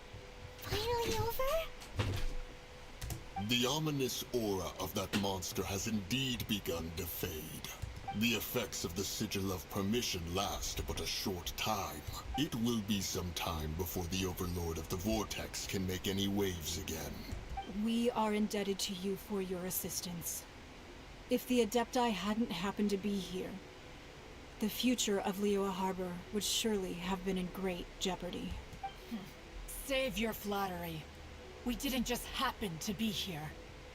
Speaker 2: finally over?
Speaker 14: The ominous aura of that monster has indeed begun to fade. The effects of the Sigil of Permission last but a short time. It will be some time before the Overlord of the Vortex can make any waves again.
Speaker 10: We are indebted to you for your assistance. If the Adepti hadn't happened to be here, the future of LiYue Harbor would surely have been in great jeopardy.
Speaker 16: Save your flattery. We didn't just happen to be here.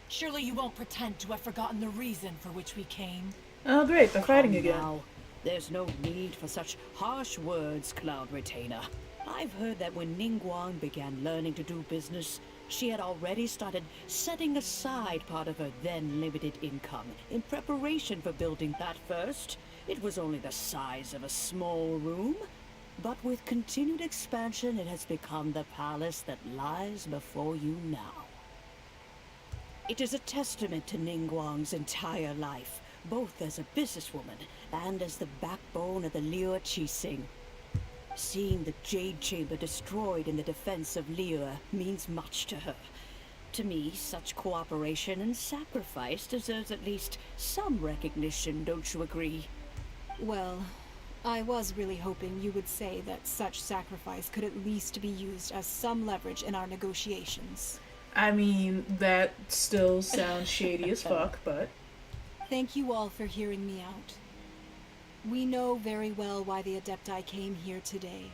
Speaker 16: Surely you won't pretend to have forgotten the reason for which we came.
Speaker 1: Oh great, they're fighting again.
Speaker 17: Now, there's no need for such harsh words, Cloud Retainer. I've heard that when Ninguang began learning to do business, she had already started setting aside part of her then limited income in preparation for building that first. It was only the size of a small room, but with continued expansion it has become the palace that lies before you now. It is a testament to Ninguang's entire life, both as a businesswoman and as the backbone of the LiYue Qixing. Seeing the Jade Chamber destroyed in the defense of LiYue means much to her. To me, such cooperation and sacrifice deserves at least some recognition, don't you agree?
Speaker 10: Well, I was really hoping you would say that such sacrifice could at least be used as some leverage in our negotiations.
Speaker 1: I mean, that still sounds shady as fuck, but...
Speaker 10: Thank you all for hearing me out. We know very well why the Adepti came here today.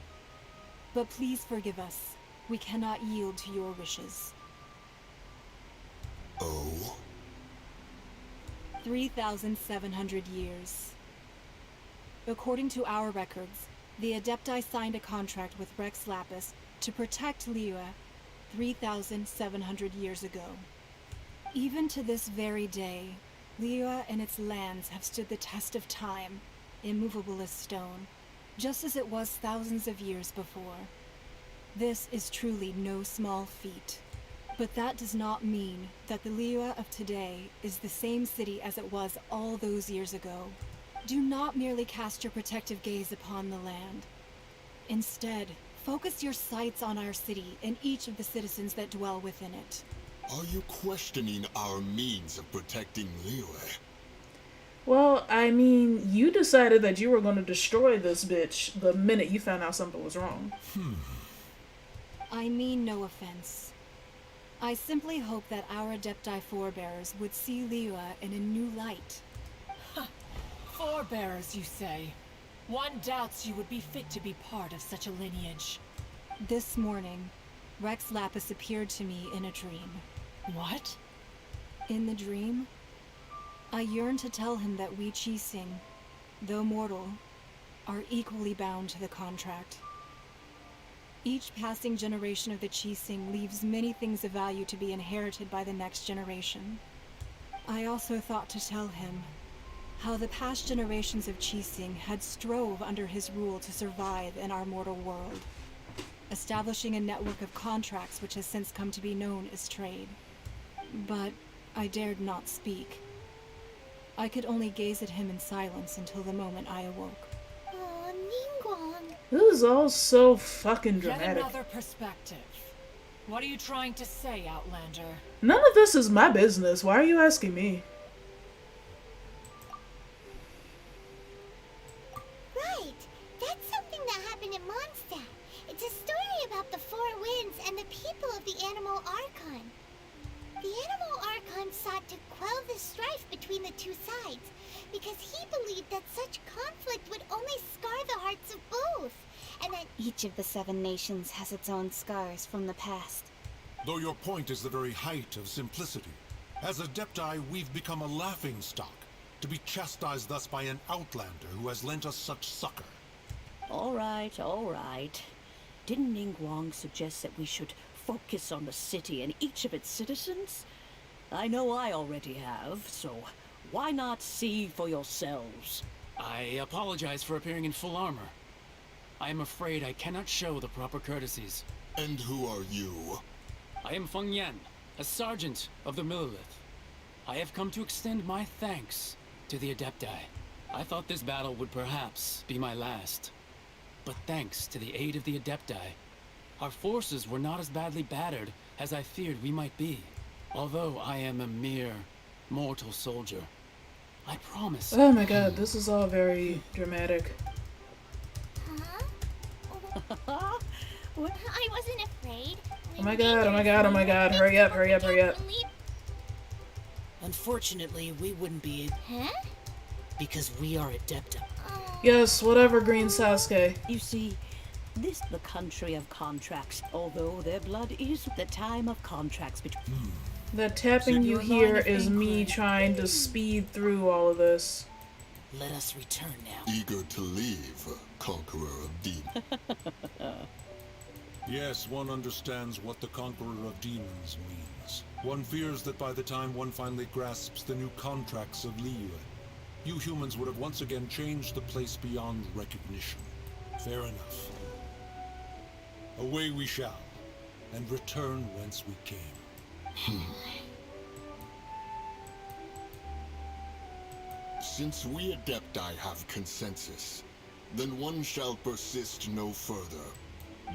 Speaker 10: But please forgive us. We cannot yield to your wishes.
Speaker 14: Oh?
Speaker 10: 3,700 years. According to our records, the Adepti signed a contract with Rex Lapis to protect LiYue 3,700 years ago. Even to this very day, LiYue and its lands have stood the test of time, immovable as stone, just as it was thousands of years before. This is truly no small feat. But that does not mean that the LiYue of today is the same city as it was all those years ago. Do not merely cast your protective gaze upon the land. Instead, focus your sights on our city and each of the citizens that dwell within it.
Speaker 14: Are you questioning our means of protecting LiYue?
Speaker 1: Well, I mean, you decided that you were going to destroy this bitch the minute you found out something was wrong.
Speaker 10: I mean no offense. I simply hope that our Adepti forebears would see LiYue in a new light.
Speaker 16: Forebearers, you say? One doubts you would be fit to be part of such a lineage.
Speaker 10: This morning, Rex Lapis appeared to me in a dream.
Speaker 16: What?
Speaker 10: In the dream, I yearned to tell him that we Qixing, though mortal, are equally bound to the contract. Each passing generation of the Qixing leaves many things of value to be inherited by the next generation. I also thought to tell him how the past generations of Qixing had strove under his rule to survive in our mortal world, establishing a network of contracts which has since come to be known as trade. But I dared not speak. I could only gaze at him in silence until the moment I awoke.
Speaker 2: Oh, Ninguang.
Speaker 1: This is all so fucking
Speaker 16: Yet
Speaker 1: dramatic.
Speaker 16: another perspective. What are you trying to say, Outlander?
Speaker 1: None of this is my business. Why are you asking me?
Speaker 2: Right. That's something that happened in Mondstadt. It's a story about the Four Winds and the people of the Animal Archon. The Animal Archon sought to quell the strife between the two sides, because he believed that such conflict would only scar the hearts of both, and that
Speaker 5: Each of the 7 nations has its own scars from the past.
Speaker 18: Though your point is the very height of simplicity. As Adepti, we've become a laughingstock, to be chastised thus by an outlander who has lent us such succor.
Speaker 17: All right, all right. Didn't Ninguang suggest that we should focus on the city and each of its citizens? I know I already have, so why not see for yourselves?
Speaker 19: I apologize for appearing in full armor. I am afraid I cannot show the proper courtesies.
Speaker 14: And who are you?
Speaker 19: I am Feng Yan, as Sergeant of the Millilith, I have come to extend my thanks to the Adepti. I thought this battle would perhaps be my last. But thanks to the aid of the Adepti, our forces were not as badly battered as I feared we might be. Although I am a mere mortal soldier, I promise.
Speaker 1: Oh my god, this is all very dramatic.
Speaker 2: Huh? I wasn't afraid.
Speaker 1: Oh my god, oh my god, oh my god, hurry up, hurry up, hurry up.
Speaker 15: Unfortunately, we wouldn't be.
Speaker 2: Huh?
Speaker 15: Because we are Adepti.
Speaker 1: Yes, whatever, Green Sasuke.
Speaker 17: You see, this is the country of contracts, although their blood is the time of contracts between.
Speaker 1: That tapping you hear is me trying to speed through all of this.
Speaker 15: Let us return now.
Speaker 14: Eager to leave, Conqueror of Demons.
Speaker 18: Yes, one understands what the Conqueror of Demons means. One fears that by the time one finally grasps the new contracts of LiYue, you humans would have once again changed the place beyond recognition. Fair enough. Away we shall, and return whence we came.
Speaker 14: Since we Adepti have consensus, then one shall persist no further.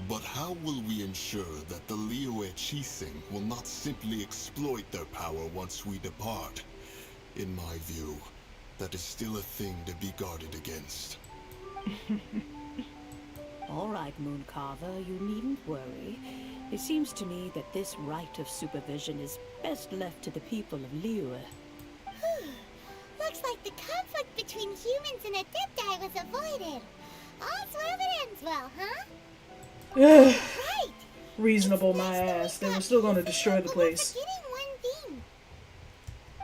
Speaker 14: But how will we ensure that the LiYue Qixing will not simply exploit their power once we depart? In my view, that is still a thing to be guarded against.
Speaker 17: All right, Mooncarver, you needn't worry. It seems to me that this right of supervision is best left to the people of LiYue.
Speaker 2: Looks like the conflict between humans and Adepti was avoided. All's well that ends well, huh? Right.
Speaker 1: Reasonable my ass. They were still going to destroy the place.
Speaker 2: Forgetting one thing.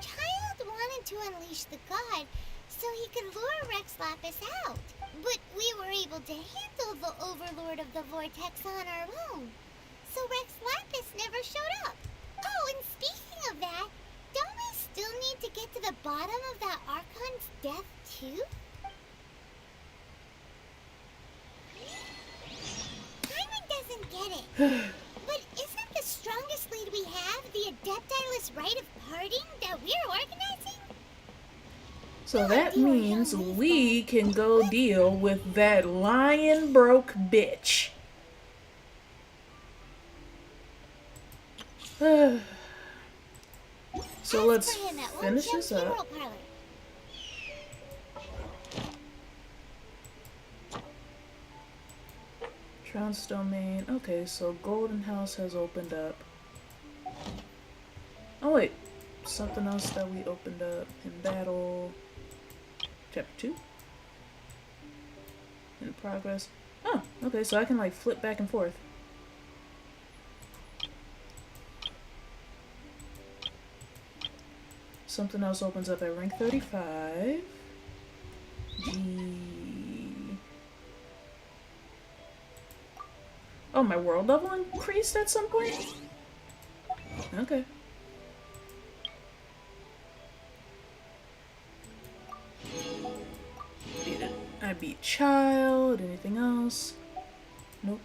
Speaker 2: Child wanted to unleash the god so he could lure Rex Lapis out. But we were able to handle the Overlord of the Vortex on our own. So Rex Lapis never showed up. Oh, and speaking of that, don't we still need to get to the bottom of that Archon's death too? Simon doesn't get it. But isn't the strongest lead we have the Adepti-less rite of parting that we're organizing?
Speaker 1: So that means we can go deal with that lion broke bitch. So let's finish this up. Trounce domain. Okay, so Golden House has opened up. Oh wait, something else that we opened up in battle. Chapter 2. In progress. Oh, okay, so I can like flip back and forth. Something else opens up at rank 35. Oh, my world level increased at some point? Okay. I beat Child. Anything else? Nope.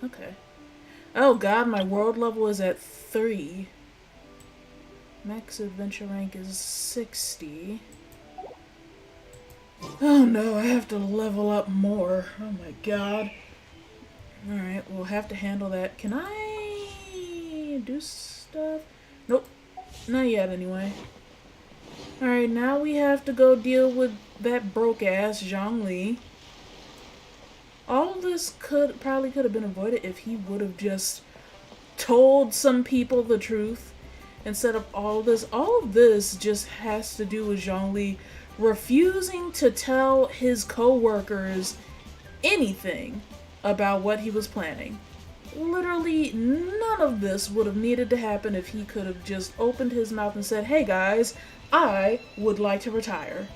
Speaker 1: Okay. Oh god, my world level is at 3. Max adventure rank is 60. Oh no, I have to level up more. Oh my god. Alright, we'll have to handle that. Can I do stuff? Nope. Not yet anyway. Alright, now we have to go deal with that broke-ass Zhongli. All of this probably could have been avoided if he would have just told some people the truth instead of all this. All of this just has to do with Zhongli refusing to tell his co-workers anything about what he was planning. Literally none of this would have needed to happen if he could have just opened his mouth and said, "Hey guys, I would like to retire."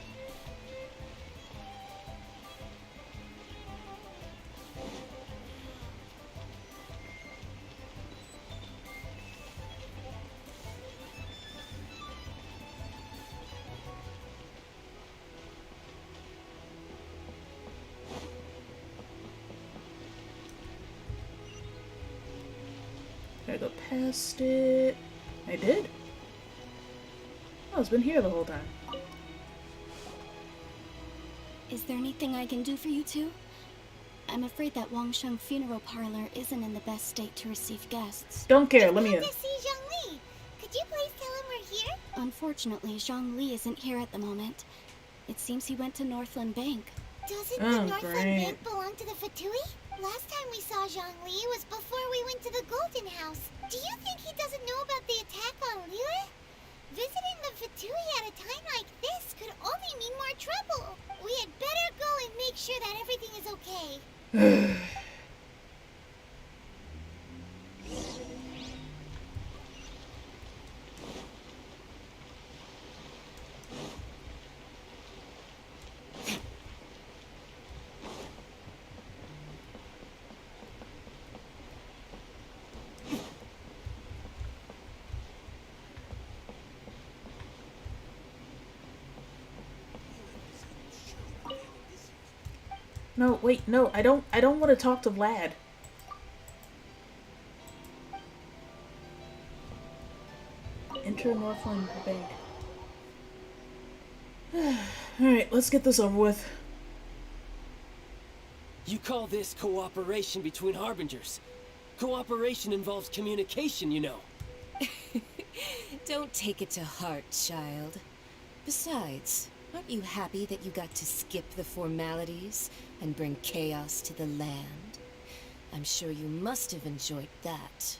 Speaker 1: Gotta go manifest it. I did? Oh, it's been here the whole time.
Speaker 5: Is there anything I can do for you two? I'm afraid that Wangsheng Funeral Parlor isn't in the best state to receive guests.
Speaker 1: Don't care, let me in.
Speaker 2: To see Zhongli. Could you please tell him we're here?
Speaker 5: Unfortunately, Zhongli isn't here at the moment. It seems he went to Northland Bank.
Speaker 2: Doesn't the Northland Bank belong to the Fatui? Last time we saw Zhongli was before we went to the Golden House. Do you think he doesn't know about the attack on LiYue? Visiting the Fatui at a time like this could only mean more trouble. We had better go and make sure that everything is okay.
Speaker 1: No, wait, no, I don't want to talk to Vlad. Enter Northland Bank. Alright, let's get this over with.
Speaker 9: You call this cooperation between Harbingers? Cooperation involves communication, you know.
Speaker 6: Don't take it to heart, child. Besides, aren't you happy that you got to skip the formalities and bring chaos to the land? I'm sure you must have enjoyed that.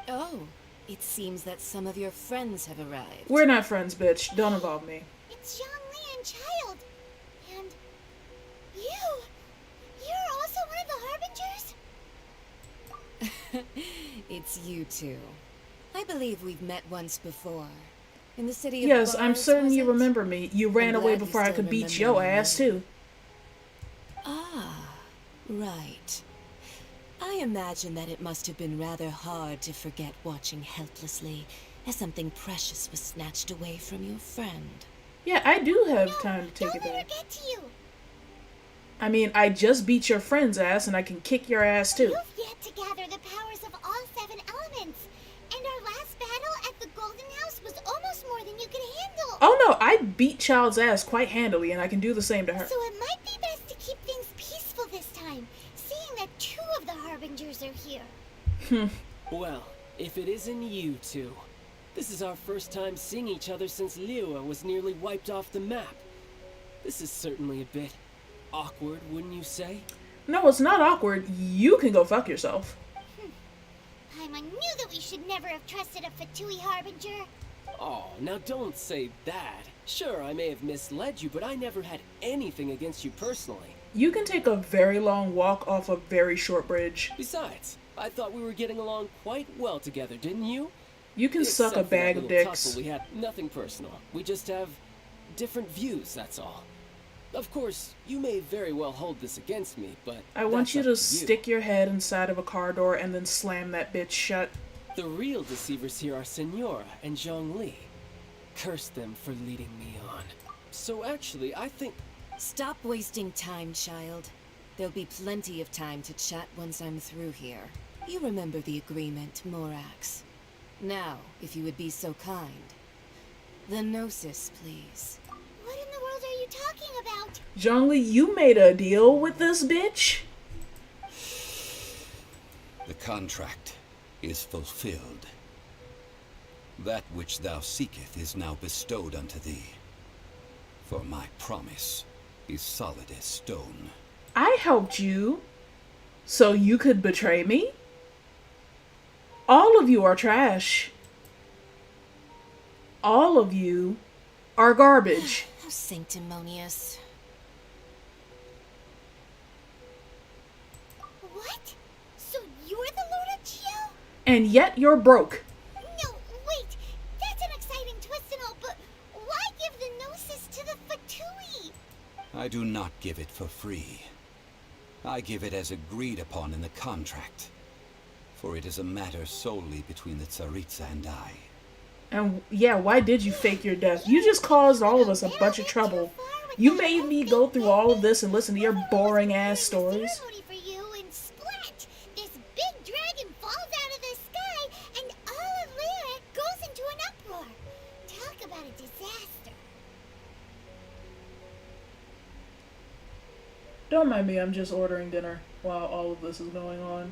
Speaker 6: Oh, it seems that some of your friends have arrived.
Speaker 1: We're not friends, bitch. Don't involve me.
Speaker 2: It's Zhongli and Child. And you're also one of the Harbingers?
Speaker 6: It's you two. I believe we've met once before. In the city of
Speaker 1: Yes,
Speaker 6: Bars,
Speaker 1: I'm certain you
Speaker 6: was it?
Speaker 1: remember me. You ran
Speaker 6: I'm
Speaker 1: away
Speaker 6: glad you
Speaker 1: before I
Speaker 6: still
Speaker 1: could beat
Speaker 6: remember
Speaker 1: your
Speaker 6: my
Speaker 1: ass,
Speaker 6: name.
Speaker 1: too.
Speaker 6: Ah, right. I imagine that it must have been rather hard to forget watching helplessly as something precious was snatched away from your friend.
Speaker 1: Yeah, I do have time to take it
Speaker 2: Don't let her
Speaker 1: back.
Speaker 2: get to you.
Speaker 1: I mean, I just beat your friend's ass and I can kick your ass, too.
Speaker 2: You've yet to gather the powers of all 7 elements. And our last battle at the Golden House was almost more than you could handle.
Speaker 1: Oh no, I beat Child's ass quite handily and I can do the same to her.
Speaker 2: So it might be best to keep things peaceful this time, seeing that 2 of the Harbingers are here.
Speaker 9: Well, if it isn't you two. This is our first time seeing each other since LiYue was nearly wiped off the map. This is certainly a bit awkward, wouldn't you say?
Speaker 1: No, it's not awkward. You can go fuck yourself.
Speaker 2: Paimon knew that we should never have trusted a Fatui Harbinger.
Speaker 9: Oh, now don't say that. Sure, I may have misled you, but I never had anything against you personally.
Speaker 1: You can take a very long walk off a very short bridge.
Speaker 9: Besides, I thought we were getting along quite well together, didn't you?
Speaker 1: You can suck a
Speaker 9: Except for that
Speaker 1: bag of
Speaker 9: little
Speaker 1: dicks.
Speaker 9: tussle we had nothing personal. We just have different views, that's all. Of course, you may very well hold this against me, but
Speaker 1: I want
Speaker 9: that's
Speaker 1: you
Speaker 9: up
Speaker 1: to stick your head inside of a car door and then slam that bitch shut.
Speaker 9: The real deceivers here are Senora and Zhongli. Curse them for leading me on. So actually, I think...
Speaker 6: Stop wasting time, child. There'll be plenty of time to chat once I'm through here. You remember the agreement, Morax. Now, if you would be so kind. The Gnosis, please.
Speaker 2: What in the world are you talking about?
Speaker 1: Zhongli, you made a deal with this bitch?
Speaker 11: The contract is fulfilled. That which thou seeketh is now bestowed unto thee. For my promise is solid as stone.
Speaker 1: I helped you so you could betray me? All of you are trash. All of you are garbage.
Speaker 6: How sanctimonious.
Speaker 2: What? So you're the Lord of Geo?
Speaker 1: And yet you're broke.
Speaker 2: No, wait. That's an exciting twist and all, but why give the Gnosis to the Fatui?
Speaker 11: I do not give it for free. I give it as agreed upon in the contract. For it is a matter solely between the Tsaritsa and I.
Speaker 1: And yeah, why did you fake your death? You just caused all of us a bunch of trouble. You made me go through all of this and listen to your boring ass stories.
Speaker 2: For you and splat! This big dragon falls out of the sky, and
Speaker 1: Don't mind me, I'm just ordering dinner while all of this is going on.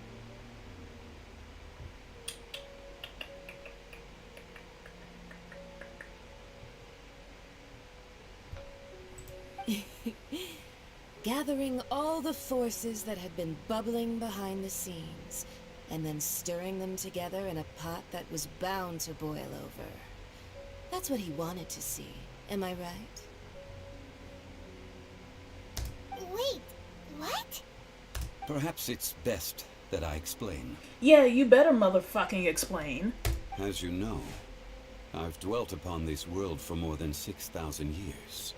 Speaker 6: Gathering all the forces that had been bubbling behind the scenes, and then stirring them together in a pot that was bound to boil over. That's what he wanted to see, am I right?
Speaker 2: Wait, what?
Speaker 11: Perhaps it's best that I explain.
Speaker 1: Yeah, you better motherfucking explain.
Speaker 11: As you know, I've dwelt upon this world for more than 6,000 years.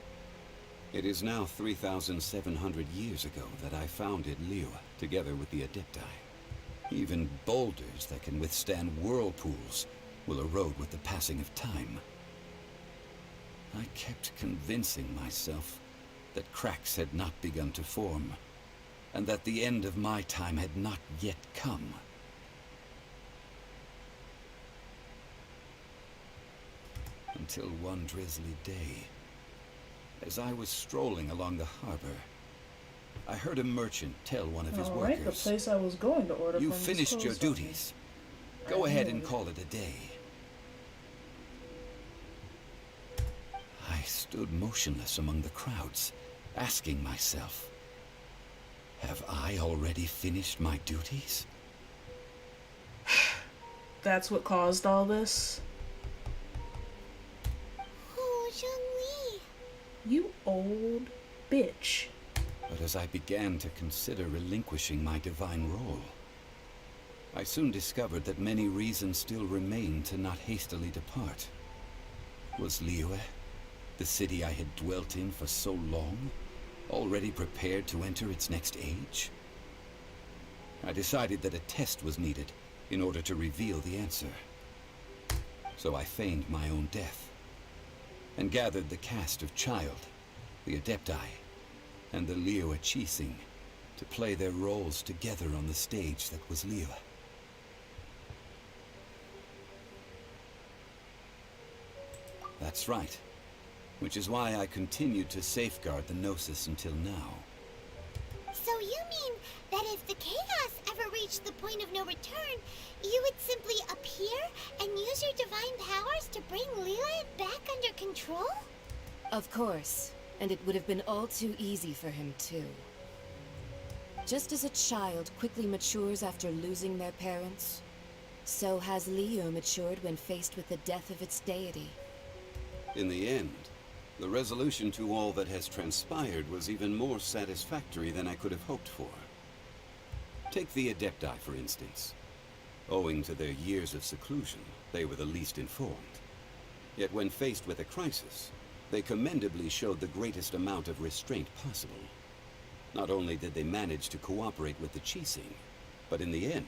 Speaker 11: It is now 3,700 years ago that I founded LiYue, together with the Adepti. Even boulders that can withstand whirlpools will erode with the passing of time. I kept convincing myself that cracks had not begun to form, and that the end of my time had not yet come. Until one drizzly day, as I was strolling along the harbor, I heard a merchant tell one of his
Speaker 1: Alright, the
Speaker 11: workers,
Speaker 1: place I was going to order
Speaker 11: "You
Speaker 1: from
Speaker 11: finished
Speaker 1: was
Speaker 11: your
Speaker 1: closed on me."
Speaker 11: duties. Go ahead and call it a day." I stood motionless among the crowds, asking myself, have I already finished my duties?
Speaker 1: That's what caused all this?
Speaker 2: Oh, Zhongli.
Speaker 1: You old bitch.
Speaker 11: But as I began to consider relinquishing my divine role, I soon discovered that many reasons still remained to not hastily depart. Was LiYue, the city I had dwelt in for so long, already prepared to enter its next age? I decided that a test was needed in order to reveal the answer. So I feigned my own death, and gathered the cast of Child, the Adepti, and the LiYue Qixing to play their roles together on the stage that was LiYue. That's right. Which is why I continued to safeguard the Gnosis until now.
Speaker 2: So you mean that if the chaos ever reached the point of no return, you would simply appear and use your divine powers to bring LiYue back under control?
Speaker 6: Of course, and it would have been all too easy for him too. Just as a child quickly matures after losing their parents, so has LiYue matured when faced with the death of its deity.
Speaker 11: In the end, the resolution to all that has transpired was even more satisfactory than I could have hoped for. Take the Adepti, for instance. Owing to their years of seclusion, they were the least informed. Yet when faced with a crisis, they commendably showed the greatest amount of restraint possible. Not only did they manage to cooperate with the Qixing, but in the end,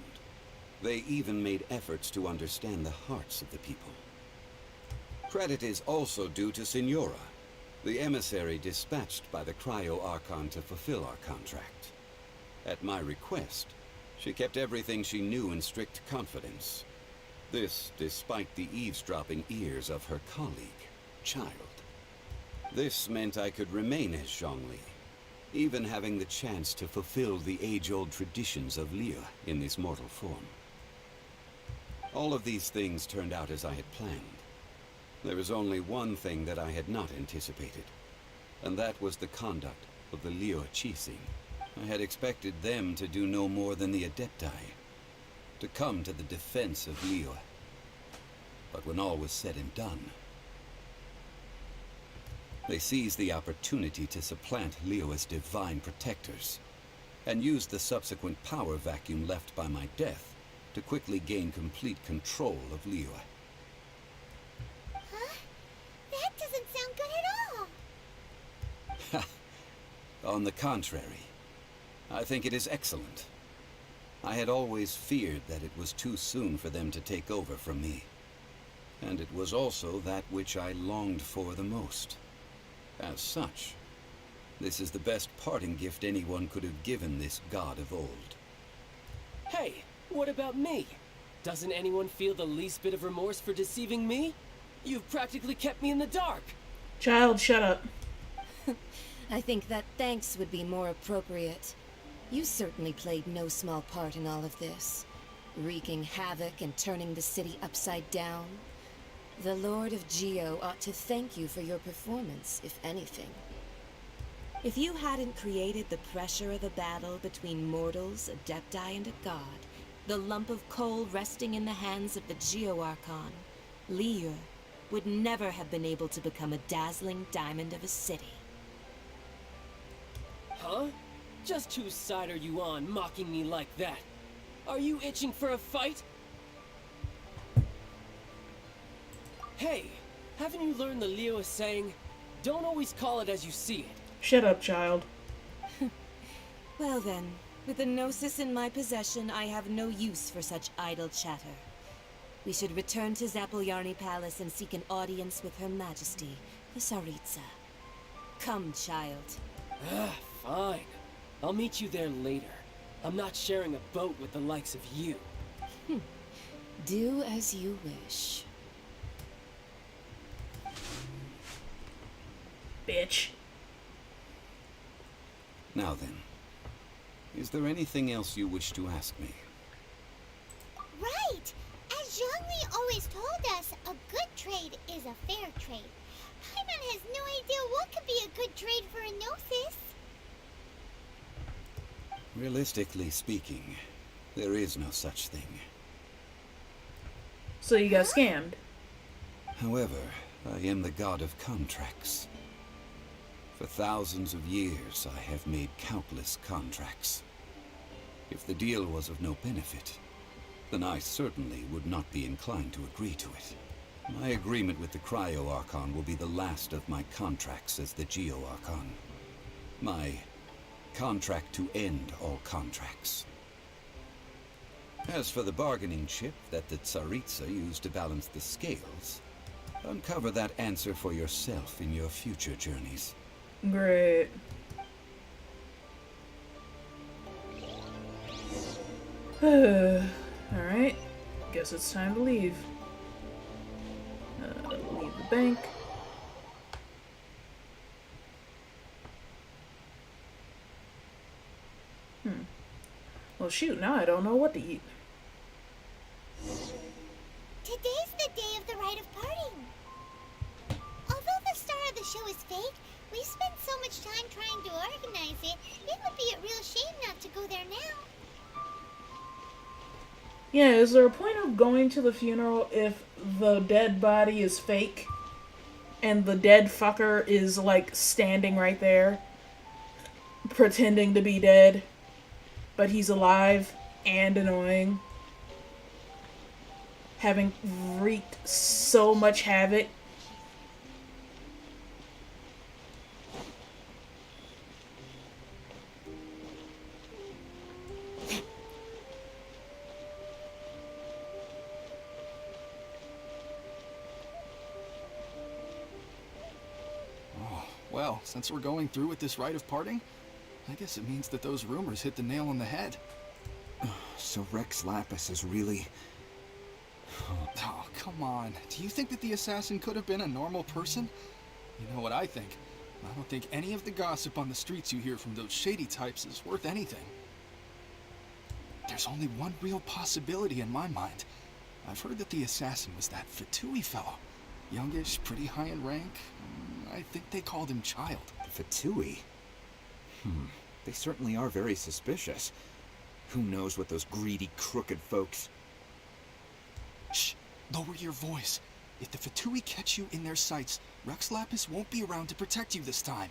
Speaker 11: they even made efforts to understand the hearts of the people. Credit is also due to Signora, the emissary dispatched by the Cryo-Archon to fulfill our contract. At my request, she kept everything she knew in strict confidence. This despite the eavesdropping ears of her colleague, Child. This meant I could remain as Zhongli, even having the chance to fulfill the age-old traditions of LiYue in this mortal form. All of these things turned out as I had planned. There was only one thing that I had not anticipated, and that was the conduct of the LiYue Qixing. I had expected them to do no more than the Adepti, to come to the defense of LiYue. But when all was said and done, they seized the opportunity to supplant LiYue as divine protectors, and used the subsequent power vacuum left by my death to quickly gain complete control of LiYue.
Speaker 2: That doesn't sound good at all.
Speaker 11: On the contrary, I think it is excellent. I had always feared that it was too soon for them to take over from me. And it was also that which I longed for the most. As such, this is the best parting gift anyone could have given this god of old.
Speaker 9: Hey, what about me? Doesn't anyone feel the least bit of remorse for deceiving me? You've practically kept me in the dark.
Speaker 1: Child, shut up.
Speaker 6: I think that thanks would be more appropriate. You certainly played no small part in all of this, wreaking havoc and turning the city upside down. The Lord of Geo ought to thank you for your performance, if anything. If you hadn't created the pressure of a battle between mortals, adepti, and a god, the lump of coal resting in the hands of the Geo-Archon, LiYue would never have been able to become a dazzling diamond of a city.
Speaker 9: Huh? Just whose side are you on, mocking me like that? Are you itching for a fight? Hey, haven't you learned the LiYue saying, don't always call it as you see it?
Speaker 1: Shut up, child.
Speaker 6: Well then, with the Gnosis in my possession, I have no use for such idle chatter. We should return to Zapolyarny Palace and seek an audience with Her Majesty, the Tsaritsa. Come, child.
Speaker 9: Fine. I'll meet you there later. I'm not sharing a boat with the likes of you.
Speaker 6: Do as you wish.
Speaker 1: Bitch.
Speaker 11: Now then, is there anything else you wish to ask me?
Speaker 2: Right! As Zhongli always told us, a good trade is a fair trade. Paimon has no idea what could be a good trade for a Gnosis.
Speaker 11: Realistically speaking, there is no such thing.
Speaker 1: So you got scammed.
Speaker 11: However, I am the god of contracts. For thousands of years, I have made countless contracts. If the deal was of no benefit, then I certainly would not be inclined to agree to it. My agreement with the Cryo-Archon will be the last of my contracts as the Geo-Archon. My contract to end all contracts. As for the bargaining chip that the Tsaritsa used to balance the scales, uncover that answer for yourself in your future journeys.
Speaker 1: Great. Alright. Guess it's time to leave. Leave the bank. Well, shoot, now I don't know what to eat.
Speaker 2: Today's the day of the rite of parting. Although the star of the show is fake, we spent so much time trying to organize it, it would be a real shame not to go there now.
Speaker 1: Yeah, is there a point of going to the funeral if the dead body is fake? And the dead fucker is, like, standing right there, pretending to be dead, but he's alive and annoying, having wreaked so much havoc.
Speaker 20: Well, since we're going through with this rite of parting, I guess it means that those rumors hit the nail on the head.
Speaker 21: So Rex Lapis is really...
Speaker 20: Oh, come on. Do you think that the assassin could have been a normal person? You know what I think. I don't think any of the gossip on the streets you hear from those shady types is worth anything. There's only one real possibility in my mind. I've heard that the assassin was that Fatui fellow. Youngish, pretty high in rank. I think they called him Child.
Speaker 21: Fatui? They certainly are very suspicious. Who knows what those greedy, crooked folks...
Speaker 20: Shh! Lower your voice. If the Fatui catch you in their sights, Rex Lapis won't be around to protect you this time.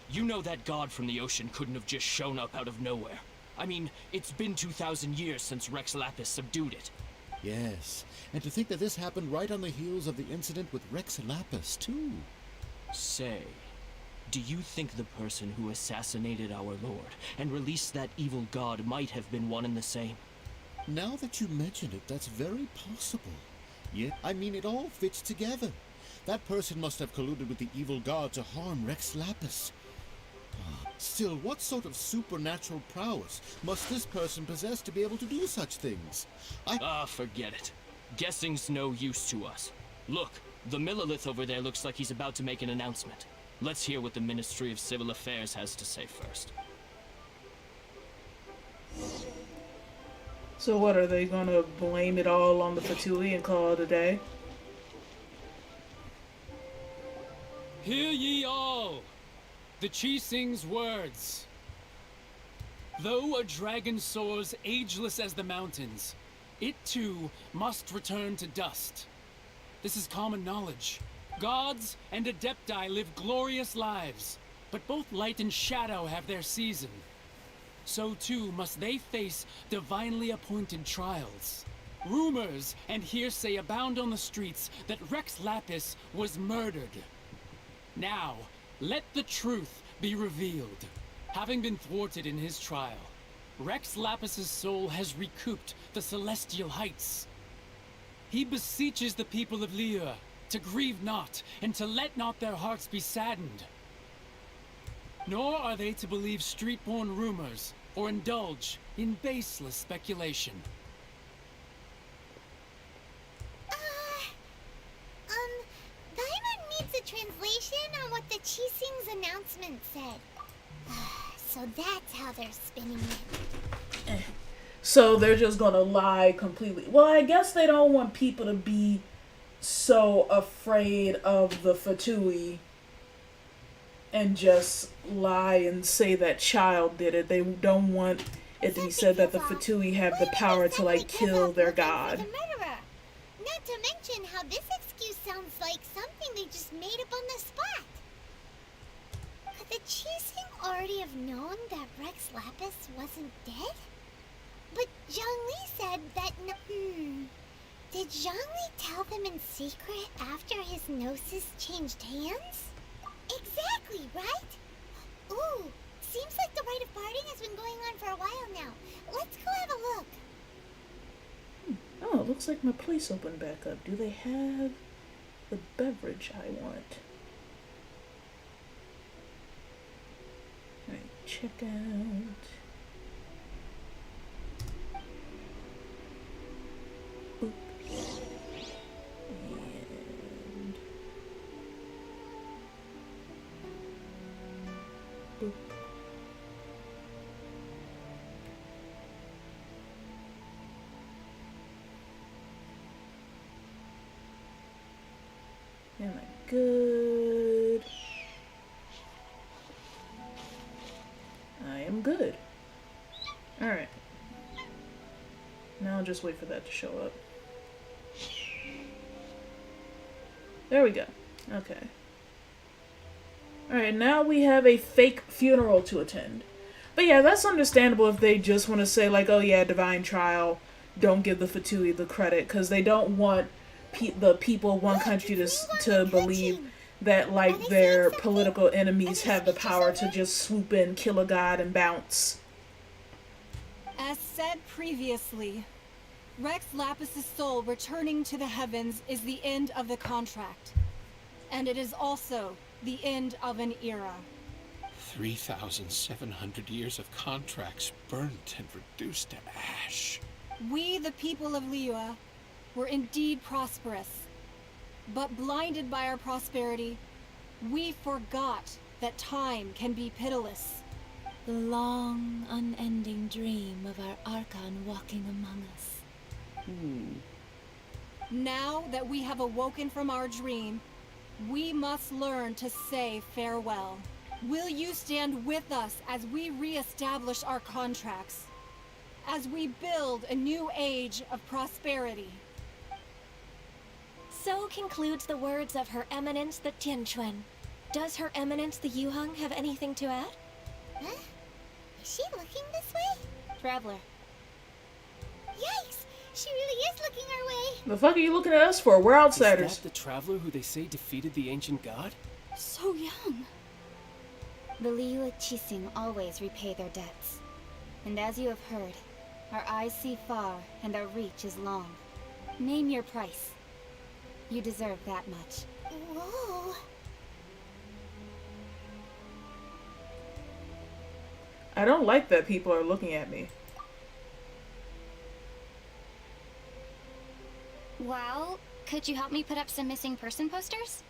Speaker 9: You know that god from the ocean couldn't have just shown up out of nowhere. I mean, it's been 2,000 years since Rex Lapis subdued it.
Speaker 22: Yes, and to think that this happened right on the heels of the incident with Rex Lapis, too.
Speaker 9: Say, do you think the person who assassinated our lord and released that evil god might have been one and the same?
Speaker 22: Now that you mention it, that's very possible. Yet, I mean, it all fits together. That person must have colluded with the evil god to harm Rex Lapis. Still, what sort of supernatural prowess must this person possess to be able to do such things?
Speaker 4: Forget it. Guessing's no use to us. Look, the Millilith over there looks like he's about to make an announcement. Let's hear what the Ministry of Civil Affairs has to say first.
Speaker 1: So what, are they gonna blame it all on the Fatui and call it a day?
Speaker 19: Hear ye all! The Qixing's words. Though a dragon soars ageless as the mountains, it too must return to dust. This is common knowledge. Gods and Adepti live glorious lives, but both light and shadow have their season. So too must they face divinely appointed trials. Rumors and hearsay abound on the streets that Rex Lapis was murdered. Now, let the truth be revealed. Having been thwarted in his trial, Rex Lapis's soul has recouped the celestial heights. He beseeches the people of LiYue to grieve not and to let not their hearts be saddened. Nor are they to believe street-born rumors or indulge in baseless speculation.
Speaker 2: Paimon needs a translation on what the Qixing's announcement said. So that's how they're spinning it.
Speaker 1: So they're just gonna lie completely. Well, I guess they don't want people to be so afraid of the Fatui and just lie and say that child did it. They don't want it to be said that the Fatui have the power to, like, kill their god.
Speaker 2: The murderer. Not to mention how this excuse sounds like something they just made up on the spot. Could the Qixing already have known that Rex Lapis wasn't dead? But Zhongli said that Did Zhongli tell them in secret after his gnosis changed hands? Exactly, right? Ooh, seems like the rite of parting has been going on for a while now. Let's go have a look.
Speaker 1: Oh, it looks like my place opened back up. Do they have the beverage I want? Alright, check out. Boop. And boop. Am I good? I am good. Alright. Now I'll just wait for that to show up. There we go. Okay. Alright, now we have a fake funeral to attend. But yeah, that's understandable if they just want to say, like, oh yeah, divine trial, don't give the Fatui the credit, because they don't want the people of one country to believe that, like, their political enemies have the power to just swoop in, kill a god, and bounce.
Speaker 10: As said previously, Rex Lapis's soul returning to the heavens is the end of the contract. And it is also the end of an era.
Speaker 7: 3,700 years of contracts burnt and reduced to ash.
Speaker 10: We, the people of LiYue, were indeed prosperous. But blinded by our prosperity, we forgot that time can be pitiless.
Speaker 5: The long, unending dream of our Archon walking among us.
Speaker 10: Now that we have awoken from our dream, we must learn to say farewell. Will you stand with us as we re-establish our contracts? As we build a new age of prosperity?
Speaker 12: So concludes the words of Her Eminence the Tianquan. Does Her Eminence the Yuheng have anything to add?
Speaker 2: Huh? Is she looking this way?
Speaker 5: Traveler.
Speaker 2: Yikes! She really is looking our way.
Speaker 1: The fuck are you looking at us for? We're outsiders.
Speaker 4: Is that the traveler who they say defeated the ancient god?
Speaker 5: So young. The LiYue Qixing always repay their debts. And as you have heard, our eyes see far and our reach is long. Name your price. You deserve that much.
Speaker 2: Whoa.
Speaker 1: I don't like that people are looking at me.
Speaker 5: Well, could you help me put up some missing person posters?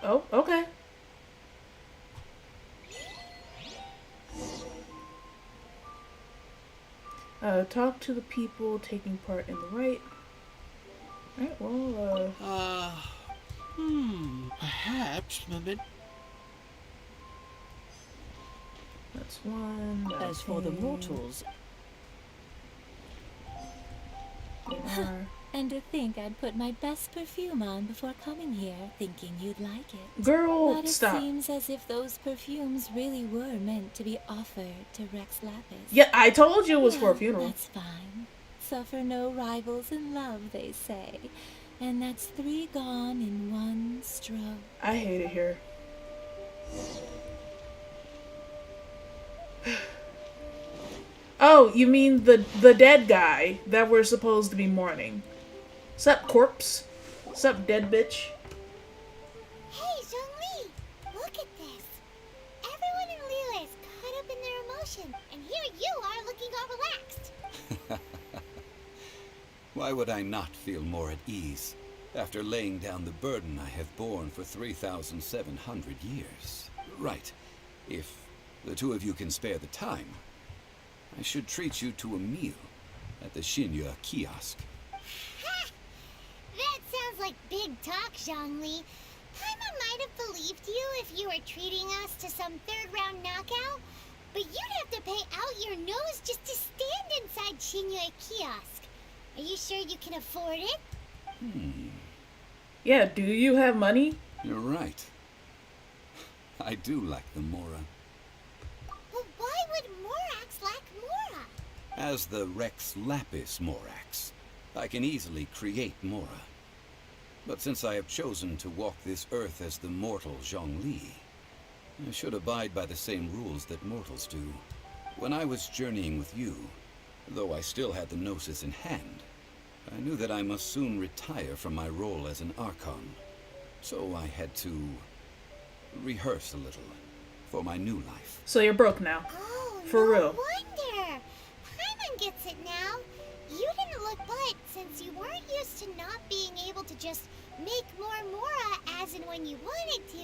Speaker 1: Oh, okay. Talk to the people taking part in the rite. Alright, well,
Speaker 7: perhaps,
Speaker 1: that's one.
Speaker 17: As for the mortals,
Speaker 12: And to think I'd put my best perfume on before coming here, thinking you'd like it.
Speaker 1: Girl,
Speaker 12: but it
Speaker 1: stop.
Speaker 12: seems as if those perfumes really were meant to be offered to Rex Lapis.
Speaker 1: Yeah, I told you it was for a funeral.
Speaker 12: That's fine. Suffer no rivals in love, they say. And that's 3 gone in 1 stroke.
Speaker 1: I hate it here. Oh, you mean the dead guy that we're supposed to be mourning. Sup, corpse? Sup, dead bitch?
Speaker 2: Hey, Zhongli! Look at this! Everyone in Liyue is caught up in their emotions, and here you are looking all relaxed.
Speaker 11: Why would I not feel more at ease after laying down the burden I have borne for 3,700 years? Right. If the two of you can spare the time, I should treat you to a meal at the Xinye kiosk.
Speaker 2: Ha! That sounds like big talk, Zhongli. Paimon might have believed you if you were treating us to some third-round knockout, but you'd have to pay out your nose just to stand inside Xinye kiosk. Are you sure you can afford it?
Speaker 1: Yeah, do you have money?
Speaker 11: You're right. I do lack the Mora.
Speaker 2: But why would Morax lack Mora?
Speaker 11: As the Rex Lapis Morax, I can easily create Mora. But since I have chosen to walk this earth as the mortal Zhongli, I should abide by the same rules that mortals do. When I was journeying with you, though I still had the Gnosis in hand, I knew that I must soon retire from my role as an Archon. So I had to rehearse a little for my new life.
Speaker 1: So you're broke now.
Speaker 2: Oh,
Speaker 1: For
Speaker 2: no
Speaker 1: real.
Speaker 2: wonder. Paimon gets it now. You didn't look but since you weren't used to not being able to just make more Mora as and when you wanted to.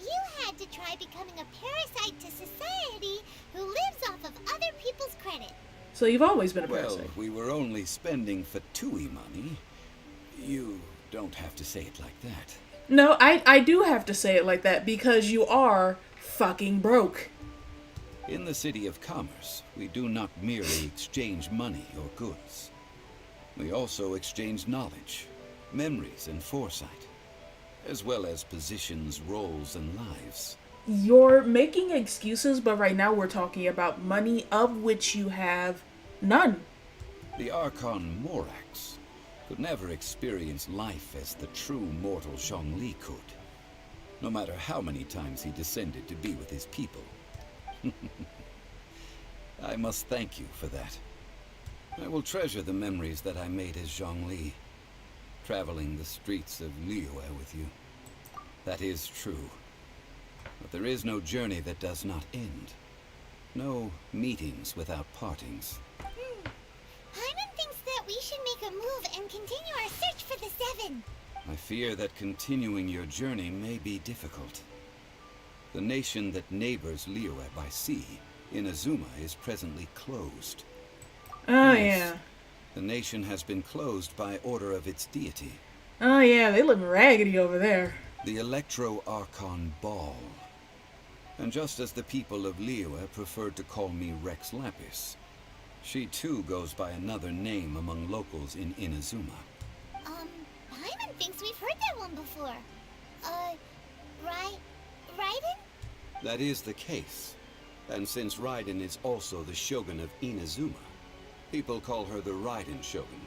Speaker 2: You had to try becoming a parasite to society who lives off of other people's credit.
Speaker 1: So you've always been a
Speaker 11: Well,
Speaker 1: parasite.
Speaker 11: we were only spending Fatui money. You don't have to say it like that.
Speaker 1: No, I do have to say it like that because you are fucking broke.
Speaker 11: In the City of Commerce, we do not merely exchange money or goods. We also exchange knowledge, memories, and foresight, as well as positions, roles, and lives.
Speaker 1: You're making excuses, but right now we're talking about money of which you have none.
Speaker 11: The Archon Morax could never experience life as the true mortal Zhongli could, no matter how many times he descended to be with his people. I must thank you for that. I will treasure the memories that I made as Zhongli, traveling the streets of LiYue with you. That is true. But there is no journey that does not end. No meetings without partings.
Speaker 2: Paimon thinks that we should make a move and continue our search for the 7.
Speaker 11: I fear that continuing your journey may be difficult. The nation that neighbors LiYue by sea, Inazuma, is presently closed.
Speaker 1: Oh,
Speaker 11: Yes,
Speaker 1: yeah.
Speaker 11: the nation has been closed by order of its deity,
Speaker 1: Oh, yeah, they look raggedy over there.
Speaker 11: the Electro-Archon Ball. And just as the people of LiYue preferred to call me Rex Lapis, she too goes by another name among locals in Inazuma.
Speaker 2: Paimon thinks we've heard that one before. Raiden?
Speaker 11: That is the case. And since Raiden is also the Shogun of Inazuma, people call her the Raiden Shogun.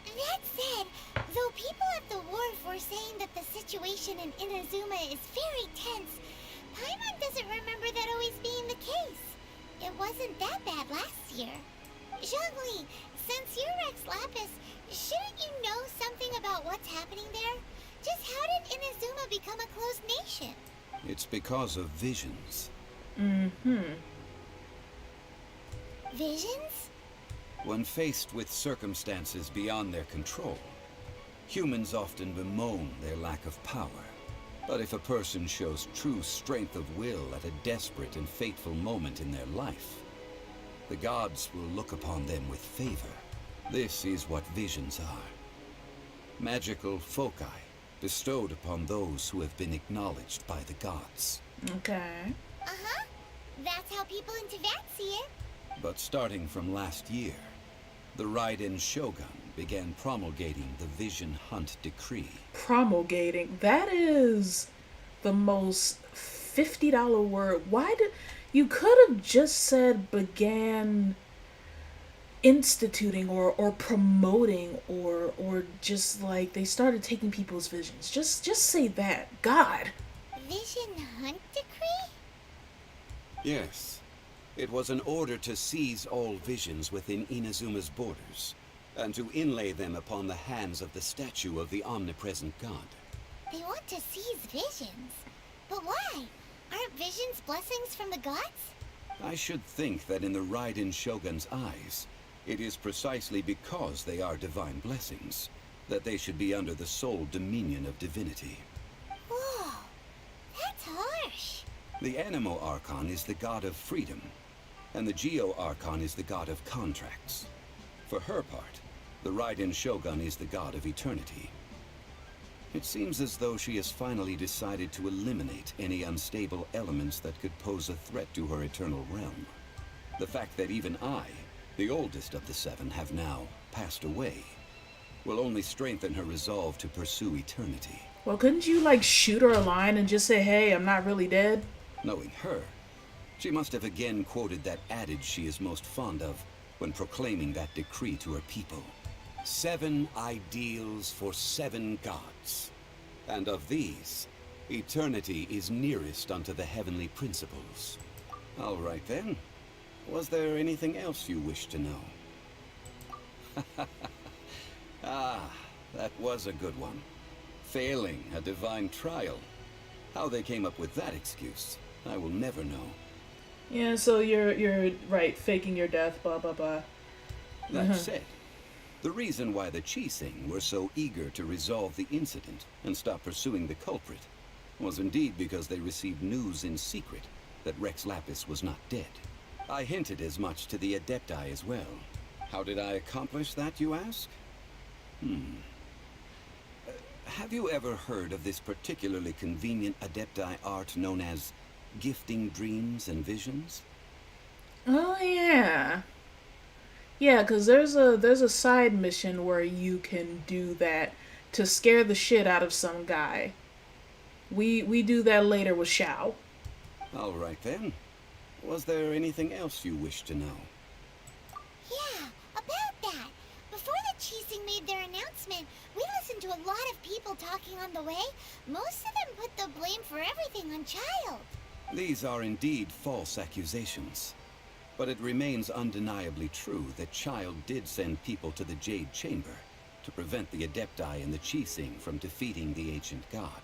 Speaker 2: That said, though people at the wharf were saying that the situation in Inazuma is very tense, Paimon doesn't remember that always being the case. It wasn't that bad last year. Zhongli, since you're Rex Lapis, shouldn't you know something about what's happening there? Just how did Inazuma become a closed nation?
Speaker 11: It's because of visions.
Speaker 2: Visions?
Speaker 11: When faced with circumstances beyond their control, humans often bemoan their lack of power. But if a person shows true strength of will at a desperate and fateful moment in their life, the gods will look upon them with favor. This is what visions are. Magical foci bestowed upon those who have been acknowledged by the gods.
Speaker 1: Okay.
Speaker 2: Uh-huh. That's how people in Teyvat see it.
Speaker 11: But starting from last year, the Raiden Shogun began promulgating the Vision Hunt Decree.
Speaker 1: Promulgating? That is the most $50 word. Why did... You could have just said began instituting or promoting or just like they started taking people's visions. Just say that. God.
Speaker 2: Vision Hunt Decree?
Speaker 11: Yes. It was an order to seize all visions within Inazuma's borders, and to inlay them upon the hands of the statue of the omnipresent god.
Speaker 2: They want to seize visions. But why? Aren't visions blessings from the gods?
Speaker 11: I should think that in the Raiden Shogun's eyes, it is precisely because they are divine blessings that they should be under the sole dominion of divinity.
Speaker 2: Whoa, that's harsh.
Speaker 11: The Anemo Archon is the god of freedom, and the Geo Archon is the god of contracts. For her part, the Raiden Shogun is the god of eternity. It seems as though she has finally decided to eliminate any unstable elements that could pose a threat to her eternal realm. The fact that even I, the oldest of the seven, have now passed away, will only strengthen her resolve to pursue eternity.
Speaker 1: Well, couldn't you, like, shoot her a line and just say, hey, I'm not really dead?
Speaker 11: Knowing her, she must have again quoted that adage she is most fond of when proclaiming that decree to her people. 7 ideals for 7 gods. And of these, eternity is nearest unto the heavenly principles. All right then. Was there anything else you wish to know? Ah, that was a good one. Failing a divine trial. How they came up with that excuse, I will never know.
Speaker 1: Yeah, so you're right, faking your death, blah blah blah.
Speaker 11: That said, the reason why the Qixing were so eager to resolve the incident and stop pursuing the culprit was indeed because they received news in secret that Rex Lapis was not dead. I hinted as much to the Adepti as well. How did I accomplish that, you ask? Have you ever heard of this particularly convenient Adepti art known as gifting dreams and visions?
Speaker 1: Oh yeah. Yeah, because there's a side mission where you can do that to scare the shit out of some guy. We do that later with Xiao.
Speaker 11: All right then. Was there anything else you wish to know?
Speaker 2: Yeah, about that. Before the Qixing made their announcement, we listened to a lot of people talking on the way. Most of them put the blame for everything on Child.
Speaker 11: These are indeed false accusations. But it remains undeniably true that Child did send people to the Jade Chamber to prevent the Adepti and the Qixing from defeating the ancient god.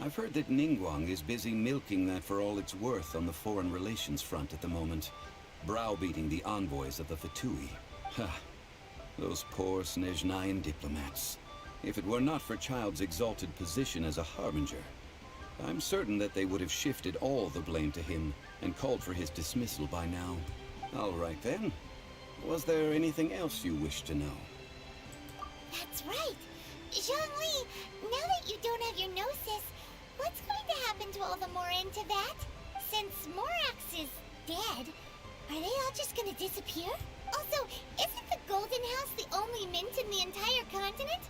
Speaker 11: I've heard that Ninguang is busy milking that for all it's worth on the foreign relations front at the moment, browbeating the envoys of the Fatui. Ha! Those poor Snezhnayan diplomats. If it were not for Child's exalted position as a harbinger, I'm certain that they would have shifted all the blame to him and called for his dismissal by now. All right then. Was there anything else you wish to know?
Speaker 2: That's right. Zhongli, now that you don't have your gnosis, what's going to happen to all the Mora in Teyvat? Since Morax is dead, are they all just gonna disappear? Also, isn't the Golden House the only mint in the entire continent?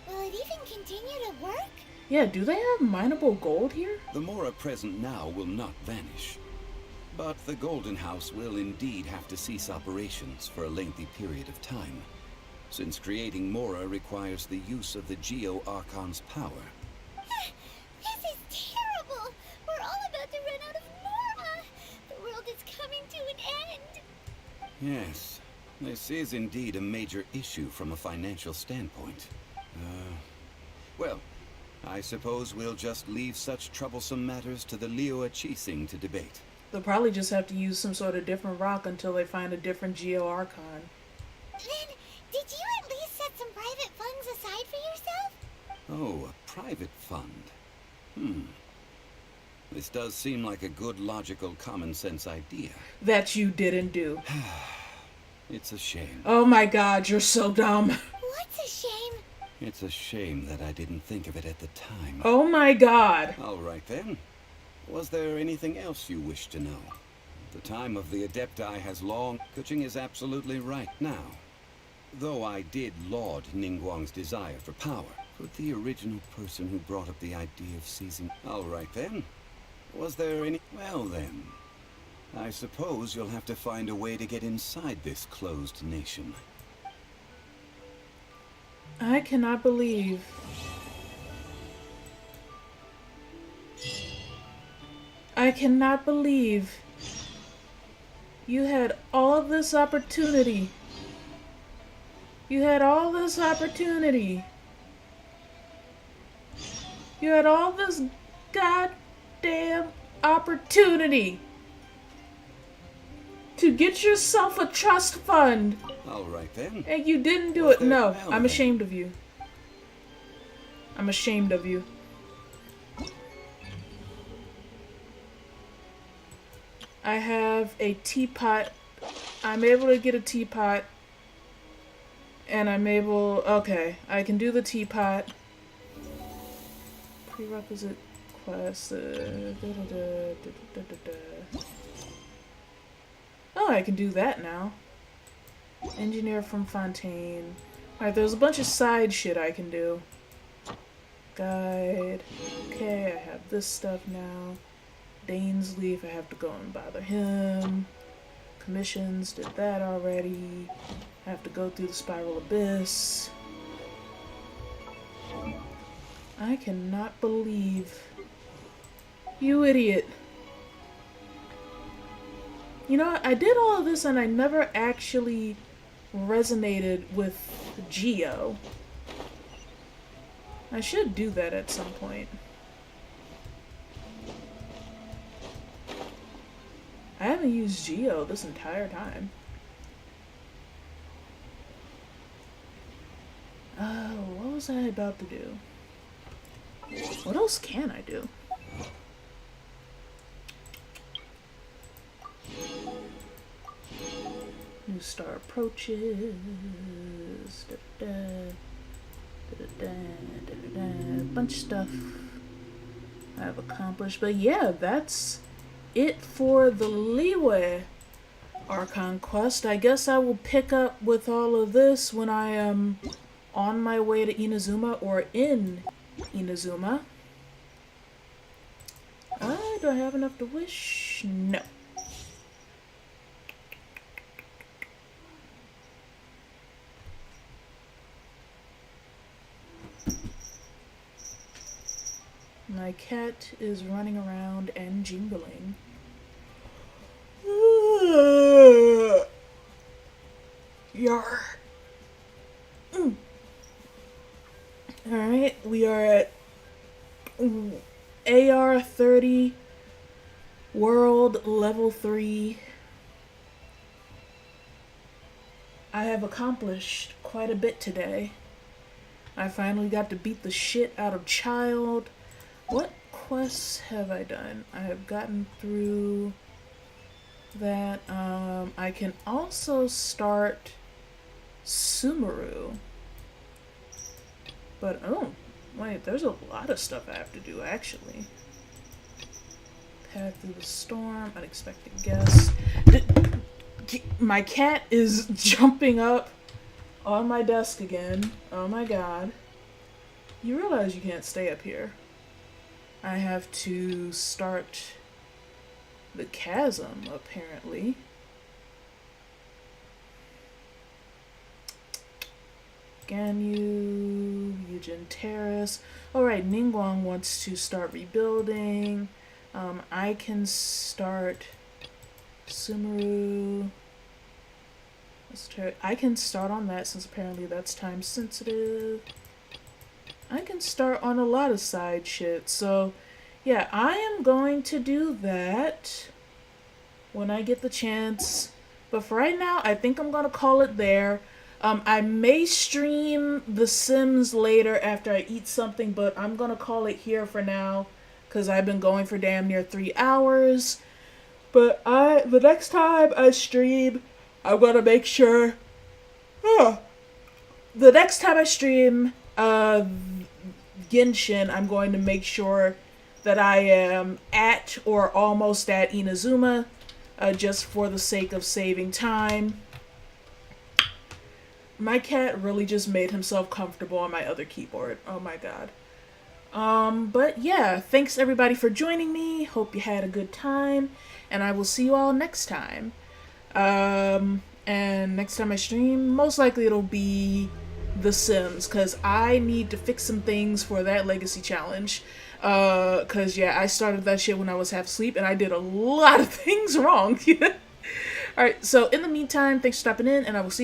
Speaker 2: Will it even continue to work?
Speaker 1: Yeah, do they have mineable gold here?
Speaker 11: The Mora present now will not vanish. But the Golden House will indeed have to cease operations for a lengthy period of time, since creating Mora requires the use of the Geo Archon's power.
Speaker 2: This is terrible! We're all about to run out of Mora! The world is coming to an end!
Speaker 11: Yes, this is indeed a major issue from a financial standpoint. Well, I suppose we'll just leave such troublesome matters to the LiYue Qixing to debate.
Speaker 1: They'll probably just have to use some sort of different rock until they find a different Geo Archon.
Speaker 2: Then, did you at least set some private funds aside for yourself?
Speaker 11: Oh, a private fund. This does seem like a good, logical, common-sense idea.
Speaker 1: That you didn't do.
Speaker 11: It's a shame.
Speaker 1: Oh my god, you're so dumb.
Speaker 2: What's a shame?
Speaker 11: It's a shame that I didn't think of it at the time.
Speaker 1: Oh my god.
Speaker 11: All right then. Was there anything else you wish to know? The time of the Adepti has long... Kuching is absolutely right now. Though I did laud Ninguang's desire for power, could the original person who brought up the idea of seizing... All right then. Was there any... Well then. I suppose you'll have to find a way to get inside this closed nation.
Speaker 1: I cannot believe... I cannot believe you had all this opportunity. You had all this opportunity. You had all this goddamn opportunity to get yourself a trust fund.
Speaker 11: All right then.
Speaker 1: And you didn't do it. No, I'm ashamed of you. I'm ashamed of you. I have a teapot. I'm able to get a teapot. And I'm able... Okay, I can do the teapot. Prerequisite quest. Oh, I can do that now. Engineer from Fontaine. Alright, there's a bunch of side shit I can do. Guide. Okay, I have this stuff now. Dane's Leaf, I have to go and bother him. Commissions, did that already. I have to go through the Spiral Abyss. I cannot believe... You idiot. You know what? I did all of this and I never actually resonated with Geo. I should do that at some point. I haven't used Geo this entire time. What was I about to do? What else can I do? New star approaches. Bunch of stuff I've accomplished. But yeah, that's it for the LiYue Archon quest. I guess I will pick up with all of this when I am on my way to Inazuma or in Inazuma. Do I have enough to wish? No. My cat is running around and jingling. Yar. Alright, we are at AR 30 World Level 3. I have accomplished quite a bit today. I finally got to beat the shit out of Child. What quests have I done? I have gotten through that. I can also start Sumeru. But, oh, wait, there's a lot of stuff I have to do, actually. Path through the storm, unexpected guest. My cat is jumping up on my desk again. Oh my god. You realize you can't stay up here. I have to start the chasm, apparently. Ganyu, Eugen Terrace. Alright, Ninguang wants to start rebuilding. I can start Sumeru. I can start on that since apparently that's time sensitive. I can start on a lot of side shit. So, yeah, I am going to do that. when I get the chance. But for right now, I think I'm gonna call it there. I may stream The Sims later after I eat something, but I'm gonna call it here for now because I've been going for damn near 3 hours. But the next time I stream, I'm gonna make sure. The next time I stream Genshin, I'm going to make sure that I am at or almost at Inazuma, just for the sake of saving time. My cat really just made himself comfortable on my other keyboard. Oh my god. But yeah, thanks everybody for joining me. Hope you had a good time, and I will see you all next time. And next time I stream, most likely it'll be The Sims, because I need to fix some things for that legacy challenge. Because yeah, I started that shit when I was half asleep, and I did a lot of things wrong. Alright, so in the meantime, thanks for stopping in, and I will see you